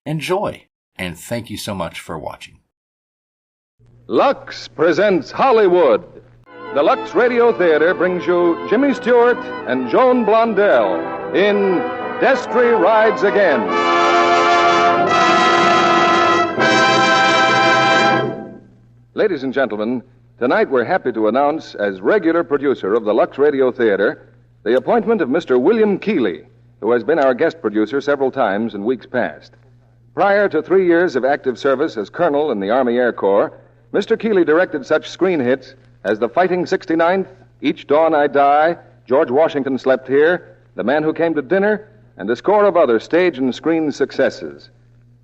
Enjoy, and thank you so much for watching. Lux presents Hollywood. The Lux Radio Theater brings you Jimmy Stewart and Joan Blondell in Destry Rides Again. Ladies and gentlemen, tonight we're happy to announce, as regular producer of the Lux Radio Theater, the appointment of Mr. William Keeley, who has been our guest producer several times in weeks past. Prior to 3 years of active service as colonel in the Army Air Corps, Mr. Keeley directed such screen hits as The Fighting 69th, Each Dawn I Die, George Washington Slept Here, The Man Who Came to Dinner, and a score of other stage and screen successes.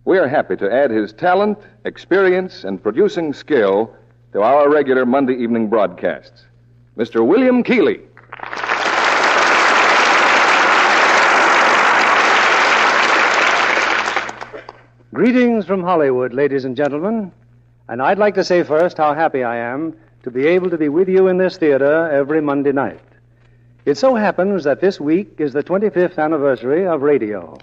We are happy to add his talent, experience, and producing skill to our regular Monday evening broadcasts. Mr. William Keeley. Greetings from Hollywood, ladies and gentlemen. And I'd like to say first how happy I am to be able to be with you in this theater every Monday night. It so happens that this week is the 25th anniversary of radio.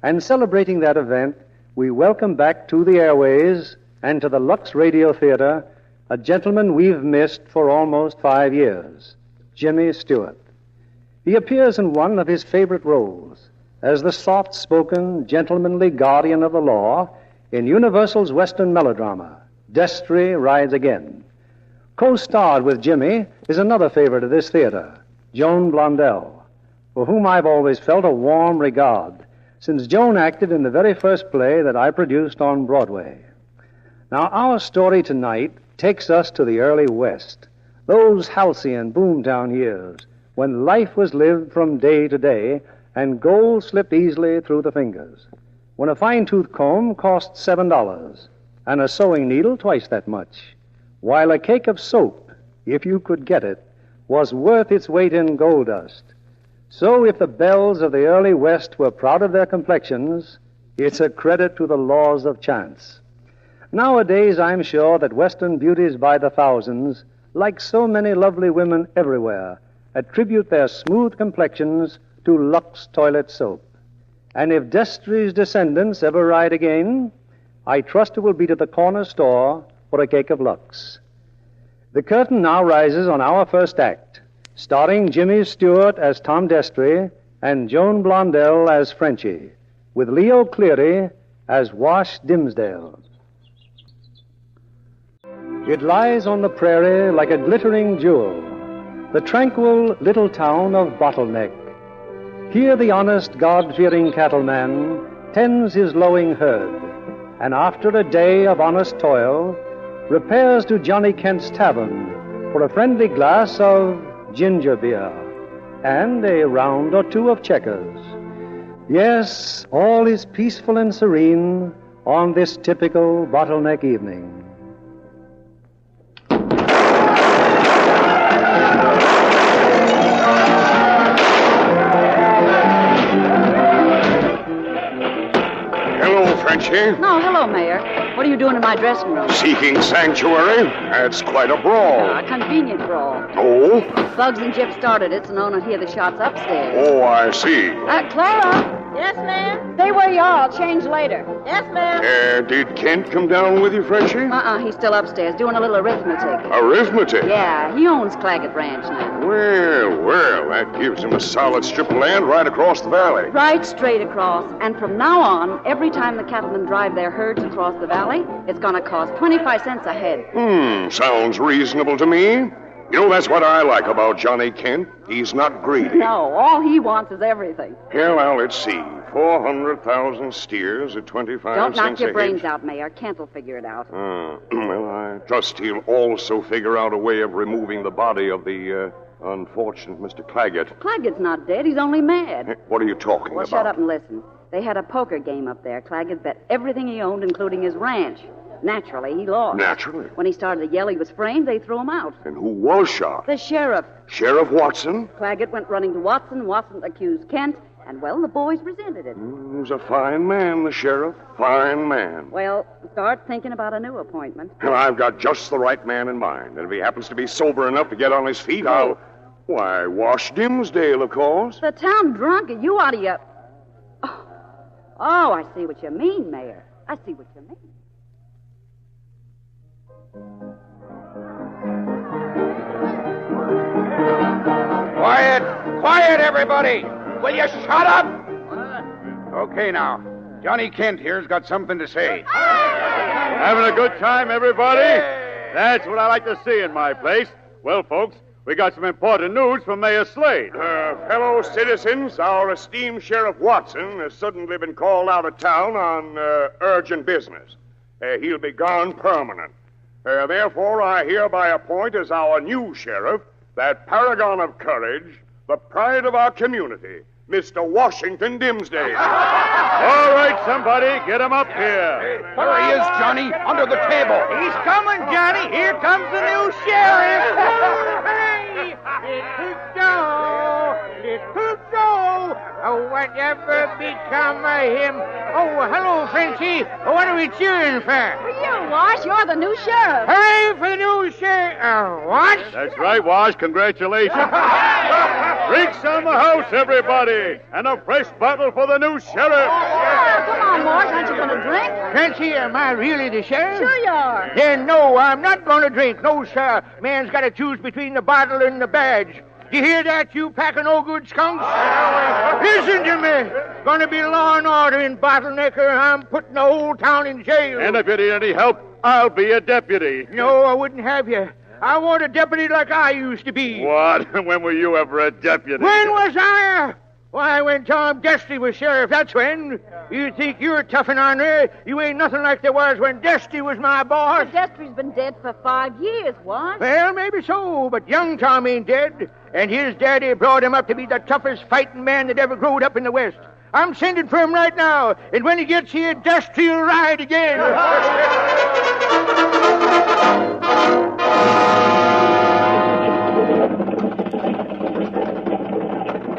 And celebrating that event, we welcome back to the airways and to the Lux Radio Theater a gentleman we've missed for almost 5 years, Jimmy Stewart. He appears in one of his favorite roles as the soft-spoken, gentlemanly guardian of the law in Universal's Western melodrama, Destry Rides Again. Co-starred with Jimmy is another favorite of this theater, Joan Blondell, for whom I've always felt a warm regard, since Joan acted in the very first play that I produced on Broadway. Now, our story tonight takes us to the early West, those halcyon boomtown years when life was lived from day to day and gold slipped easily through the fingers, when a fine-tooth comb cost $7 and a sewing needle twice that much, while a cake of soap, if you could get it, was worth its weight in gold dust. So if the belles of the early West were proud of their complexions, it's a credit to the laws of chance. Nowadays, I'm sure that Western beauties by the thousands, like so many lovely women everywhere, attribute their smooth complexions to Lux toilet soap. And if Destry's descendants ever ride again, I trust it will be to the corner store for a cake of Lux. The curtain now rises on our first act, starring Jimmy Stewart as Tom Destry and Joan Blondell as Frenchie, with Leo Cleary as Wash Dimsdale. It lies on the prairie like a glittering jewel, the tranquil little town of Bottleneck. Here the honest, God-fearing cattleman tends his lowing herd, and after a day of honest toil, repairs to Johnny Kent's tavern for a friendly glass of ginger beer and a round or two of checkers. Yes, all is peaceful and serene on this typical Bottleneck evening. Hello, Frenchie. No, hello, Mayor. What are you doing in my dressing room? Seeking sanctuary? That's quite a brawl. A convenient brawl. Oh? Bugs and Jip started it, so no one will hear the shots upstairs. Oh, I see. Clara? Yes, ma'am? Stay where you are. I'll change later. Yes, ma'am? Did Kent come down with you, Frenchie? He's still upstairs doing a little arithmetic. Arithmetic? Yeah, he owns Claggett Ranch now. Well, that gives him a solid strip of land right across the valley. Right straight across. And from now on, every time the cattlemen drive their herds across the valley, it's going to cost 25 cents a head. Sounds reasonable to me. You know, that's what I like about Johnny Kent. He's not greedy. No, all he wants is everything. Here, now, let's see. 400,000 steers at 25 Don't cents knock your a brains head. out, Mayor. Kent will figure it out. Well, I trust he'll also figure out a way of removing the body of the unfortunate Mr. Claggett. Claggett's not dead. He's only mad. What are you talking Well, about? shut up and listen. They had a poker game up there. Claggett bet everything he owned, including his ranch. Naturally, he lost. Naturally. When he started to yell he was framed, they threw him out. And who was shot? The sheriff. Sheriff Watson? Claggett went running to Watson. Watson accused Kent. And, well, the boys resented it. He's a fine man, the sheriff. Fine man. Well, start thinking about a new appointment. Well, I've got just the right man in mind. And if he happens to be sober enough to get on his feet, I'll... Why, Wash Dimsdale, of course. The town drunk? Are you out of your... Oh, I see what you mean, Mayor. I see what you mean. Quiet, everybody! Will you shut up? Okay, now. Johnny Kent here's got something to say. Having a good time, everybody? That's what I like to see in my place. Well, folks, we got some important news from Mayor Slade. Fellow citizens, our esteemed Sheriff Watson has suddenly been called out of town on urgent business. He'll be gone permanent. Therefore, I hereby appoint as our new sheriff that paragon of courage, the pride of our community, Mr. Washington Dimsdale. All right, somebody, get him up here. Where he is, Johnny? Under the table. He's coming, Johnny. Here comes the new sheriff. Hey, little Joe. Oh, whatever become of him? Oh, hello, Frenchie. What are we cheering for? For you, Wash. You're the new sheriff. Hooray for the new sheriff. What? That's right, Wash. Congratulations. Drinks on the house, everybody. And a fresh bottle for the new sheriff. Oh, come on, Wash. Aren't you going to drink? Frenchie, am I really the sheriff? Sure you are. Then no, I'm not going to drink. No, sir. Man's got to choose between the bottle and the badge. Do you hear that, you pack of no-good skunks? Listen to me. Gonna be law and order in Bottleneck, or I'm putting the whole town in jail. And if you need any help, I'll be a deputy. No, I wouldn't have you. I want a deputy like I used to be. What? When were you ever a deputy? When was I? Why, when Tom Destry was sheriff, that's when. You think you're tough and ornery? You ain't nothing like there was when Destry was my boss. Destry's been dead for 5 years, Wash. Well, maybe so, but young Tom ain't dead. And his daddy brought him up to be the toughest fighting man that ever growed up in the West. I'm sending for him right now, and when he gets here, Destry'll ride again.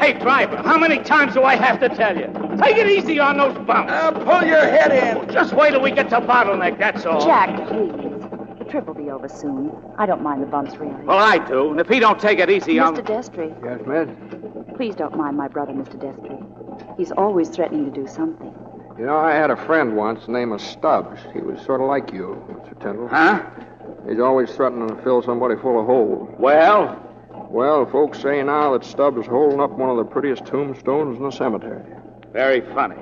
Hey, driver, how many times do I have to tell you? Take it easy on those bumps. Pull your head in. Just wait till we get to Bottleneck, that's all. Jack, please. The trip will be over soon. I don't mind the bumps, really. Well, I do. And if he don't take it easy, Mr. Destry. Yes, miss? Please don't mind my brother, Mr. Destry. He's always threatening to do something. You know, I had a friend once named Stubbs. He was sort of like you, Mr. Tyndall. Huh? He's always threatening to fill somebody full of holes. Well? Well, folks say now that Stubbs is holding up one of the prettiest tombstones in the cemetery. Very funny.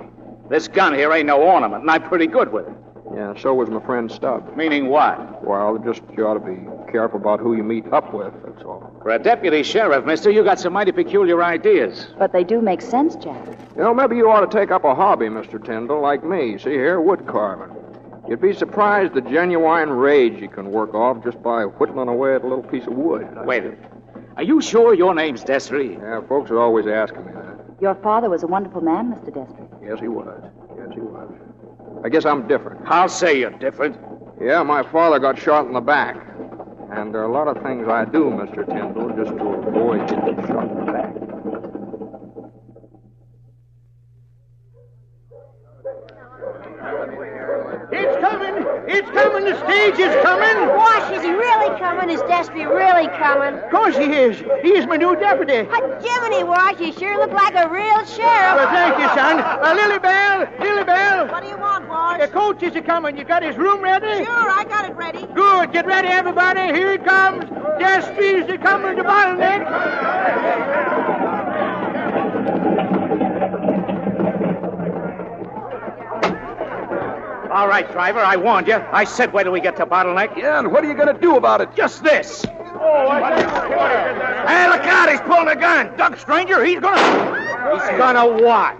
This gun here ain't no ornament, and I'm pretty good with it. Yeah, so was my friend Stubbs. Meaning what? Well, just you ought to be careful about who you meet up with, that's all. For a deputy sheriff, mister, you got some mighty peculiar ideas. But they do make sense, Jack. You know, maybe you ought to take up a hobby, Mr. Tyndall, like me. See here, wood carving. You'd be surprised the genuine rage you can work off just by whittling away at a little piece of wood. Wait a minute. Are you sure your name's Destry? Yeah, folks are always asking me that. Your father was a wonderful man, Mr. Destry. Yes, he was. Yes, he was. I guess I'm different. I'll say you're different. Yeah, my father got shot in the back. And there are a lot of things I do, Mr. Tyndall, just to avoid getting shot in the back. It's coming! It's coming! The stage is coming! Wash, is he really coming? Is Destry really coming? Of course he is. He is my new deputy. Jiminy, Wash, you sure look like a real sheriff. Well, thank you, son. Lily Bell! What do you want, Wash? The coach is a-coming. You got his room ready? Sure, I got it ready. Good. Get ready, everybody. Here it comes. Destry's a-coming to Bottleneck. All right, driver, I warned you. I said wait till we get to Bottleneck. Yeah, and what are you going to do about it? Just this. Hey, look out, he's pulling a gun. Duck, stranger, he's gonna what?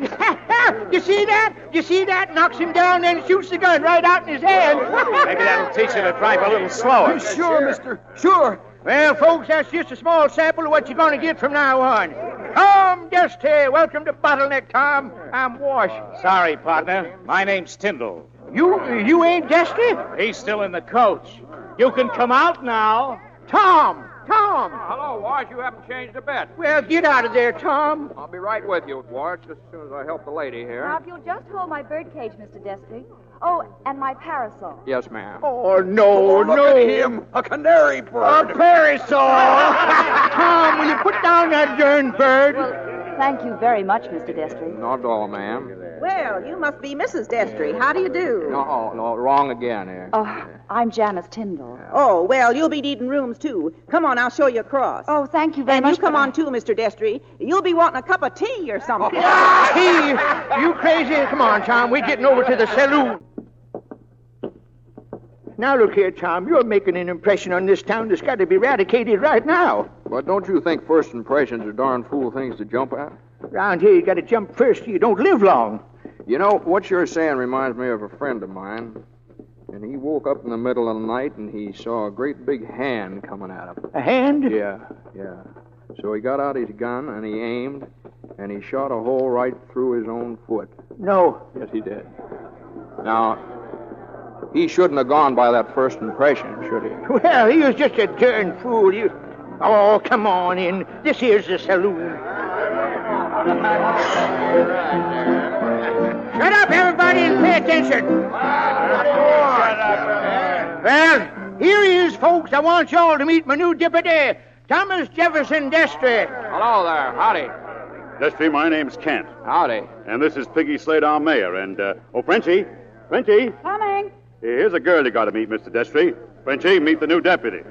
You see that? You see that? Knocks him down, then shoots the gun right out in his hand. Maybe that'll teach you to drive a little slower. Sure, mister. Sure. Well, folks, that's just a small sample of what you're going to get from now on. Tom Destry, welcome to Bottleneck, Tom. I'm Wash. Sorry, partner. My name's Tyndall. You ain't Destry? He's still in the coach. You can come out now. Tom! Hello, Wash. You haven't changed a bit. Well, get out of there, Tom. I'll be right with you, Wash, just as soon as I help the lady here. Now, if you'll just hold my birdcage, Mr. Destry. Oh, and my parasol. Yes, ma'am. Oh, no. Look at him. A canary bird. A parasol. Tom, will you put down that darn bird? Well, thank you very much, Mr. Destry. Not at all, ma'am. Well, you must be Mrs. Destry. How do you do? No, wrong again here. Oh, I'm Janice Tyndall. Oh, well, you'll be needing rooms, too. Come on, I'll show you across. Oh, thank you very much. And you come on, too, Mr. Destry. You'll be wanting a cup of tea or something. Tea? You crazy? Come on, Tom. We're getting over to the saloon. Now, look here, Tom. You're making an impression on this town that's got to be eradicated right now. But don't you think first impressions are darn fool things to jump at? Around here, you got to jump first. You don't live long. You know, what you're saying reminds me of a friend of mine. And he woke up in the middle of the night and he saw a great big hand coming at him. A hand? Yeah. So he got out his gun and he aimed and he shot a hole right through his own foot. No. Yes, he did. Now, he shouldn't have gone by that first impression, should he? Well, he was just a darn fool. Oh, come on in. This here's the saloon. Shut up, everybody, and pay attention. Well, here he is, folks. I want y'all to meet my new deputy, Thomas Jefferson Destry. Hello there. Howdy. Destry, my name's Kent. Howdy. And this is Piggy Slade, our mayor. And, Frenchie. Coming. Here's a girl you got to meet, Mr. Destry. Frenchie, meet the new deputy.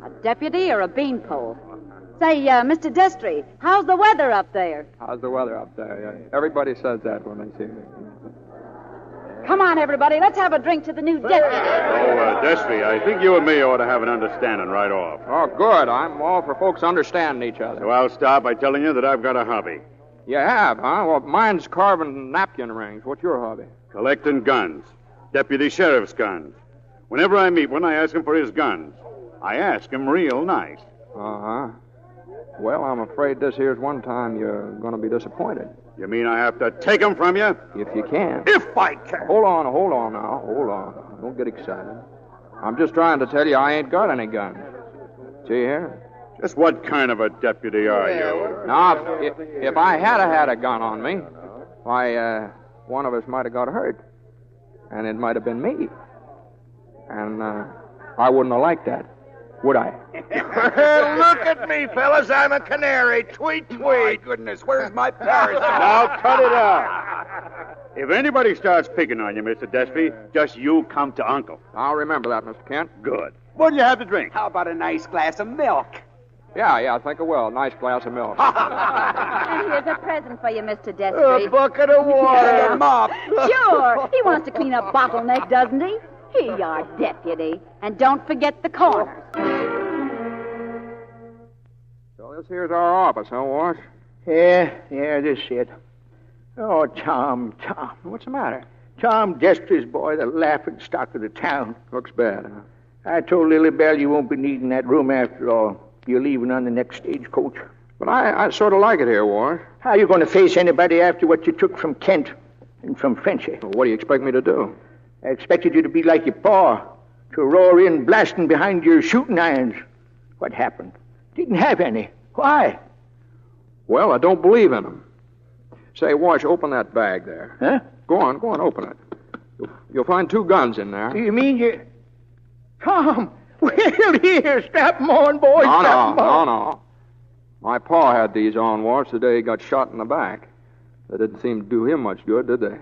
A deputy or a beanpole? Say, Mr. Destry, how's the weather up there? How's the weather up there? Yeah. Everybody says that when they see me. Come on, everybody. Let's have a drink to the new deputy. Oh, Destry, I think you and me ought to have an understanding right off. Oh, good. I'm all for folks understanding each other. So I'll start by telling you that I've got a hobby. You have, huh? Well, mine's carving napkin rings. What's your hobby? Collecting guns. Deputy sheriff's guns. Whenever I meet one, I ask him for his guns. I ask him real nice. Uh-huh. Well, I'm afraid this here's one time you're going to be disappointed. You mean I have to take them from you? If you can. If I can. Hold on now. Hold on. Don't get excited. I'm just trying to tell you I ain't got any gun. See here? Just what kind of a deputy are you? Now, if I had a gun on me, why, one of us might have got hurt. And it might have been me. And I wouldn't have liked that, would I? Look at me, fellas. I'm a canary. Tweet, tweet. My goodness, where's my parachute? Now, cut it out. If anybody starts picking on you, Mr. Destry, just you come to Uncle. I'll remember that, Mr. Kent. Good. What'd you have to drink? How about a nice glass of milk? Yeah, I think I will. Nice glass of milk. And here's a present for you, Mr. Destry. A bucket of water. Mop. Sure. He wants to clean up bottleneck, doesn't he? Here you are, deputy. And don't forget the corners. So this here's our office, huh, Wash? Yeah, this it. Oh, Tom. What's the matter? Tom Destry's boy, the laughing stock of the town. Looks bad, huh? I told Lily Bell you won't be needing that room after all. You're leaving on the next stagecoach. But I sort of like it here, Wash. How are you going to face anybody after what you took from Kent and from Frenchy? Well, what do you expect me to do? I expected you to be like your pa, to roar in blasting behind your shooting irons. What happened? Didn't have any. Why? Well, I don't believe in them. Say, Wash, open that bag there. Huh? Go on, open it. You'll find 2 guns in there. You mean you... Tom! Well, here, strap them on, boys. No. My pa had these on, Wash, the day he got shot in the back. They didn't seem to do him much good, did they?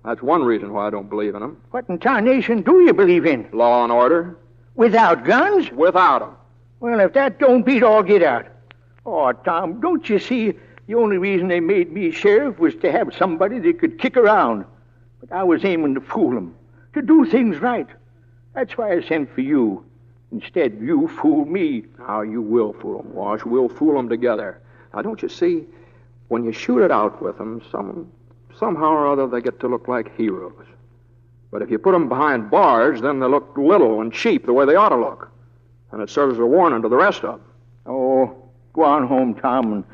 That's one reason why I don't believe in them. What in tarnation do you believe in? Law and order. Without guns? Without them. Well, if that don't beat all get out. Oh, Tom, don't you see the only reason they made me sheriff was to have somebody they could kick around. But I was aiming to fool them, to do things right. That's why I sent for you. Instead, you fooled me. Now, you will fool them, Wash. We'll fool them together. Now, don't you see, when you shoot it out with them, somehow or other they get to look like heroes. But if you put them behind bars, then they look little and cheap the way they ought to look. And it serves as a warning to the rest of them. Oh, go on home, Tom, and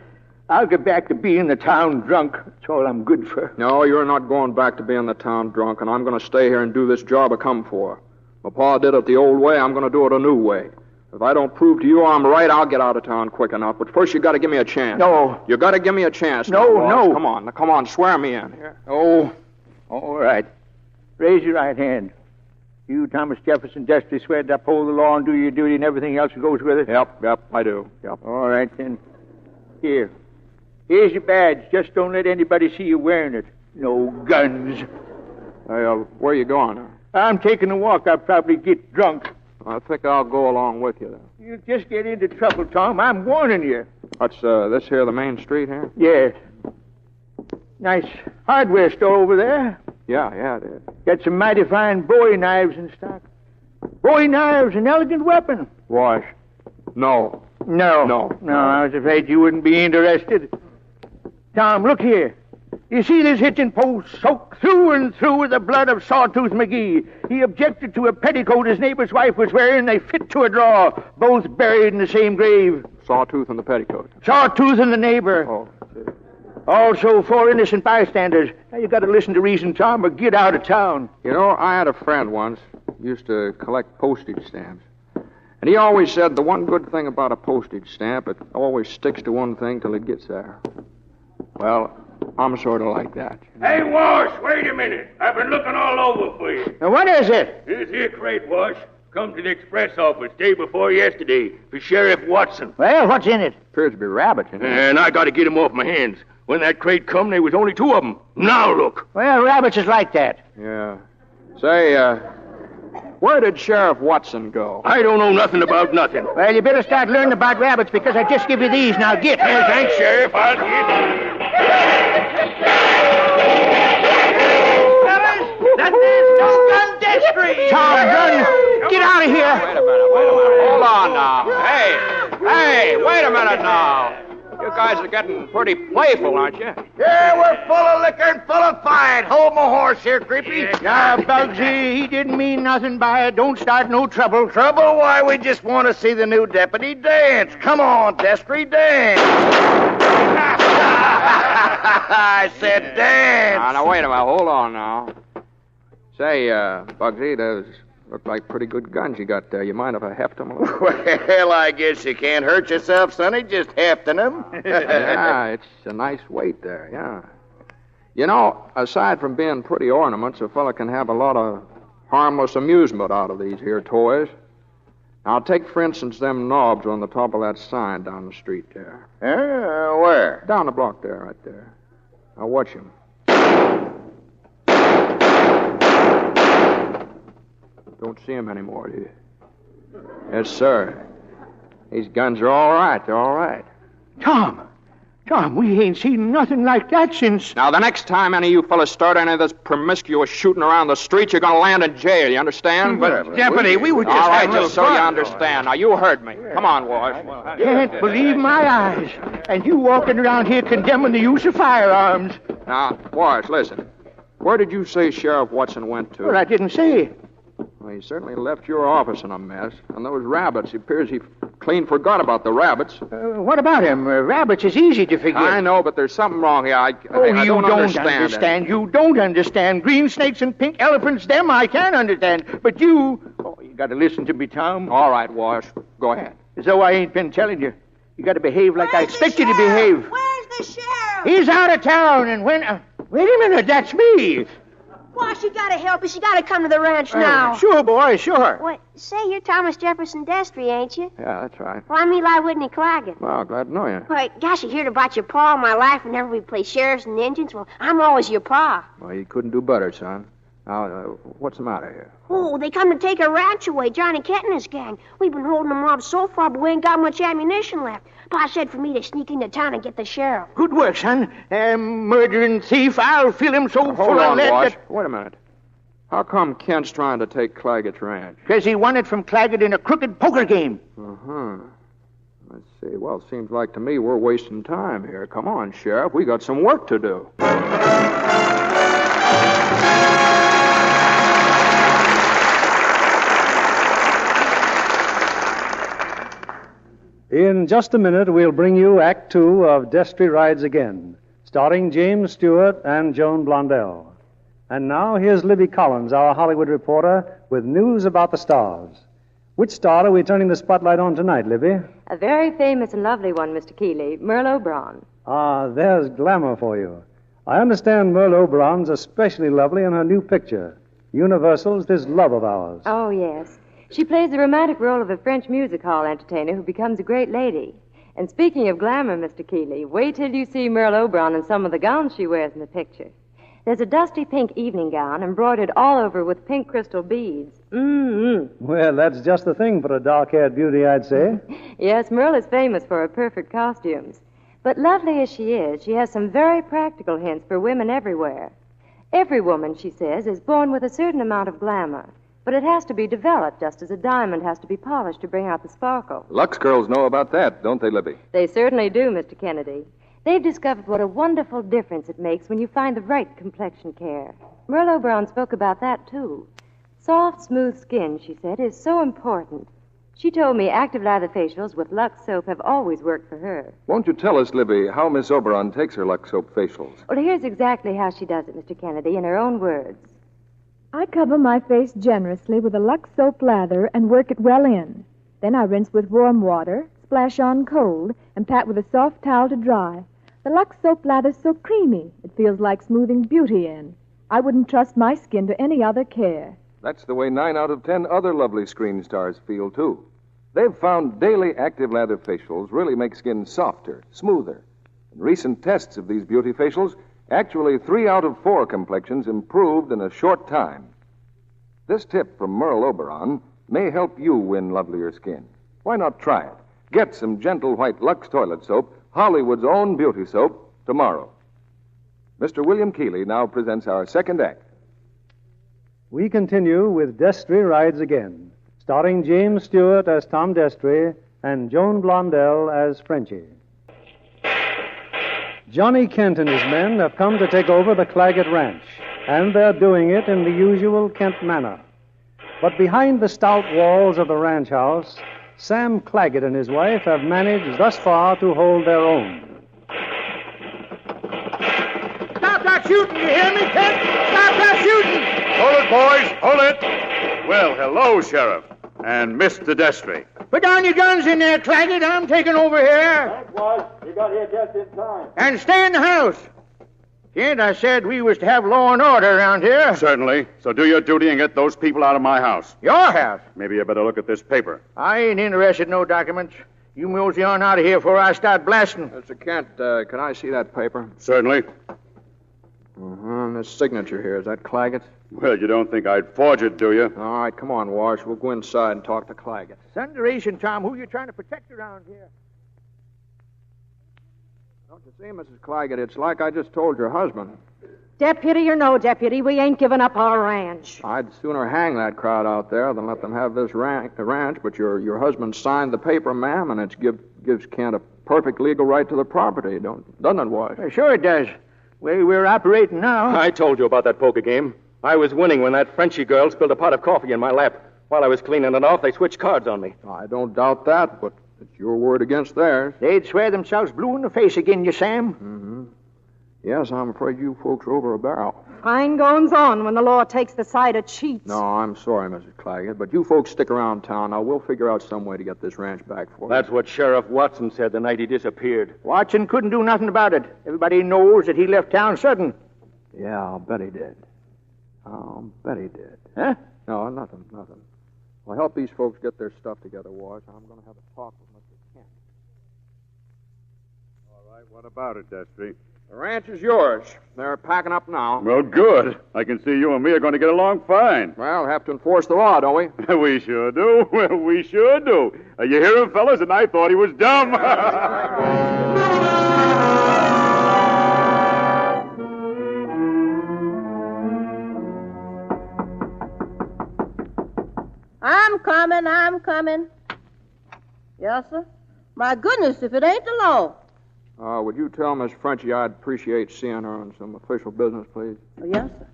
I'll get back to being the town drunk. That's all I'm good for. No, you're not going back to being the town drunk, and I'm going to stay here and do this job I come for. My pa did it the old way. I'm going to do it a new way. If I don't prove to you I'm right, I'll get out of town quick enough. But first, you got to give me a chance. No. You got to give me a chance. No. Come on, swear me in here. Oh, all right. Raise your right hand. You, Thomas Jefferson Destry, swear to uphold the law and do your duty and everything else that goes with it? Yep, I do. Yep. All right, then. Here's your badge. Just don't let anybody see you wearing it. No guns. Where are you going? I'm taking a walk. I'll probably get drunk. I think I'll go along with you, then. You'll just get into trouble, Tom. I'm warning you. What's this here, the main street here? Yes. Nice hardware store over there. Yeah, it is. Got some mighty fine Bowie knives in stock. Bowie knives, an elegant weapon. Wash. No. No, I was afraid you wouldn't be interested. Tom, look here. You see this hitching post soaked through and through with the blood of Sawtooth McGee. He objected to a petticoat his neighbor's wife was wearing. They fit to a draw, both buried in the same grave. Sawtooth and the petticoat. Sawtooth and the neighbor. Oh. Also, 4 innocent bystanders. Now, you got to listen to reason, Tom, or get out of town. You know, I had a friend once, used to collect postage stamps. And he always said the one good thing about a postage stamp, it always sticks to one thing till it gets there. Well, I'm sort of like that. Hey, Wash, wait a minute. I've been looking all over for you. Now, what is it? This here crate, Wash, come to the express office day before yesterday for Sheriff Watson. Well, what's in it? Appears to be rabbits in it. And I got to get 'em off my hands. When that crate come, there was only 2 of 'em. Now look. Well, rabbits is like that. Yeah. Say, where did Sheriff Watson go? I don't know nothing about nothing. Well, you better start learning about rabbits because I just give you these. Now get. Thanks, Sheriff. I'll get. That is no gun Destry. Tom, run. Get out of here. Wait a minute. Hold on now. Hey, wait a minute now. You guys are getting pretty playful, aren't you? Yeah, we're full of liquor and full of fight. Hold my horse here, Creepy. Now, Bugsy, he didn't mean nothing by it. Don't start no trouble. Trouble? Why, we just want to see the new deputy dance. Come on, Destry, dance. I said dance. Now, wait a minute. Hold on now. Say, Bugsy, there's Look like pretty good guns you got there. You mind if I heft them a little? Well, I guess you can't hurt yourself, Sonny, just hefting them. Yeah, it's a nice weight there, yeah. You know, aside from being pretty ornaments, a fella can have a lot of harmless amusement out of these here toys. Now, take, for instance, them knobs on the top of that sign down the street there. Where? Down the block there, right there. Now, watch him. Don't see him anymore, do you? Yes, sir. These guns are all right. They're all right. Tom, we ain't seen nothing like that since... Now, the next time any of you fellas start any of this promiscuous shooting around the streets, you're going to land in jail, you understand? But, Deputy, we were just... All right, just so you understand. Now, you heard me. Come on, Wash. Can't believe my eyes. And you walking around here condemning the use of firearms. Now, Wash, listen. Where did you say Sheriff Watson went to? Well, I didn't say. Well, he certainly left your office in a mess. And those rabbits, it appears he clean forgot about the rabbits. What about him? Rabbits is easy to forget. I know, but there's something wrong here. I don't understand. You don't understand. Green snakes and pink elephants, them I can understand. But you got to listen to me, Tom. All right, Wash. Go ahead. So I ain't been telling you. You got to behave like I expect you to behave. Where's the sheriff? He's out of town, and when... wait a minute, that's me. Wash, you gotta help us. You gotta come to the ranch now. Sure, boy, sure. What? Say, you're Thomas Jefferson Destry, ain't you? Yeah, that's right. Well, I'm Eli Whitney Claggett. Well, glad to know you. Why, gosh, you heard about your pa all my life whenever we play sheriffs and Indians. Well, I'm always your pa. Well, you couldn't do better, son. Now, what's the matter here? Oh, they come to take our ranch away, Johnny Kent and his gang. We've been holding them robbed so far, but we ain't got much ammunition left. Pa said for me to sneak into town and get the sheriff. Good work, son. Murdering thief, I'll fill him so full of lead that... Wait a minute. How come Kent's trying to take Claggett's ranch? Because he won it from Claggett in a crooked poker game. Uh-huh. Let's see. Well, it seems like to me we're wasting time here. Come on, Sheriff. We got some work to do. In just a minute, we'll bring you Act Two of Destry Rides Again, starring James Stewart and Joan Blondell. And now, here's Libby Collins, our Hollywood reporter, with news about the stars. Which star are we turning the spotlight on tonight, Libby? A very famous and lovely one, Mr. Keeley, Merle Oberon. Ah, there's glamour for you. I understand Merle Oberon's especially lovely in her new picture, Universal's This Love of Ours. Oh, yes. She plays the romantic role of a French music hall entertainer who becomes a great lady. And speaking of glamour, Mr. Keeley, wait till you see Merle Oberon in some of the gowns she wears in the picture. There's a dusty pink evening gown embroidered all over with pink crystal beads. Well, that's just the thing for a dark-haired beauty, I'd say. Yes, Merle is famous for her perfect costumes. But lovely as she is, she has some very practical hints for women everywhere. Every woman, she says, is born with a certain amount of glamour. But it has to be developed just as a diamond has to be polished to bring out the sparkle. Lux girls know about that, don't they, Libby? They certainly do, Mr. Kennedy. They've discovered what a wonderful difference it makes when you find the right complexion care. Merle Oberon spoke about that, too. Soft, smooth skin, she said, is so important. She told me active lather facials with Lux soap have always worked for her. Won't you tell us, Libby, how Miss Oberon takes her Lux soap facials? Well, here's exactly how she does it, Mr. Kennedy, in her own words. I cover my face generously with a Lux soap lather and work it well in. Then I rinse with warm water, splash on cold, and pat with a soft towel to dry. The Lux soap lather's so creamy, it feels like smoothing beauty in. I wouldn't trust my skin to any other care. That's the way 9 out of 10 other lovely screen stars feel, too. They've found daily active lather facials really make skin softer, smoother. In recent tests of these beauty facials, actually 3 out of 4 complexions improved in a short time. This tip from Merle Oberon may help you win lovelier skin. Why not try it? Get some gentle white Lux toilet soap, Hollywood's own beauty soap, tomorrow. Mr. William Keeley now presents our second act. We continue with Destry Rides Again, starring James Stewart as Tom Destry and Joan Blondell as Frenchie. Johnny Kent and his men have come to take over the Claggett Ranch, and they're doing it in the usual Kent manner. But behind the stout walls of the ranch house, Sam Claggett and his wife have managed thus far to hold their own. Stop that shooting, you hear me, Kent? Stop that shooting! Hold it, boys, hold it. Well, hello, Sheriff. And Mr. Destry. Put down your guns in there, Claggett. I'm taking over here. Thanks, Wash. You got here just in time. And stay in the house. Kent, I said we was to have law and order around here. Certainly. So do your duty and get those people out of my house. Your house? Maybe you better look at this paper. I ain't interested in no documents. You mosey on out of here before I start blasting. Mr. Kent, can I see that paper? Certainly. And this signature here, is that Claggett's? Well, you don't think I'd forge it, do you? All right, come on, Wash. We'll go inside and talk to Claggett. Thunderation, Tom. Who you trying to protect around here? Don't you see, Mrs. Claggett, it's like I just told your husband. Deputy or no deputy, we ain't giving up our ranch. I'd sooner hang that crowd out there than let them have this ranch, but your husband signed the paper, ma'am, and it gives Kent a perfect legal right to the property, doesn't it, Wash? Sure it does. Way we're operating now. I told you about that poker game. I was winning when that Frenchy girl spilled a pot of coffee in my lap. While I was cleaning it off, they switched cards on me. I don't doubt that, but it's your word against theirs. They'd swear themselves blue in the face again you, Sam. Mm-hmm. Yes, I'm afraid you folks are over a barrel. Fine goings on when the law takes the side of cheats. No, I'm sorry, Mrs. Claggett, but you folks stick around town. Now, we'll figure out some way to get this ranch back for you. That's what Sheriff Watson said the night he disappeared. Watson couldn't do nothing about it. Everybody knows that he left town sudden. Yeah, I'll bet he did. I'll bet he did. Huh? No, nothing. Well, help these folks get their stuff together, Wash. I'm going to have a talk with Mr. Kent. All right, what about it, Destry? The ranch is yours. They're packing up now. Well, good. I can see you and me are going to get along fine. Well, have to enforce the law, don't we? We sure do. Well, we sure do. You hear him, fellas? And I thought he was dumb. I'm coming. Yes, sir. My goodness, if it ain't the law. Would you tell Miss Frenchy I'd appreciate seeing her on some official business, please? Oh, yes, sir.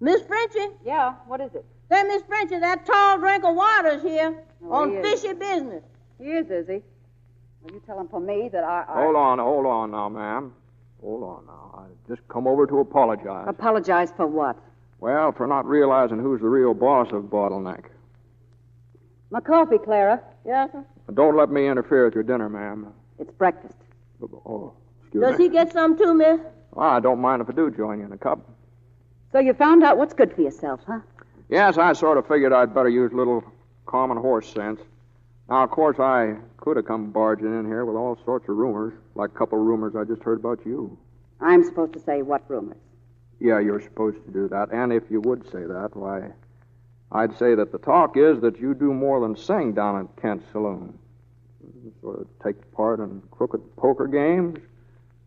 Miss Frenchy? Yeah, what is it? Say, Miss Frenchy, that tall drink of water's here on fishy business. He is he? Well, you tell him for me that I... Hold on now, ma'am. Hold on now. I just come over to apologize. Apologize for what? Well, for not realizing who's the real boss of Bottleneck. My coffee, Clara. Yes, sir. Don't let me interfere with your dinner, ma'am. It's breakfast. Oh, excuse me. Does he get some too, miss? Well, I don't mind if I do join you in a cup. So you found out what's good for yourself, huh? Yes, I sort of figured I'd better use a little common horse sense. Now, of course, I could have come barging in here with all sorts of rumors, like a couple of rumors I just heard about you. I'm supposed to say what rumors? Yeah, you're supposed to do that. And if you would say that, why, I'd say that the talk is that you do more than sing down at Kent's Saloon. You sort of take part in crooked poker games,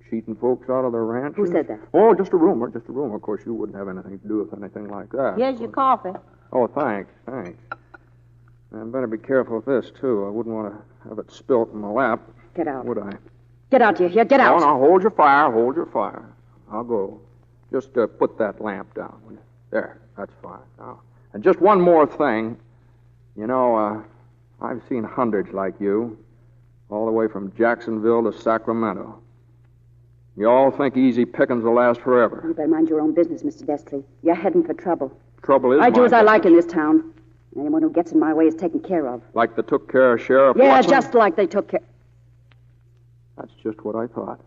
cheating folks out of their ranches. Who said that? Oh, just a rumor. Of course, you wouldn't have anything to do with anything like that. Here's your coffee. Oh, thanks. And better be careful with this, too. I wouldn't want to have it spilt in my lap. Get out. Would I? Get out, dear. Get out. Oh, now, hold your fire. I'll go. Just put that lamp down. There, that's fine. Now, and just one more thing. You know, I've seen hundreds like you, all the way from Jacksonville to Sacramento. You all think easy pickings will last forever. You better mind your own business, Mr. Destry. You're heading for trouble. Trouble is I do as I like in this town. Anyone who gets in my way is taken care of. Like they took care of Sheriff Yeah, Watson? just like they took care... That's just what I thought.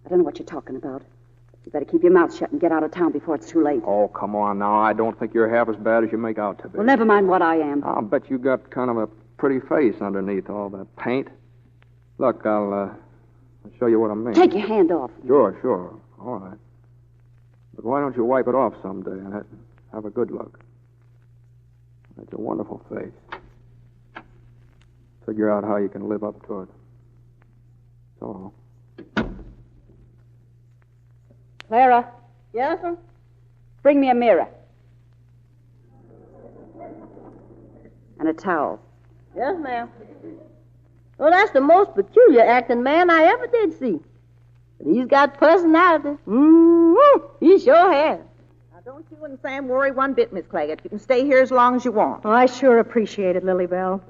I don't know what you're talking about. You better keep your mouth shut and get out of town before it's too late. Oh, come on now. I don't think you're half as bad as you make out to be. Well, never mind what I am. I'll bet you got kind of a pretty face underneath all that paint. Look, I'll show you what I mean. Take your hand off. Sure. All right. But why don't you wipe it off someday and have a good look? That's a wonderful face. Figure out how you can live up to it. So. Clara. Yes, sir? Bring me a mirror. And a towel. Yes, ma'am. Well, that's the most peculiar acting man I ever did see. But he's got personality. He sure has. Now, don't you and Sam worry one bit, Miss Claggett. You can stay here as long as you want. Oh, I sure appreciate it, Lily Bell.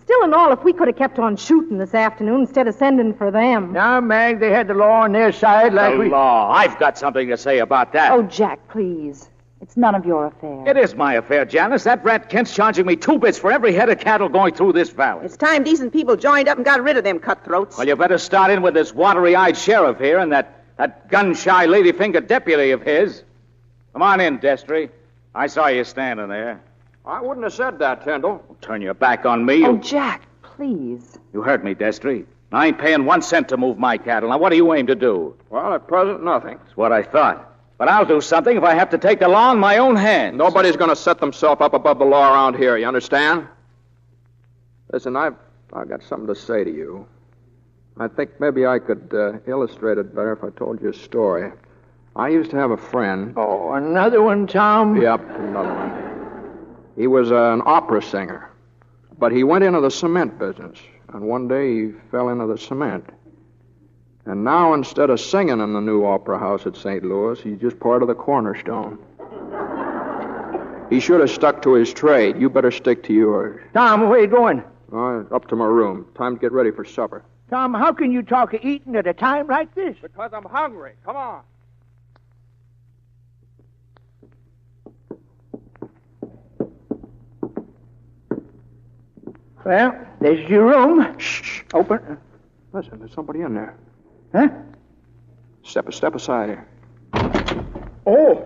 Still and all, if we could have kept on shooting this afternoon instead of sending for them. Now, Mag, they had the law on their side like the law. I've got something to say about that. Oh, Jack, please. It It's none of your affair. It is my affair, Janice. That rat Kent's charging me 2 bits for every head of cattle going through this valley. It's time decent people joined up and got rid of them cutthroats. Well, you better start in with this watery-eyed sheriff here and that gun-shy lady-fingered deputy of his. Come on in, Destry. I saw you standing there. I wouldn't have said that, Tyndall. Turn your back on me. Oh, Jack, please. You heard me, Destry. I ain't paying 1 cent to move my cattle. Now, what do you aim to do? Well, at present, nothing. That's what I thought. But I'll do something if I have to take the law in my own hands. Nobody's going to set themselves up above the law around here, you understand? Listen, I've got something to say to you. I think maybe I could illustrate it better if I told you a story. I used to have a friend. Oh, another one, Tom? Yep, another one. He was an opera singer, but he went into the cement business, and one day he fell into the cement. And now, instead of singing in the new opera house at St. Louis, he's just part of the cornerstone. He should have stuck to his trade. You better stick to yours. Tom, where you going? Up to my room. Time to get ready for supper. Tom, how can you talk of eating at a time like this? Because I'm hungry. Come on. Well, there's your room. Shh. Open. Listen, there's somebody in there. Huh? Step aside here. Oh.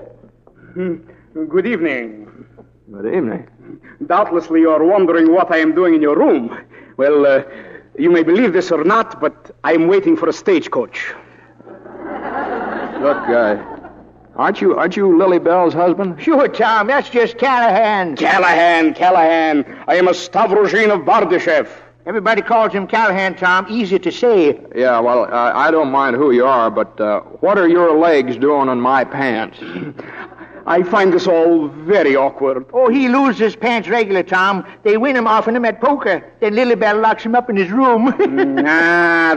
Good evening. Good evening. Doubtlessly you're wondering what I am doing in your room. Well, you may believe this or not, but I am waiting for a stagecoach. Look, aren't you Lily Bell's husband? Sure, Tom. That's just Callahan. Callahan. I am a Stavrogin of Bardyshev. Everybody calls him Callahan, Tom. Easy to say. Yeah, well, I don't mind who you are, but what are your legs doing in my pants? I find this all very awkward. Oh, he loses his pants regular, Tom. They win him off him at poker. Then Lilybell locks him up in his room.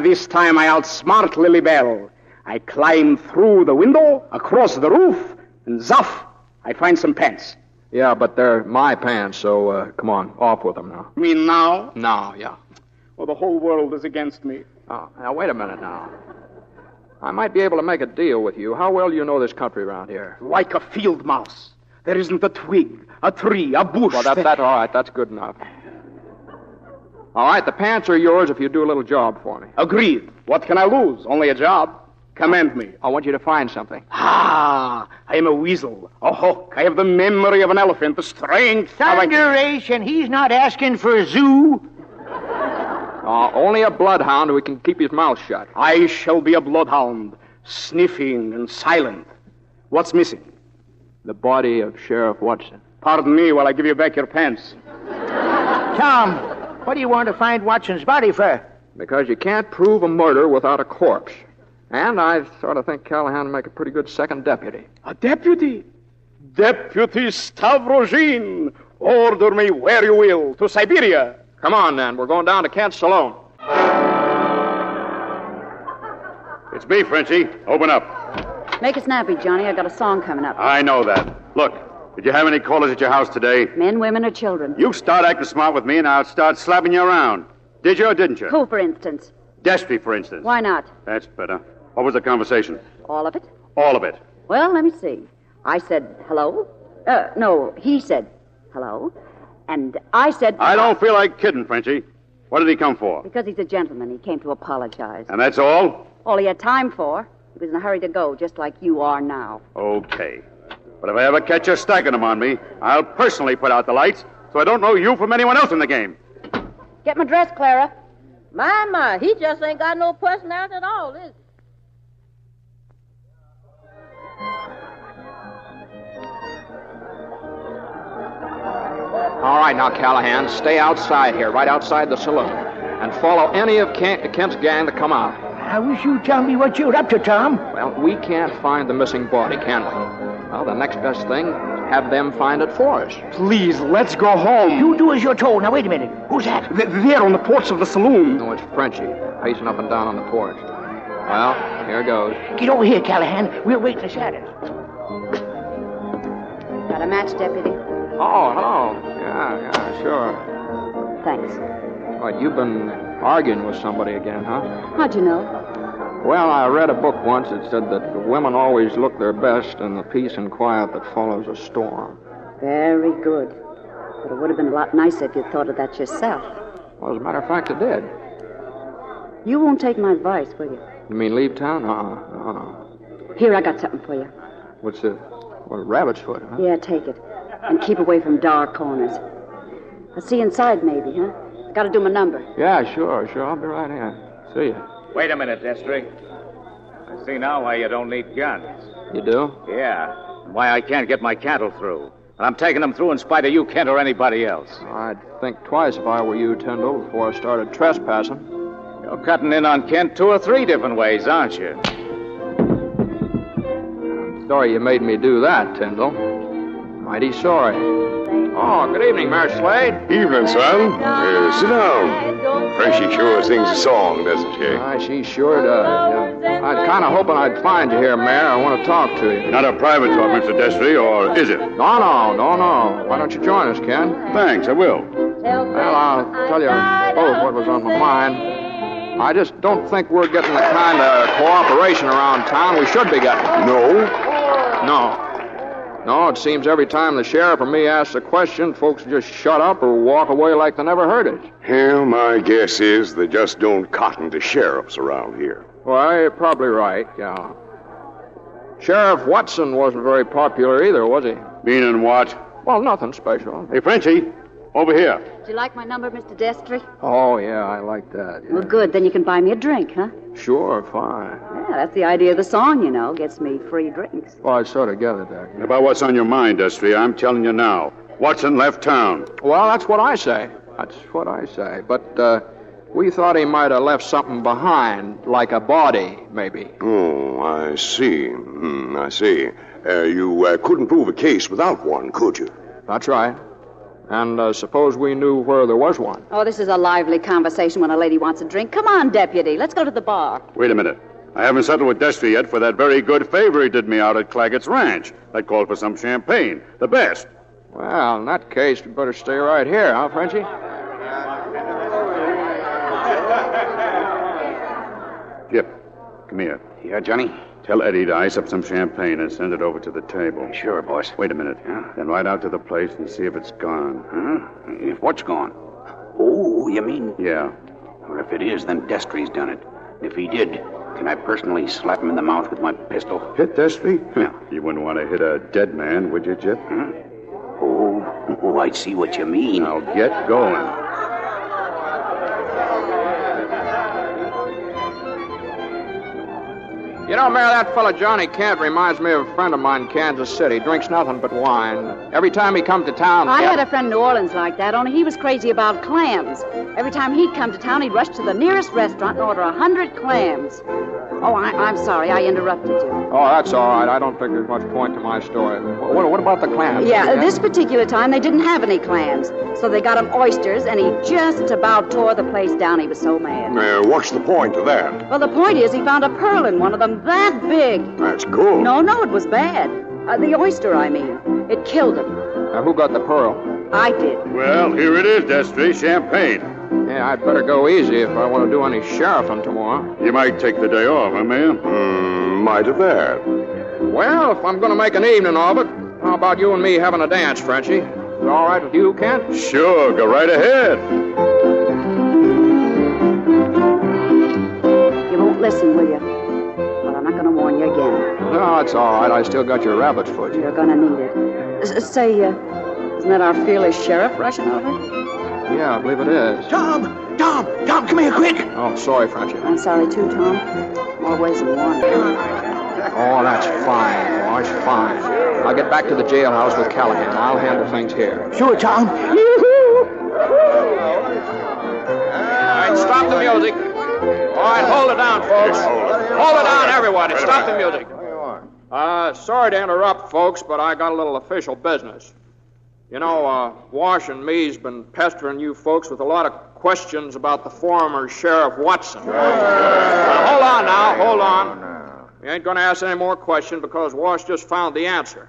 This time I outsmart Lilybell. I climb through the window, across the roof, and zuff, I find some pants. Yeah, but they're my pants, so come on, off with them now. You mean now? Now, yeah. Well, the whole world is against me. Oh, now, wait a minute now. I might be able to make a deal with you. How well do you know this country around here? Like a field mouse. There isn't a twig, a tree, a bush. Well, all right. That's good enough. All right, the pants are yours if you do a little job for me. Agreed. What can I lose? Only a job. Command me. I want you to find something. I am a weasel, a hawk. I have the memory of an elephant, the strength Thunderation, he's not asking for a zoo. Only a bloodhound who can keep his mouth shut. I shall be a bloodhound, sniffing and silent. What's missing? The body of Sheriff Watson. Pardon me while I give you back your pants. Tom, what do you want to find Watson's body for? Because you can't prove a murder without a corpse. And I sort of think Callahan would make a pretty good second deputy. A deputy? Deputy Stavrogin. Order me where you will, to Siberia. Come on, then. We're going down to Kent's saloon. It's me, Frenchie. Open up. Make it snappy, Johnny. I got a song coming up. I know that. Look, did you have any callers at your house today? Men, women, or children? You start acting smart with me, and I'll start slapping you around. Did you or didn't you? Who, for instance? Destry, for instance. Why not? That's better. What was the conversation? All of it? All of it. Well, let me see. I said, hello? No, he said, hello. And I said... I don't feel like kidding, Frenchie. What did he come for? Because he's a gentleman. He came to apologize. And that's all? All he had time for. He was in a hurry to go, just like you are now. Okay. But if I ever catch you stacking them on me, I'll personally put out the lights so I don't know you from anyone else in the game. Get my dress, Clara. My, he just ain't got no personality at all, is he? All right, now, Callahan, stay outside here, right outside the saloon, and follow any of Kent's gang that come out. I wish you'd tell me what you're up to, Tom. Well, we can't find the missing body, can we? Well, the next best thing is have them find it for us. Please, let's go home. You do as you're told. Now, wait a minute. Who's that? There on the porch of the saloon. No, it's Frenchie, pacing up and down on the porch. Well, here goes. Get over here, Callahan. We'll wait in the shadows. Got a match, Deputy? Oh, hello. Yeah, sure. Thanks. What, you've been arguing with somebody again, huh? How'd you know? Well, I read a book once that said that the women always look their best in the peace and quiet that follows a storm. Very good. But it would have been a lot nicer if you'd thought of that yourself. Well, as a matter of fact, it did. You won't take my advice, will you? You mean leave town? No. Here, I got something for you. What's it? Well, rabbit's foot, huh? Yeah, take it. And keep away from dark corners. I'll see you inside, maybe, huh? Got to do my number. Yeah, sure. I'll be right in. See ya. Wait a minute, Destry. I see now why you don't need guns. You do? Yeah. And why I can't get my cattle through. And I'm taking them through in spite of you, Kent, or anybody else. I'd think twice if I were you, Tyndall, before I started trespassing. You're cutting in on Kent 2 or 3 different ways, aren't you? I'm sorry you made me do that, Tyndall. Mighty sorry. Oh, good evening, Mayor Slade. Evening, son. Sit down. Frenchie sure sings a song, doesn't she? She sure does. Yeah. I was kind of hoping I'd find you here, Mayor. I want to talk to you. Not a private talk, Mr. Destry, or is it? No. Why don't you join us, Ken? Thanks, I will. Well, I'll tell you both what was on my mind. I just don't think we're getting the kind of cooperation around town we should be getting. No, it seems every time the sheriff or me asks a question, folks just shut up or walk away like they never heard it. Well, my guess is they just don't cotton to sheriffs around here. Well, you're probably right, yeah. Sheriff Watson wasn't very popular either, was he? Meaning what? Well, nothing special. Hey, Frenchie, over here. Do you like my number, Mr. Destry? Oh, yeah, I like that. Yeah. Well, good. Then you can buy me a drink, huh? Sure, fine. Yeah, that's the idea of the song, you know. Gets me free drinks. Well, I sort of gathered that. Yeah. About what's on your mind, Destry, I'm telling you now. Watson left town. Well, that's what I say. But we thought he might have left something behind, like a body, maybe. Oh, I see. I see. You couldn't prove a case without one, could you? That's right. And suppose we knew where there was one. Oh, this is a lively conversation when a lady wants a drink. Come on, deputy. Let's go to the bar. Wait a minute. I haven't settled with Destry yet for that very good favor he did me out at Claggett's Ranch. That called for some champagne. The best. Well, in that case, we better stay right here, huh, Frenchie? Jip, come here. Yeah, Johnny? Tell Eddie to ice up some champagne and send it over to the table. Sure, boss. Wait a minute. Yeah? Then ride out to the place and see if it's gone. Huh? If what's gone? Oh, you mean? Yeah. Well, if it is, then Destry's done it. If he did, can I personally slap him in the mouth with my pistol? Hit Destry? Yeah. You wouldn't want to hit a dead man, would you, Jip? Huh? Oh, I see what you mean. Now get going. You know, Mayor, that fella Johnny Kent reminds me of a friend of mine in Kansas City. Drinks nothing but wine. Every time he comes to town... I had a friend in New Orleans like that, only he was crazy about clams. Every time he'd come to town, he'd rush to the nearest restaurant and order 100 clams. Oh, I'm sorry, I interrupted you. Oh, that's all right. I don't think there's much point to my story. What about the clams? Yeah, this particular time, they didn't have any clams. So they got him oysters, and he just about tore the place down. He was so mad. What's the point of that? Well, the point is he found a pearl in one of them that big. That's good. No, it was bad. The oyster, I mean. It killed him. Who got the pearl? I did. Well, here it is, Destry. Champagne. Yeah, I'd better go easy if I want to do any sheriffing tomorrow. You might take the day off, huh, Mayor? Might have that. Well, if I'm going to make an evening of it, how about you and me having a dance, Frenchie? Is it all right with you, Kent? Sure, go right ahead. You won't listen, will you? Well, I'm not going to warn you again. No, it's all right. I still got your rabbit's foot. You're going to need it. Say, isn't that our fearless sheriff rushing over? Yeah, I believe it is. Tom, come here quick. Oh, sorry, Frenchie. I'm sorry, too, Tom. More ways than one. Oh, that's fine, boys, fine. I'll get back to the jailhouse with Callahan. I'll handle things here. Sure, Tom. All right, stop the music. All right, hold it down, folks. Hold it down, everybody. Stop the music. Sorry to interrupt, folks, but I got a little official business. You know, Wash and me's been pestering you folks with a lot of questions about the former Sheriff Watson. Hold on now, hold on. We ain't going to ask any more questions because Wash just found the answer.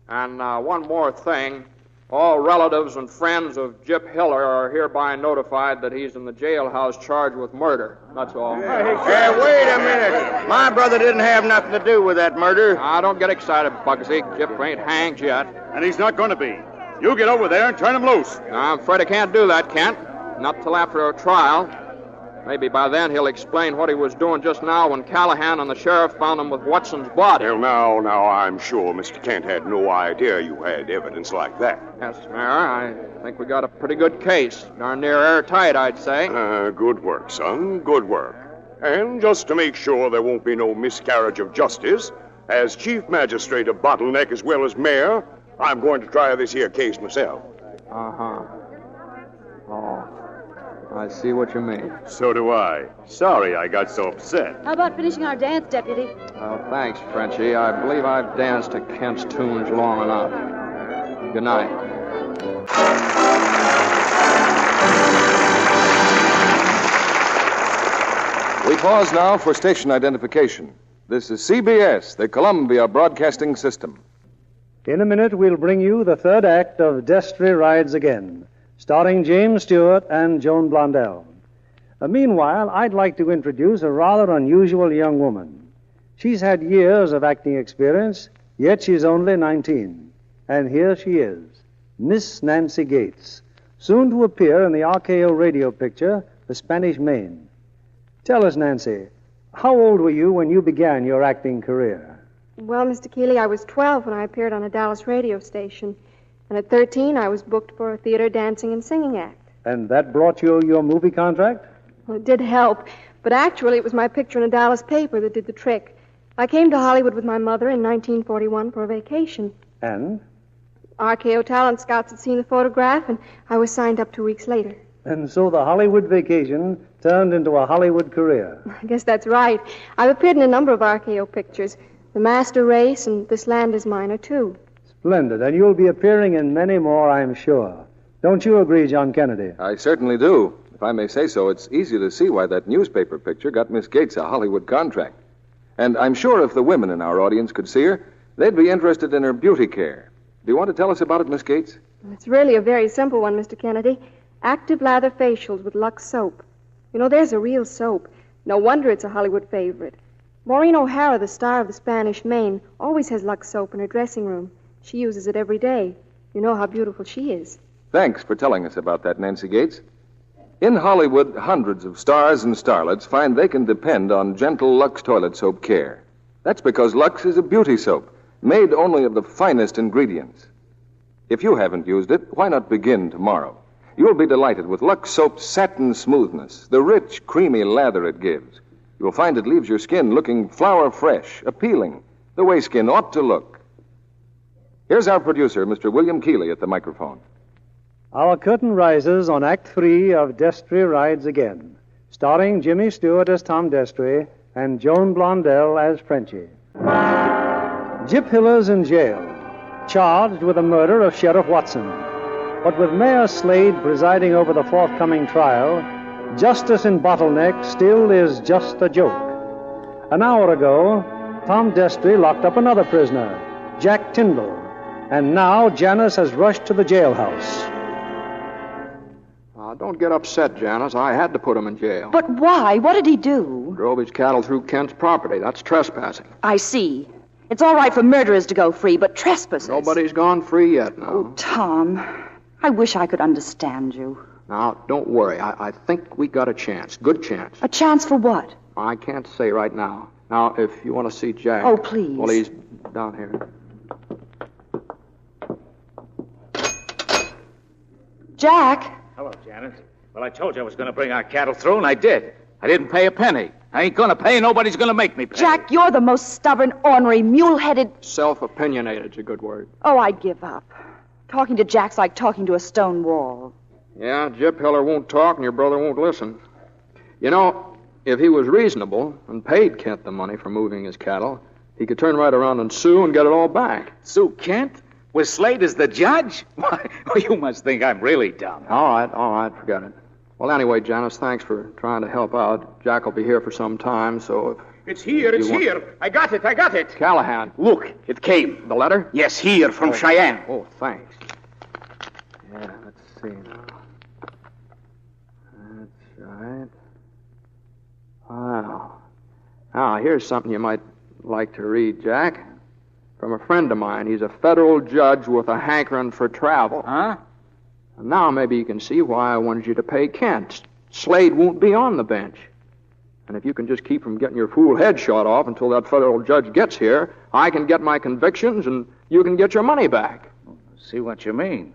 And one more thing. All relatives and friends of Jip Hiller are hereby notified that he's in the jailhouse charged with murder. That's all. Hey, wait a minute. My brother didn't have nothing to do with that murder. Don't get excited, Bugsy. Jip ain't hanged yet. And he's not going to be. You get over there and turn him loose. I'm afraid I can't do that, Kent. Not till after a trial. Maybe by then he'll explain what he was doing just now when Callahan and the sheriff found him with Watson's body. Well, now, I'm sure Mr. Kent had no idea you had evidence like that. Yes, Mayor, I think we got a pretty good case. Darn near airtight, I'd say. Good work, son. Good work. And just to make sure there won't be no miscarriage of justice, as Chief Magistrate of Bottleneck as well as Mayor, I'm going to try this here case myself. Uh-huh. Oh, I see what you mean. So do I. Sorry I got so upset. How about finishing our dance, Deputy? Thanks, Frenchie. I believe I've danced to Kent's tunes long enough. Good night. We pause now for station identification. This is CBS, the Columbia Broadcasting System. In a minute, we'll bring you the third act of Destry Rides Again, starring James Stewart and Joan Blondell. Meanwhile, I'd like to introduce a rather unusual young woman. She's had years of acting experience, yet she's only 19. And here she is, Miss Nancy Gates, soon to appear in the RKO radio picture, The Spanish Main. Tell us, Nancy, how old were you when you began your acting career? Well, Mr. Keeley, I was 12 when I appeared on a Dallas radio station. And at 13, I was booked for a theater dancing and singing act. And that brought you your movie contract? Well, it did help, but actually it was my picture in a Dallas paper that did the trick. I came to Hollywood with my mother in 1941 for a vacation. And? RKO talent scouts had seen the photograph, and I was signed up 2 weeks later. And so the Hollywood vacation turned into a Hollywood career. I guess that's right. I've appeared in a number of RKO pictures. The Master Race and This Land Is Mine are two. Splendid. And you'll be appearing in many more, I'm sure. Don't you agree, John Kennedy? I certainly do. If I may say so, it's easy to see why that newspaper picture got Miss Gates a Hollywood contract. And I'm sure if the women in our audience could see her, they'd be interested in her beauty care. Do you want to tell us about it, Miss Gates? It's really a very simple one, Mr. Kennedy. Active lather facials with Lux soap. You know, there's a real soap. No wonder it's a Hollywood favorite. Maureen O'Hara, the star of The Spanish Main, always has Lux soap in her dressing room. She uses it every day. You know how beautiful she is. Thanks for telling us about that, Nancy Gates. In Hollywood, hundreds of stars and starlets find they can depend on gentle Lux toilet soap care. That's because Lux is a beauty soap, made only of the finest ingredients. If you haven't used it, why not begin tomorrow? You'll be delighted with Lux soap's satin smoothness, the rich, creamy lather it gives. You'll find it leaves your skin looking flower fresh, appealing, the way skin ought to look. Here's our producer, Mr. William Keeley, at the microphone. Our curtain rises on Act 3 of Destry Rides Again, starring Jimmy Stewart as Tom Destry and Joan Blondell as Frenchie. Jip Hiller's in jail, charged with the murder of Sheriff Watson. But with Mayor Slade presiding over the forthcoming trial, justice in Bottleneck still is just a joke. An hour ago, Tom Destry locked up another prisoner, Jack Tyndall, and now Janice has rushed to the jailhouse. Don't get upset, Janice. I had to put him in jail. But why? What did he do? Drove his cattle through Kent's property. That's trespassing. I see. It's all right for murderers to go free, but trespassers... Nobody's gone free yet, no. Oh, Tom, I wish I could understand you. Now, don't worry. I think we got a chance. Good chance. A chance for what? I can't say right now. Now, if you want to see Jack... Oh, please. Well, he's down here. Jack? Hello, Janice. Well, I told you I was going to bring our cattle through, and I did. I didn't pay a penny. I ain't going to pay. Nobody's going to make me pay. Jack, you're the most stubborn, ornery, mule-headed... Self-opinionated's a good word. Oh, I'd give up. Talking to Jack's like talking to a stone wall. Yeah, Jip Hiller won't talk and your brother won't listen. You know, if he was reasonable and paid Kent the money for moving his cattle, he could turn right around and sue and get it all back. Sue Kent? With Slade as the judge? Why, you must think I'm really dumb. All right, forget it. Well, anyway, Janice, thanks for trying to help out. Jack will be here for some time, so if... It's here. I got it. Callahan. Look, it came. The letter? Yes, here, from Cheyenne. Oh, thanks. Yeah, let's see now. That's right. Wow. Now, here's something you might like to read, Jack. From a friend of mine. He's a federal judge with a hankering for travel. Huh? And now maybe you can see why I wanted you to pay Kent. Slade won't be on the bench. And if you can just keep from getting your fool head shot off until that federal judge gets here, I can get my convictions and you can get your money back. See what you mean.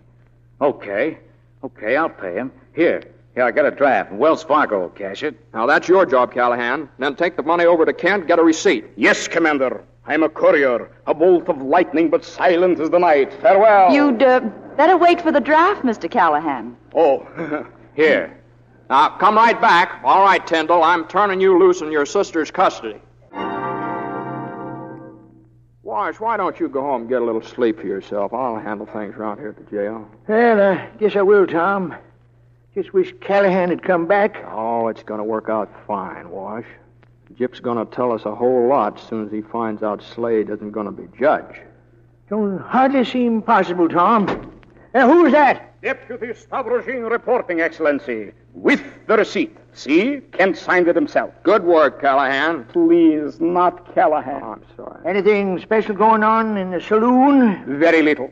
Okay, I'll pay him. Here, I got a draft. Wells Fargo will cash it. Now, that's your job, Callahan. Then take the money over to Kent, get a receipt. Yes, Commander. I'm a courier, a bolt of lightning, but silent as the night. Farewell. You'd better wait for the draft, Mr. Callahan. Oh, here. Now, come right back. All right, Tyndall, I'm turning you loose in your sister's custody. Wash, why don't you go home and get a little sleep for yourself? I'll handle things around here at the jail. Well, I guess I will, Tom. Just wish Callahan had come back. Oh, it's going to work out fine, Wash. Gyp's going to tell us a whole lot as soon as he finds out Slade isn't going to be judge. Don't hardly seem possible, Tom. Who's that? Deputy Stavrogin reporting, Excellency. With the receipt. See? Kent signed it himself. Good work, Callahan. Please, not Callahan. Oh, I'm sorry. Anything special going on in the saloon? Very little.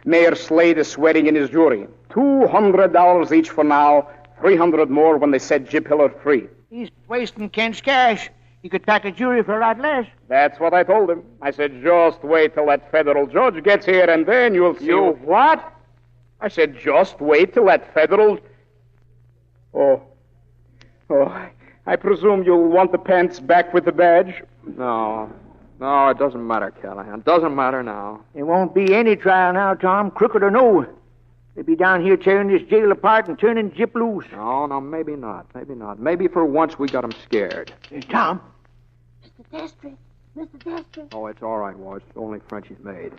Mayor Slade is swearing in his jury. $200 each for now, $300 more when they set Gyp Hiller free. He's wasting Kent's cash. He could pack a jury for a lot less. That's what I told him. I said, just wait till that federal judge gets here, and then you'll see. You what? I said, just wait till that federal... Oh, I presume you'll want the pants back with the badge? No, it doesn't matter, Callahan. Doesn't matter now. There won't be any trial now, Tom, crooked or no. They'll be down here tearing this jail apart and turning Gyp loose. No, maybe not. Maybe for once we got him scared. Hey, Tom. Mr. Destry. Oh, it's all right, Wars. It's only Frenchie's maid.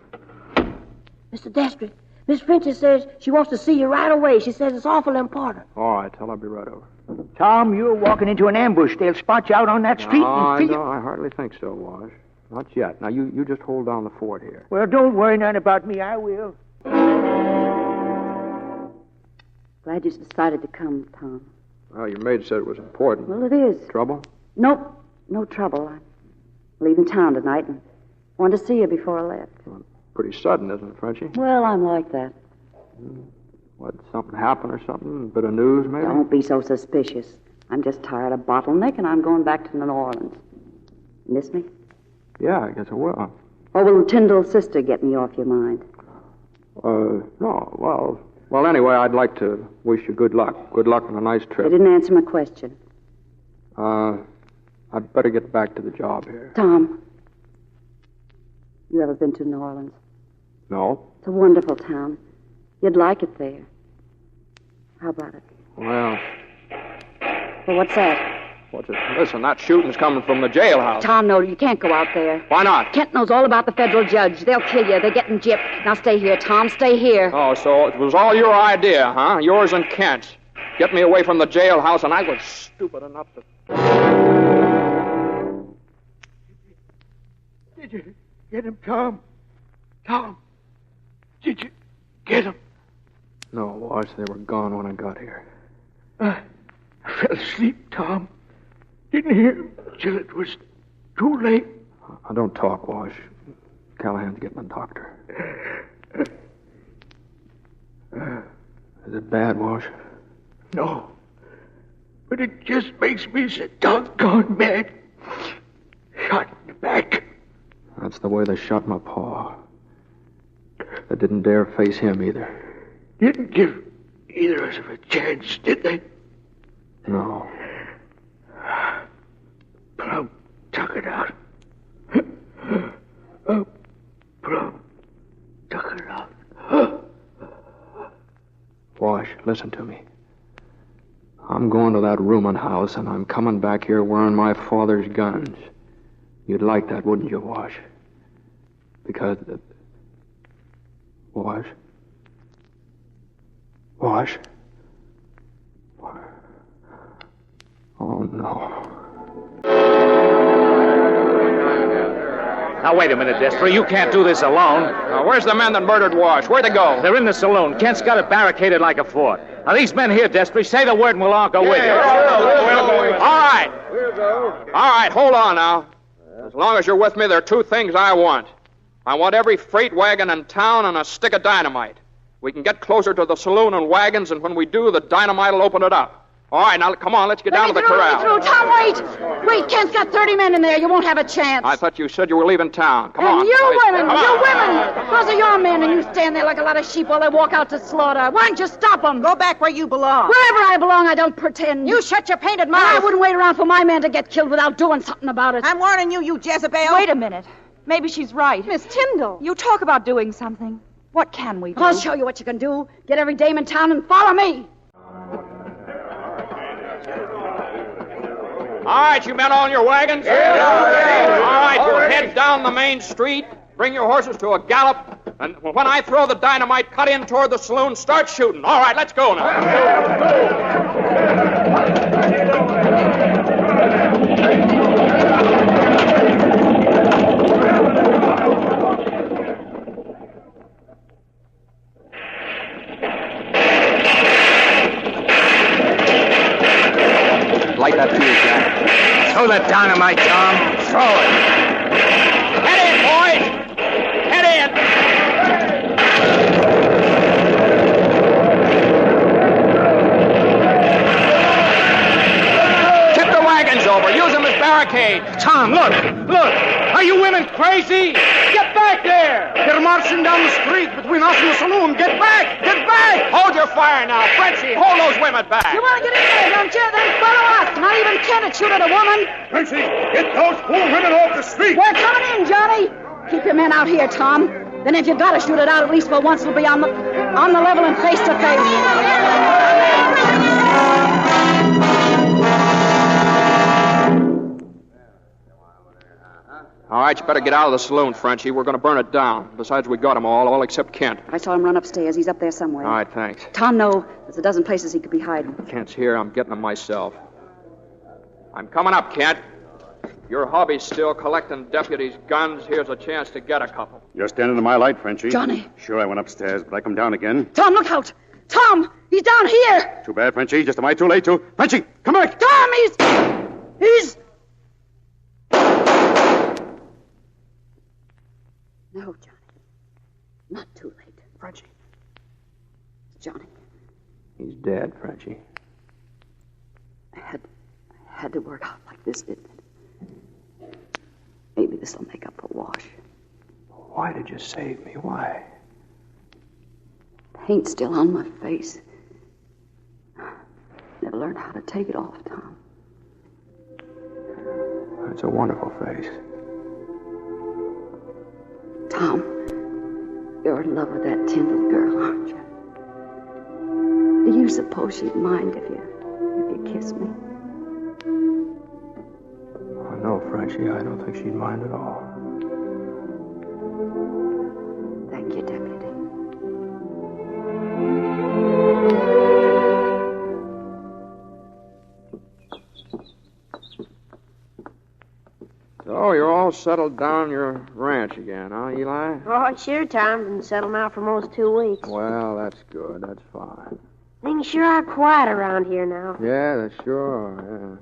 Mr. Destry, Miss Princess says she wants to see you right away. She says it's awful important. All right, tell her I'll be right over. Tom, you're walking into an ambush. They'll spot you out on that street. No, I hardly think so, Wars. Not yet. Now, you just hold down the fort here. Well, don't worry none about me. I will. Glad you decided to come, Tom. Well, your maid said it was important. Well, it is. Trouble? Nope, no trouble. I'm leaving town tonight and wanted to see you before I left. Well, pretty sudden, isn't it, Frenchie? Well, I'm like that. What, something happened or something? A bit of news, maybe? Don't be so suspicious. I'm just tired of Bottleneck, and I'm going back to New Orleans. Miss me? Yeah, I guess I will. Or will Tyndall's sister get me off your mind? No, well, anyway, I'd like to wish you good luck. Good luck on a nice trip. You didn't answer my question. I'd better get back to the job here. Tom, you ever been to New Orleans? No. It's a wonderful town. You'd like it there. How about it? Well, what's that? What's it? Listen, that shooting's coming from the jailhouse. Tom, no, you can't go out there. Why not? Kent knows all about the federal judge. They'll kill you. They're getting Gyp. Now stay here, Tom. Stay here. Oh, so it was all your idea, huh? Yours and Kent's. Get me away from the jailhouse, and I was stupid enough to... Did you get him, Tom? Tom, did you get him? No, Wash, they were gone when I got here. I fell asleep, Tom. Didn't hear him till it was too late. I don't talk, Wash. Callahan's getting a doctor. Is it bad, Wash? No. But it just makes me so doggone mad. Shot in the back. That's the way they shot my pa. They didn't dare face him either. Didn't give either of us a chance, did they? No. Plum tuck it out. Plum tuck it out. Wash, listen to me. I'm going to that rooming house, and I'm coming back here wearing my father's guns. You'd like that, wouldn't you, Wash? Because... Wash? Wash? Oh, no. Now, wait a minute, Destry. You can't do this alone. Now, where's the men that murdered Wash? Where'd they go? They're in the saloon. Kent's got it barricaded like a fort. Now, these men here, Destry, say the word and we'll all go with you. All right. All right, hold on now. As long as you're with me, there are two things I want. I want every freight wagon in town and a stick of dynamite. We can get closer to the saloon and wagons, and when we do, the dynamite will open it up. All right, now, come on, let's get down to the corral. Let me through. Tom, wait. Wait, Kent's got 30 men in there. You won't have a chance. I thought you said you were leaving town. Come on. And you women, Come on. you women. Those are your men, and you stand there like a lot of sheep while they walk out to slaughter. Why don't you stop them? Go back where you belong. Wherever I belong, I don't pretend. You shut your painted mouth. I wouldn't wait around for my man to get killed without doing something about it. I'm warning you, you Jezebel. Wait a minute. Maybe she's right. Miss Tyndall. You talk about doing something. What can we do? I'll show you what you can do. Get every dame in town and follow me. All right, you men all in your wagons? Yeah. All right, we'll head down the main street. Bring your horses to a gallop. And when I throw the dynamite, cut in toward the saloon. Start shooting. All right, let's go now. Light that fuse, Jack. Throw that dynamite, Tom. Throw it. Head in, boys. Head in. Tip the wagons over. Use them as barricades. Tom, look. Look. Are you women crazy? Get back there. They're marching down the street between us and the saloon. Get back. Get back. Hold your fire now. Frenchie, hold those women back. You want to get in there, don't you? Then follow us. Not even Kent would shoot at a woman. Frenchie, get those poor women off the street. We're coming in, Johnny. Keep your men out here, Tom. Then if you gotta shoot it out, at least for once it'll be on the level and face to face. All right, you better get out of the saloon, Frenchie. We're going to burn it down. Besides, we got them all except Kent. I saw him run upstairs. He's up there somewhere. All right, thanks. Tom, no. There's a dozen places he could be hiding. Kent's here. I'm getting them myself. I'm coming up, Kent. Your hobby's still collecting deputies' guns. Here's a chance to get a couple. You're standing in my light, Frenchie. Johnny. Sure, I went upstairs, but I come down again. Tom, look out. Tom, he's down here. Too bad, Frenchie. Just am I too late to... Frenchie, come back. Tom, he's... No, Johnny. Not too late. Frenchie. Johnny. He's dead, Frenchie. I had to work out like this, didn't it? Maybe this'll make up the wash. Why did you save me? Why? Paint's still on my face. Never learned how to take it off, Tom. That's a wonderful face. Tom, you're in love with that Tyndall girl, aren't you? Do you suppose she'd mind if you kissed me? Oh, no, Frenchie, I don't think she'd mind at all. Thank you, Deputy. So, you're all settled down your ranch again, huh, Eli? Oh, sure, Tom. Been settled now for almost 2 weeks. Well, that's good. That's fine. Things sure are quiet around here now. Yeah, they sure are, yeah.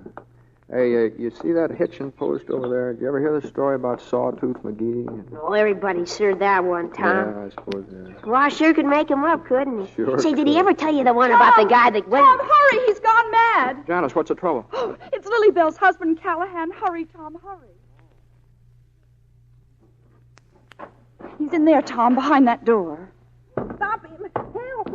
Hey, you see that hitching post over there? Did you ever hear the story about Sawtooth McGee? Oh, everybody's heard that one, Tom. Yeah, I suppose, yeah. Well, I sure could make him up, couldn't he? Sure Say, did could. he ever tell you the one about the guy that went... Tom, hurry! He's gone mad. Janice, what's the trouble? Oh, it's Lily Bell's husband, Callahan. Hurry, Tom, hurry. He's in there, Tom, behind that door. Stop him. Help.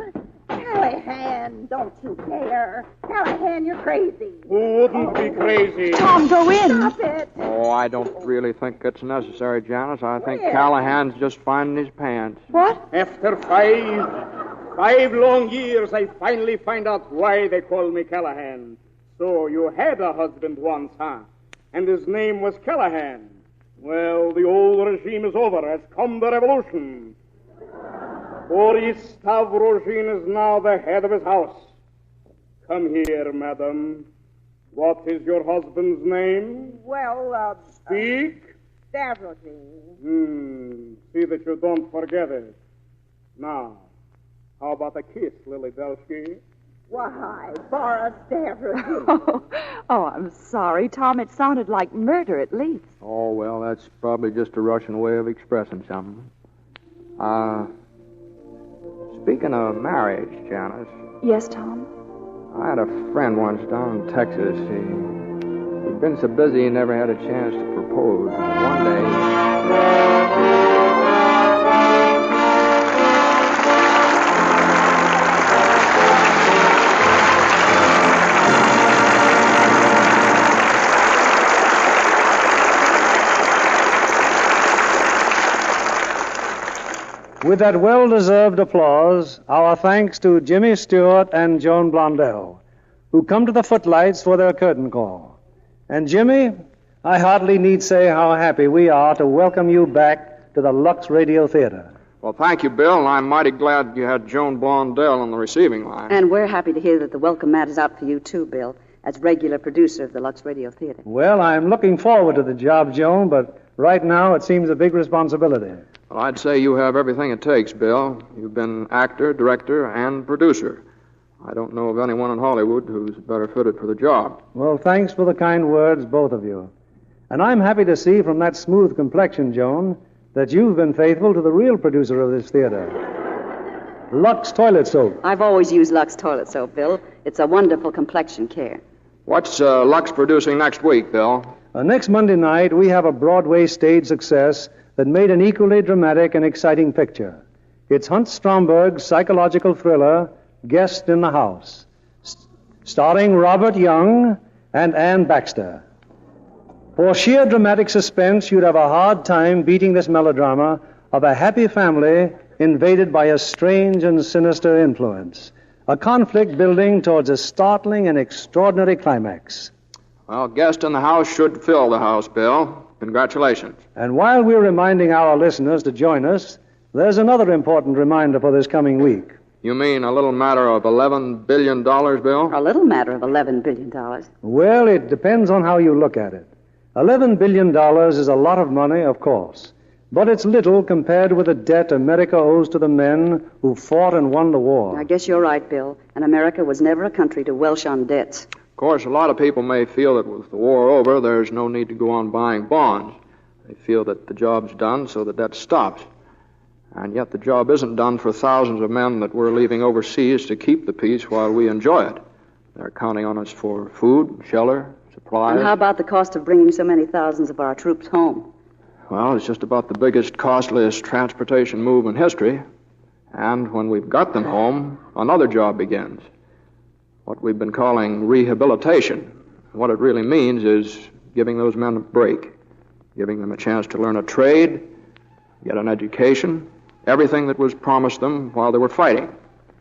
Callahan, don't you dare. Callahan, you're crazy. Who wouldn't be crazy? Tom, go in. Stop it. Oh, I don't really think it's necessary, Janice. I think Where? Callahan's just finding his pants. What? After 5 long years, I finally find out why they call me Callahan. So you had a husband once, huh? And his name was Callahan. Well, the old regime is over. Has come the revolution. Boris Stavrogin is now the head of his house. Come here, madam. What is your husband's name? Well, Speak. Stavrogin. See that you don't forget it. Now, how about a kiss, Lily Belsky? Why, Boris Devereux. Oh, I'm sorry, Tom. It sounded like murder at least. Oh, well, that's probably just a Russian way of expressing something. Speaking of marriage, Janice. Yes, Tom? I had a friend once down in Texas. He'd been so busy he never had a chance to propose. One day... With that well-deserved applause, our thanks to Jimmy Stewart and Joan Blondell, who come to the footlights for their curtain call. And Jimmy, I hardly need say how happy we are to welcome you back to the Lux Radio Theater. Well, thank you, Bill, and I'm mighty glad you had Joan Blondell on the receiving line. And we're happy to hear that the welcome mat is out for you, too, Bill, as regular producer of the Lux Radio Theater. Well, I'm looking forward to the job, Joan, but right now it seems a big responsibility. Well, I'd say you have everything it takes, Bill. You've been actor, director, and producer. I don't know of anyone in Hollywood who's better fitted for the job. Well, thanks for the kind words, both of you. And I'm happy to see from that smooth complexion, Joan, that you've been faithful to the real producer of this theater, Lux Toilet Soap. I've always used Lux Toilet Soap, Bill. It's a wonderful complexion care. What's Lux producing next week, Bill? Next Monday night, we have a Broadway stage success that made an equally dramatic and exciting picture. It's Hunt Stromberg's psychological thriller, Guest in the House, starring Robert Young and Ann Baxter. For sheer dramatic suspense, you'd have a hard time beating this melodrama of a happy family invaded by a strange and sinister influence, a conflict building towards a startling and extraordinary climax. Well, Guest in the House should fill the house, Bill. Congratulations. And while we're reminding our listeners to join us, there's another important reminder for this coming week. You mean a little matter of $11 billion, Bill? A little matter of $11 billion. Well, it depends on how you look at it. $11 billion is a lot of money, of course, but it's little compared with the debt America owes to the men who fought and won the war. I guess you're right, Bill. And America was never a country to welsh on debts. Of course, a lot of people may feel that with the war over, there's no need to go on buying bonds. They feel that the job's done, so the debt stops. And yet the job isn't done for thousands of men that we're leaving overseas to keep the peace while we enjoy it. They're counting on us for food, shelter, supplies. And how about the cost of bringing so many thousands of our troops home? Well, it's just about the biggest, costliest transportation move in history. And when we've got them home, another job begins. What we've been calling rehabilitation. What it really means is giving those men a break, giving them a chance to learn a trade, get an education, everything that was promised them while they were fighting.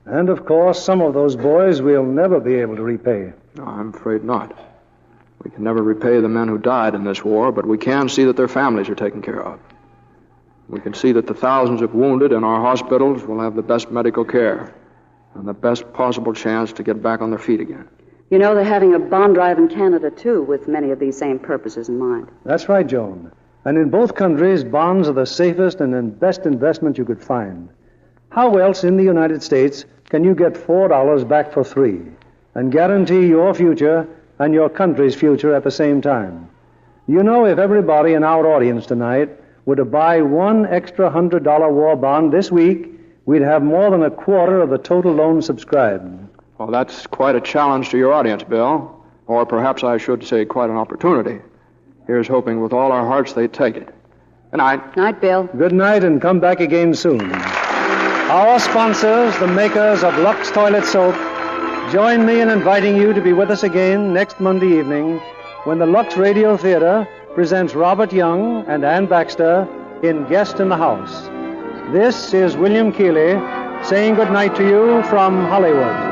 And, of course, some of those boys we'll never be able to repay. No, I'm afraid not. We can never repay the men who died in this war, but we can see that their families are taken care of. We can see that the thousands of wounded in our hospitals will have the best medical care and the best possible chance to get back on their feet again. You know, they're having a bond drive in Canada, too, with many of these same purposes in mind. That's right, Joan. And in both countries, bonds are the safest and best investment you could find. How else in the United States can you get $4 back for $3 and guarantee your future and your country's future at the same time? You know, if everybody in our audience tonight were to buy one extra $100 war bond this week, we'd have more than a quarter of the total loan subscribed. Well, that's quite a challenge to your audience, Bill. Or perhaps I should say quite an opportunity. Here's hoping with all our hearts they take it. Good night. Night, Bill. Good night, and come back again soon. Our sponsors, the makers of Lux Toilet Soap, join me in inviting you to be with us again next Monday evening when the Lux Radio Theater presents Robert Young and Ann Baxter in Guest in the House. This is William Keeley saying good night to you from Hollywood.